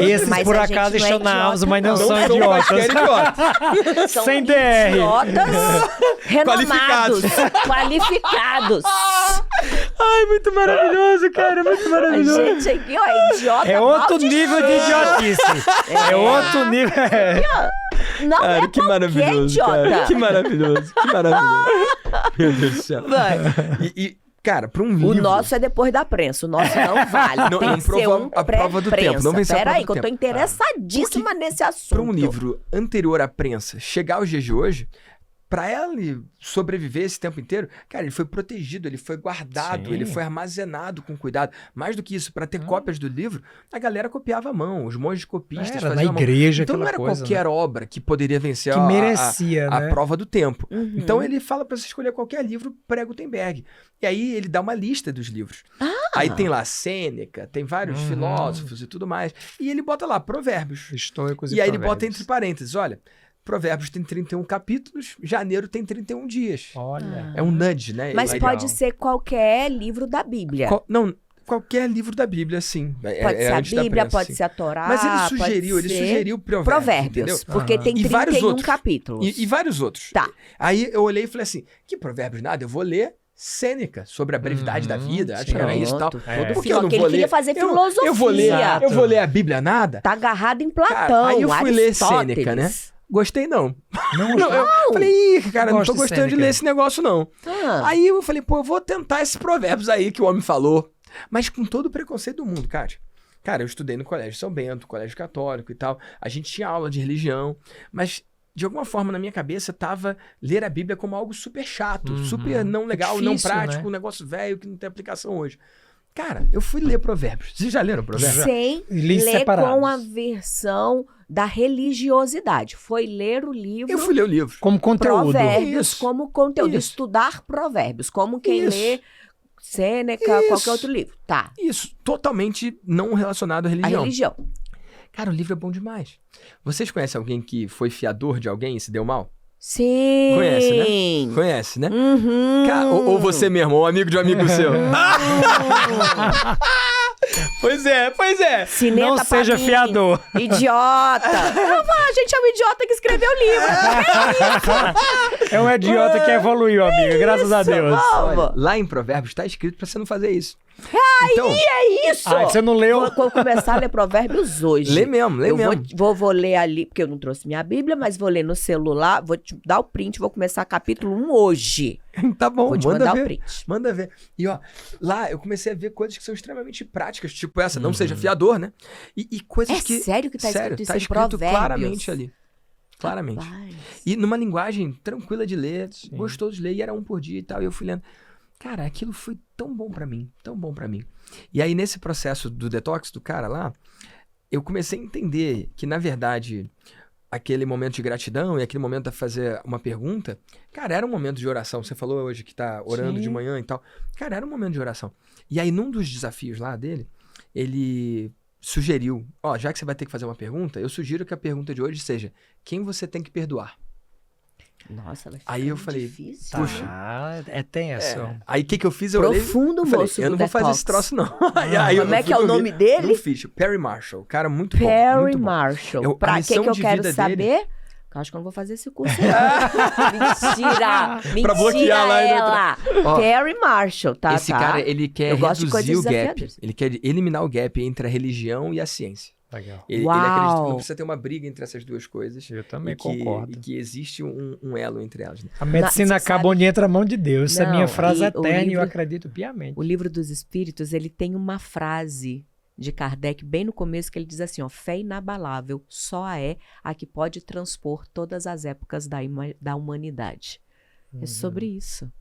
Esses, Mas por a gente acaso, não é estão na idiota, Amazon, mas não não. são sou idiotas. qualquer idiota. São Sem DR. idiotas renomados, qualificados. Ai, muito maravilhoso, cara, muito A maravilhoso. gente aqui, ó, é idiota. É outro balde nível de cheio. idiotice. É outro nível. Não Cara, é que qualquer maravilhoso, idiota. cara. Que maravilhoso, que maravilhoso. Meu Deus do céu. Vai. E, cara, pra um O livro... nosso é depois da prensa, o nosso não vale. Não, Tem não que ser prova um a prova do tempo, pré-prensa. não venceu a Pera prova aí, do que eu tô tempo. interessadíssima nesse assunto. Para um livro anterior à prensa chegar aos dias de hoje, pra ele sobreviver esse tempo inteiro, cara, ele foi protegido, ele foi guardado, Sim. ele foi armazenado com cuidado. Mais do que isso, pra ter cópias do livro, a galera copiava à mão, os monges copistas Era na faziam à mão. igreja, Então não aquela era coisa, qualquer obra que poderia vencer que merecia, a né? prova do tempo. Uhum. Então ele fala pra você escolher qualquer livro pré-Gutenberg. E aí ele dá uma lista dos livros. Aí tem lá Sêneca, tem vários filósofos e tudo mais. E ele bota lá Provérbios. Estoicos E aí ele bota provérbios. entre parênteses, olha, Provérbios tem 31 capítulos, Janeiro tem 31 dias. Olha. É um nudge, né? Mas Ele- pode ser qualquer livro da Bíblia. Não, qualquer livro da Bíblia, sim. Pode ser a antes da Bíblia, prensa, pode sim. ser a Torá, Mas ele pode sugeriu ser Provérbios, entendeu? porque Aham. tem E vários 31 outros. capítulos. E vários outros. Tá. Aí eu olhei e falei assim, que Provérbios nada, eu vou ler Sêneca, sobre a brevidade da vida, acho que era isso e tal. Pronto, É. todo Porque eu não ele vou queria ler- fazer eu- filosofia. eu vou ler a Bíblia nada? Tá agarrado em Cara, Platão, aí eu fui ler Aristóteles. Sêneca, né? Gostei não. Não, Não, eu falei, ih, cara, não Gosto tô de gostando de Sêneca. ler esse negócio não. Ah, Aí eu falei, pô, eu vou tentar esses provérbios aí que o homem falou. Mas com todo o preconceito do mundo, cara. Cara, eu estudei no Colégio São Bento, Colégio Católico e tal. A gente tinha aula de religião, mas de alguma forma na minha cabeça tava ler a Bíblia como algo super chato, super não legal, não difícil, prático, né? um negócio velho que não tem aplicação hoje. Cara, eu fui ler provérbios. Vocês já leram provérbios? sem Li ler separados. com a versão da religiosidade. Foi ler o livro Eu fui ler o livro. Como conteúdo. Provérbios Isso. como conteúdo. Isso. Estudar provérbios, como quem Isso. lê Sêneca, Isso. qualquer outro livro. Tá, Isso, totalmente não relacionado à a religião. religião. Cara, o livro é bom demais. Vocês conhecem alguém que foi fiador de alguém e se deu mal? Sim. Conhece, Conhece, né? Uhum. Ou você mesmo, ou um amigo de um amigo seu. Pois é. Cineta Não seja pra mim. fiador. Idiota. A gente é um idiota que escreveu o livro. É um idiota que evoluiu, amiga. Graças a Deus. Olha, lá em Provérbios está escrito pra você não fazer isso. Então, É isso. Ah, você não leu? Vou começar a ler provérbios hoje. lê mesmo. Eu vou ler ali, porque eu não trouxe minha Bíblia, mas vou ler no celular, vou te dar o print, vou começar capítulo 1 hoje. Tá bom, Vou te manda mandar o ver. print. Manda ver. E ó, lá eu comecei a ver coisas que são extremamente práticas, tipo essa, não seja fiador, né? E coisas É que... sério que tá sério, escrito isso tá em escrito provérbios? claramente ali. Claramente. Rapaz. E numa linguagem tranquila de ler, Sim. gostoso de ler, e era um por dia e tal, e eu fui lendo. Cara, aquilo foi tão bom pra mim, tão bom pra mim. E aí, nesse processo do detox do cara lá, eu comecei a entender que, na verdade, aquele momento de gratidão e aquele momento de fazer uma pergunta, cara, era um momento de oração. Você falou hoje que tá orando Sim. de manhã e tal. Cara, era um momento de oração. E aí, num dos desafios lá dele, ele sugeriu, ó, já que você vai ter que fazer uma pergunta, eu sugiro que a pergunta de hoje seja, quem você tem que perdoar? Nossa, vai ficar Aí eu falei, difícil. puxa. Ah, é tenso. Aí o que eu fiz? Eu olhei, Profundo, eu falei, moço eu do não vou fazer detox. esse troço não. Aí Como é que é o nome dele? Não fiz, Perry Marshall, cara muito bom. Perry muito bom. Marshall. A Pra que missão eu de quero vida saber? dele- Eu acho que eu não vou fazer esse curso. Mentira! Mentira bloquear lá e não ela! Ó, Perry Marshall, tá? Esse tá? cara, ele quer Eu gosto de reduzir coisas o gap. desafiadoras. Ele quer eliminar o gap entre a religião e a ciência. Legal. Ele Uau! acredita que não precisa ter uma briga entre essas duas coisas. Eu também e que, concordo. E que existe um elo entre elas. Né? A medicina Você acaba sabe- onde entra a mão de Deus. Essa é a minha Não, frase e o eterna e eu livro- acredito piamente. O Livro dos Espíritos, ele tem uma frase de Kardec bem no começo que ele diz assim, ó, fé inabalável só é a que pode transpor todas as épocas da humanidade. É sobre isso.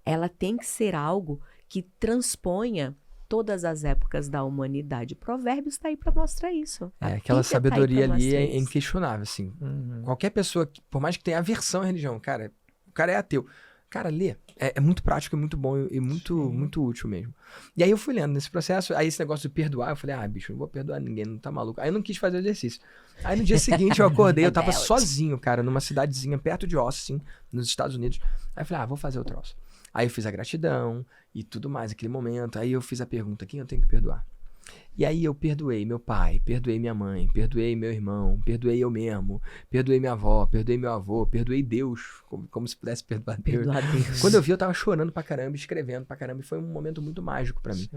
Ela tem que ser algo que transponha todas as épocas da humanidade. Provérbios está aí para mostrar isso. A Aquela Bíblia tá aí sabedoria pra ali mostrar é isso. inquestionável, assim. Uhum. Qualquer pessoa, por mais que tenha aversão à religião, cara, o cara é ateu. Cara, lê. É muito prático, é muito bom e muito útil mesmo. E aí eu fui lendo nesse processo, aí esse negócio de perdoar, eu falei, bicho, não vou perdoar ninguém, não tá maluco. Aí eu não quis fazer o exercício. Aí no dia seguinte eu acordei, eu tava Rebelde. sozinho, cara, numa cidadezinha perto de Austin, nos Estados Unidos. Aí eu falei, vou fazer o troço. Aí eu fiz a gratidão e tudo mais, aquele momento. Aí eu fiz a pergunta, quem eu tenho que perdoar? E aí eu perdoei meu pai, perdoei minha mãe, perdoei meu irmão, perdoei eu mesmo, perdoei minha avó, perdoei meu avô, perdoei Deus, como se pudesse perdoar Deus. Perdoar Deus. Quando eu vi, eu tava chorando pra caramba, escrevendo pra caramba, e foi um momento muito mágico pra mim.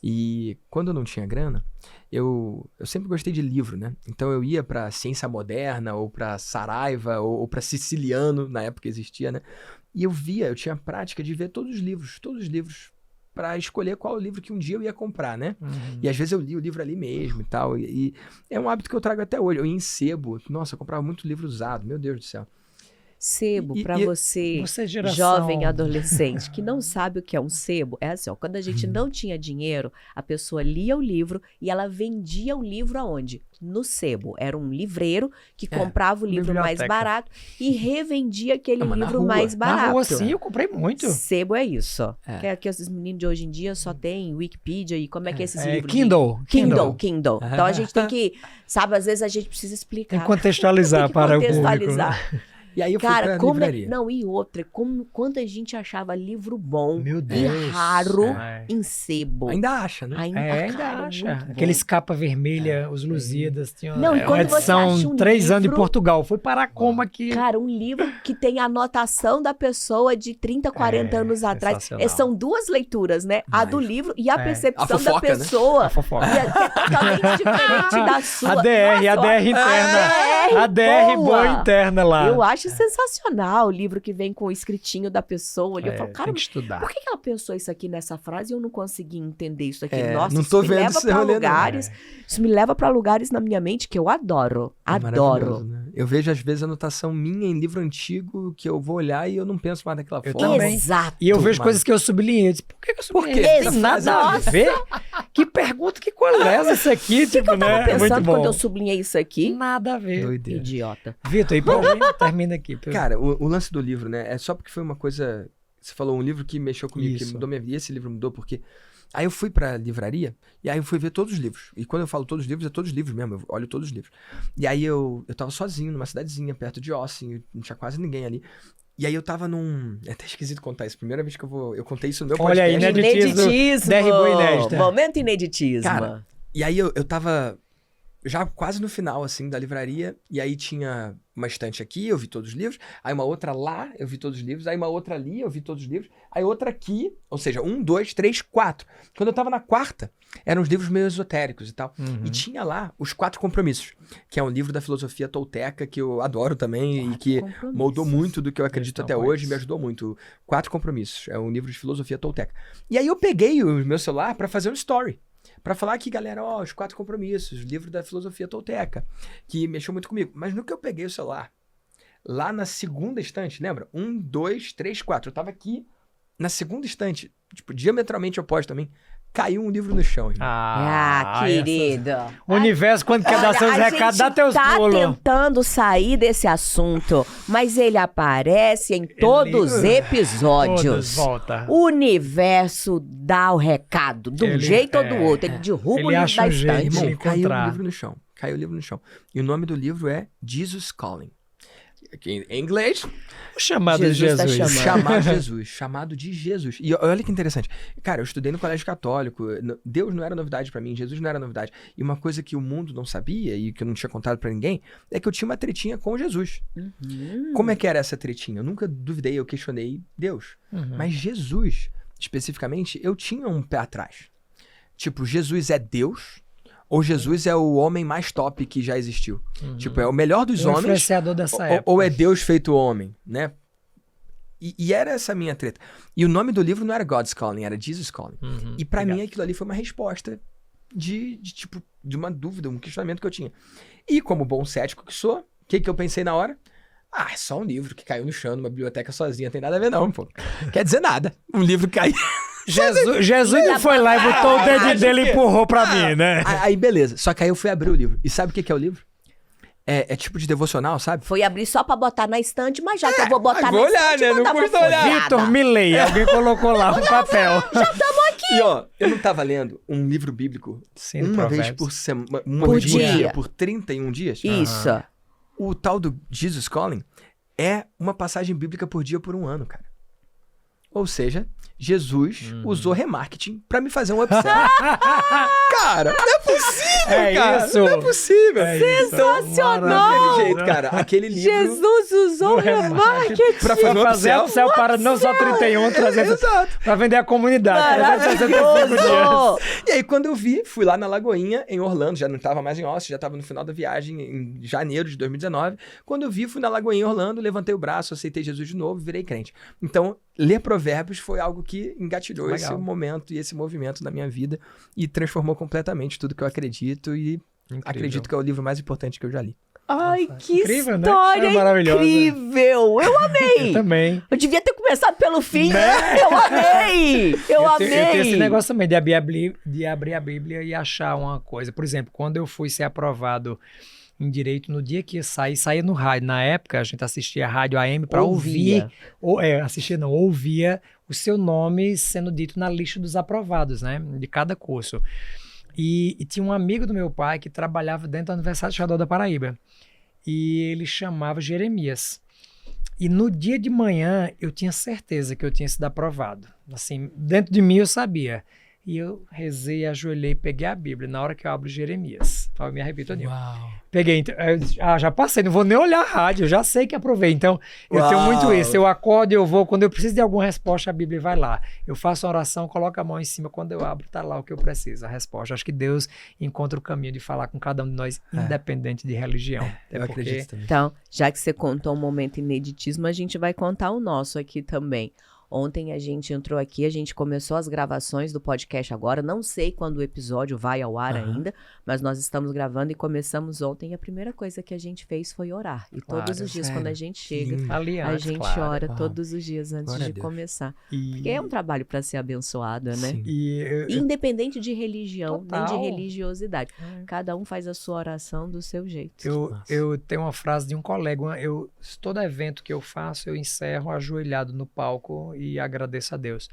E quando eu não tinha grana, eu sempre gostei de livro, né? Então eu ia pra Ciência Moderna, ou pra Saraiva, ou pra Siciliano, na época existia, né? E eu tinha a prática de ver todos os livros, pra escolher qual livro que um dia eu ia comprar, né? E às vezes eu li o livro ali mesmo e tal, e é um hábito que eu trago até hoje. Eu ia em sebo, nossa, eu comprava muito livro usado, meu Deus do céu. Sebo, E- para e- você, Você é geração... jovem adolescente, que não sabe o que é um sebo, é assim, ó, quando a gente não tinha dinheiro, a pessoa lia o livro e ela vendia o livro aonde? No sebo. Era um livreiro que comprava o livro mais biblioteca. barato e revendia aquele mas na livro rua. mais barato. Na rua, sim, eu comprei muito. Sebo é isso. É. Que esses meninos de hoje em dia só tem Wikipedia e como é que é esses É, livros? Kindle. Kindle. Então a gente tem que, sabe, às vezes a gente precisa Tem explicar. que contextualizar Tem que para o público. contextualizar. E aí eu fui Cara, pra como livraria. Não, e outra, quanta gente achava livro bom Meu e Deus. raro É. em sebo. Ainda acha, né? Ainda cara, acha. muito bom. Aqueles capa vermelha, os Lusíadas. Tinha Não, e uma quando você edição acha um 3 anos em livro- Portugal. Foi parar como aqui? Cara, um livro que tem a anotação da pessoa de 30, 40 anos atrás. sensacional. São duas leituras, né? A do Mas- livro e a percepção A fofoca, da né? pessoa. A fofoca. Que é totalmente diferente da sua. A DR, a Nossa, DR interna. A A DR boa interna lá. Eu acho sensacional o livro que vem com o escritinho da pessoa ali. Eu falo, cara, tem que estudar. por que ela pensou isso aqui nessa frase e eu não consegui entender isso aqui? É, Nossa, não isso tô me vendo leva esse pra rolê, não. lugares. Isso me leva pra lugares na minha mente que eu adoro. É Adoro. maravilhoso, né? Eu vejo, às vezes, anotação minha em livro antigo que eu vou olhar e eu não penso mais daquela Eu forma. também. Exato. E eu vejo Mano. coisas que eu sublinhei. Eu disse, por que eu sublinhei? quê? Tem Exato. nada a Nossa. ver. Que pergunta, que coisa é essa aqui? O que, que eu tava É muito pensando bom. quando eu sublinhei isso aqui? Nada a ver. Doideira. Idiota. Vitor, e pra mim, termina aqui. Cara, o lance do livro, né? É só porque foi uma coisa... Você falou um livro que mexeu comigo, que Isso. mudou minha vida. E esse livro mudou porque... Aí eu fui pra livraria e aí eu fui ver todos os livros. E quando eu falo todos os livros, é todos os livros mesmo. Eu olho todos os livros. E aí eu tava sozinho numa cidadezinha perto de Austin. Não tinha quase ninguém ali. E aí eu tava num... É até esquisito contar isso. Primeira vez que eu contei isso no meu Olha aí, podcast. né? Ineditismo. Derribou inédita. Momento ineditismo. Cara, E aí eu tava já quase no final, assim, da livraria. E aí tinha uma estante aqui, eu vi todos os livros. Aí uma outra lá, eu vi todos os livros. Aí uma outra ali, eu vi todos os livros. Aí outra aqui, ou seja, 1, 2, 3, 4. Quando eu tava na quarta, eram os livros meio esotéricos e tal. E tinha lá os 4 compromissos, que é um livro da filosofia tolteca, que eu adoro também e que moldou muito do que eu acredito Eles até estão hoje, com me ajudou muito. 4 compromissos, é um livro de filosofia tolteca. E aí eu peguei o meu celular pra fazer um story. Pra falar aqui, galera, ó, os 4 compromissos, livro da filosofia tolteca, que mexeu muito comigo. Mas no que eu peguei o celular, lá na segunda estante, lembra? 1, 2, 3, 4. Eu tava aqui na segunda estante, tipo, diametralmente oposto a mim. Caiu um livro no chão, irmão. querido. O universo, quando quer dar seus a recados, dá gente teus tá pulos. tentando sair desse assunto, mas ele aparece em todos os episódios. Todos, volta. O universo dá o recado, de um Ele- jeito ou do outro. Ele derruba ele o livro acha da um jeito. estante. Se Irmão, caiu encontrar. um livro no chão. Caiu o livro no chão. E o nome do livro é Jesus Calling. Aqui em inglês, O chamado de Jesus tá Jesus. chamando. chamado Jesus. Chamado de Jesus. E olha que interessante. Cara, eu estudei no colégio católico. Deus não era novidade pra mim. Jesus não era novidade. E uma coisa que o mundo não sabia e que eu não tinha contado pra ninguém é que eu tinha uma tretinha com Jesus. Como é que era essa tretinha? Eu nunca duvidei, eu questionei Deus. Mas Jesus, especificamente, eu tinha um pé atrás. Tipo, Jesus é Deus ou Jesus é o homem mais top que já existiu? Tipo, é o melhor dos O homens influenciador dessa época. ou é Deus feito homem, né? E era essa a minha treta. E o nome do livro não era God's Calling, era Jesus Calling. E pra mim aquilo ali foi uma resposta de uma dúvida, um questionamento que eu tinha. E como bom cético que sou, o que eu pensei na hora? Ah, é só um livro que caiu no chão numa biblioteca sozinha, tem nada a ver não, pô. Quer dizer nada. Um livro que caiu... Jesus não foi lá e botou o dedo dele e empurrou pra mim, né? Aí beleza. Só que aí eu fui abrir o livro. E sabe o que é o livro? É tipo de devocional, sabe? Foi abrir só pra botar na estante, mas já que eu vou botar vou na olhar, estante, né? vou Não dar uma custa olhar. folhada. Vitor Milley, alguém colocou lá um papel. E ó, eu não tava lendo um livro bíblico Sim, uma Provérbios. vez por semana, uma Por vez por dia. dia, por 31 dias. Isso. O tal do Jesus Calling é uma passagem bíblica por dia por um ano, cara. Ou seja, Jesus usou remarketing pra me fazer um upsell. Cara, não é possível, É cara. isso. Não é possível. Sensacional! Daquele jeito, cara. Aquele livro... Jesus usou o remarketing. Pra fazer um Fazer upsell. upsell para não só 31, 300, Exato. pra vender a comunidade. 365 dias. Maravilhoso! E aí, quando eu vi, fui lá na Lagoinha, em Orlando, já não tava mais em Austin, já tava no final da viagem, em janeiro de 2019. Quando eu vi, fui na Lagoinha em Orlando, levantei o braço, aceitei Jesus de novo, virei crente. Então, ler Provérbios foi algo que engatilhou Legal. esse momento e esse movimento na minha vida e transformou completamente tudo que eu acredito e Incrível. acredito que é o livro mais importante que eu já li. Ai, Nossa, que incrível, né? história História maravilhosa. incrível! Eu amei! Eu também. Eu devia ter começado pelo fim, né? Eu amei! Eu amei! Eu tenho esse negócio também de abrir a Bíblia e achar uma coisa. Por exemplo, quando eu fui ser aprovado em Direito, no dia que ia sair, saía no rádio. Na época, a gente assistia a rádio AM para ouvir, ouvia o seu nome sendo dito na lista dos aprovados, né? De cada curso. E tinha um amigo do meu pai que trabalhava dentro da Universidade Estadual da Paraíba. E ele chamava Jeremias. E no dia de manhã, eu tinha certeza que eu tinha sido aprovado. Assim, dentro de mim eu sabia. E eu rezei, ajoelhei, peguei a Bíblia. Na hora que eu abro Jeremias, eu me arrepio todinho. Peguei, então, já passei, não vou nem olhar a rádio, eu já sei que aprovei. Então, eu tenho muito isso. Eu acordo, eu vou, quando eu preciso de alguma resposta, a Bíblia vai lá. Eu faço uma oração, coloco a mão em cima, quando eu abro, tá lá o que eu preciso, a resposta. Acho que Deus encontra o caminho de falar com cada um de nós, independente de religião. Eu acredito também. Então, já que você contou um momento ineditismo, a gente vai contar o nosso aqui também. Ontem a gente entrou aqui, a gente começou as gravações do podcast agora. Não sei quando o episódio vai ao ar ainda, mas nós estamos gravando e começamos ontem. E a primeira coisa que a gente fez foi orar. E todos os dias, quando a gente chega, a gente ora todos os dias antes de começar. Porque é um trabalho para ser abençoado, né? Independente de religião, nem de religiosidade. Cada um faz a sua oração do seu jeito. Eu tenho uma frase de um colega. Todo evento que eu faço, eu encerro ajoelhado no palco e agradeço a Deus.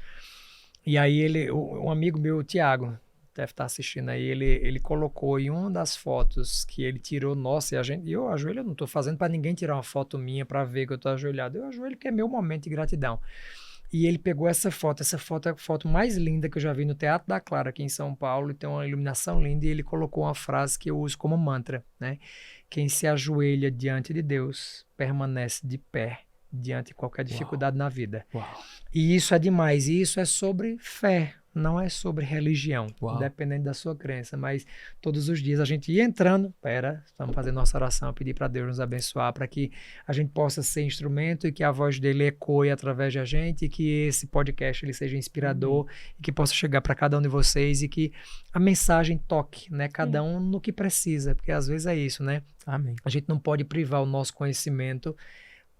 E aí um amigo meu, o Tiago, deve estar assistindo aí, ele colocou em uma das fotos que ele tirou, nossa, e eu ajoelho, eu não estou fazendo para ninguém tirar uma foto minha para ver que eu estou ajoelhado, eu ajoelho que é meu momento de gratidão. E ele pegou essa foto é a foto mais linda que eu já vi no Teatro da Clara, aqui em São Paulo, e tem uma iluminação linda, e ele colocou uma frase que eu uso como mantra, né? Quem se ajoelha diante de Deus permanece de pé diante de qualquer dificuldade na vida. E isso é demais, e isso é sobre fé, não é sobre religião, dependendo da sua crença, mas todos os dias a gente ia entrando, estamos fazendo nossa oração, pedir para Deus nos abençoar, para que a gente possa ser instrumento e que a voz dele ecoe através da gente, e que esse podcast ele seja inspirador, e que possa chegar para cada um de vocês, e que a mensagem toque, né, cada um no que precisa, porque às vezes é isso, né? Amém. A gente não pode privar o nosso conhecimento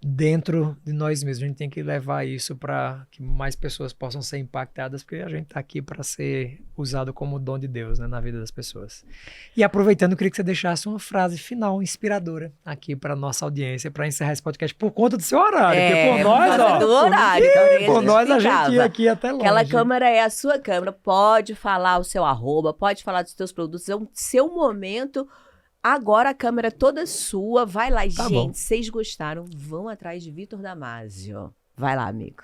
dentro de nós mesmos. A gente tem que levar isso para que mais pessoas possam ser impactadas, porque a gente está aqui para ser usado como dom de Deus, né, na vida das pessoas. E aproveitando, eu queria que você deixasse uma frase final inspiradora aqui para nossa audiência, para encerrar esse podcast por conta do seu horário. Porque por nós, por nós a gente ia aqui até longe. Aquela câmera é a sua câmera, pode falar o seu arroba, pode falar dos seus produtos, é o seu momento. Agora a câmera é toda sua, vai lá. Gente, vocês gostaram, vão atrás de Victor Damasio. Vai lá, amigo.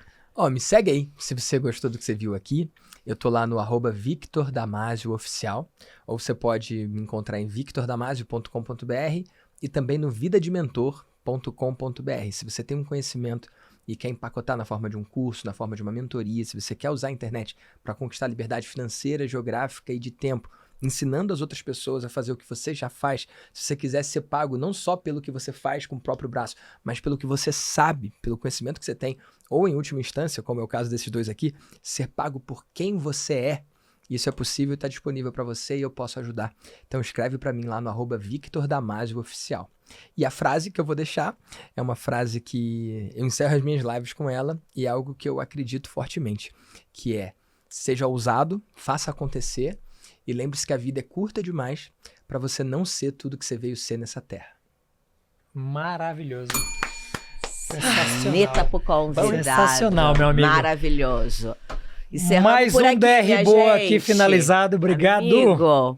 Me segue aí, se você gostou do que você viu aqui. Eu tô lá no @Victor Damasio Oficial, ou você pode me encontrar em victordamasio.com.br e também no vidadementor.com.br. Se você tem um conhecimento e quer empacotar na forma de um curso, na forma de uma mentoria, se você quer usar a internet para conquistar liberdade financeira, geográfica e de tempo, ensinando as outras pessoas a fazer o que você já faz, se você quiser ser pago não só pelo que você faz com o próprio braço, mas pelo que você sabe, pelo conhecimento que você tem, ou em última instância, como é o caso desses dois aqui, ser pago por quem você é, isso é possível e está disponível para você e eu posso ajudar. Então escreve para mim lá no @Victor Damasio Oficial. E a frase que eu vou deixar é uma frase que eu encerro as minhas lives com ela e é algo que eu acredito fortemente, que é: seja ousado, faça acontecer, e lembre-se que a vida é curta demais para você não ser tudo que você veio ser nessa terra. Maravilhoso. Neta pro convidado. Sensacional, meu amigo. Maravilhoso. Mais um DR Boa aqui finalizado. Obrigado. Amigo.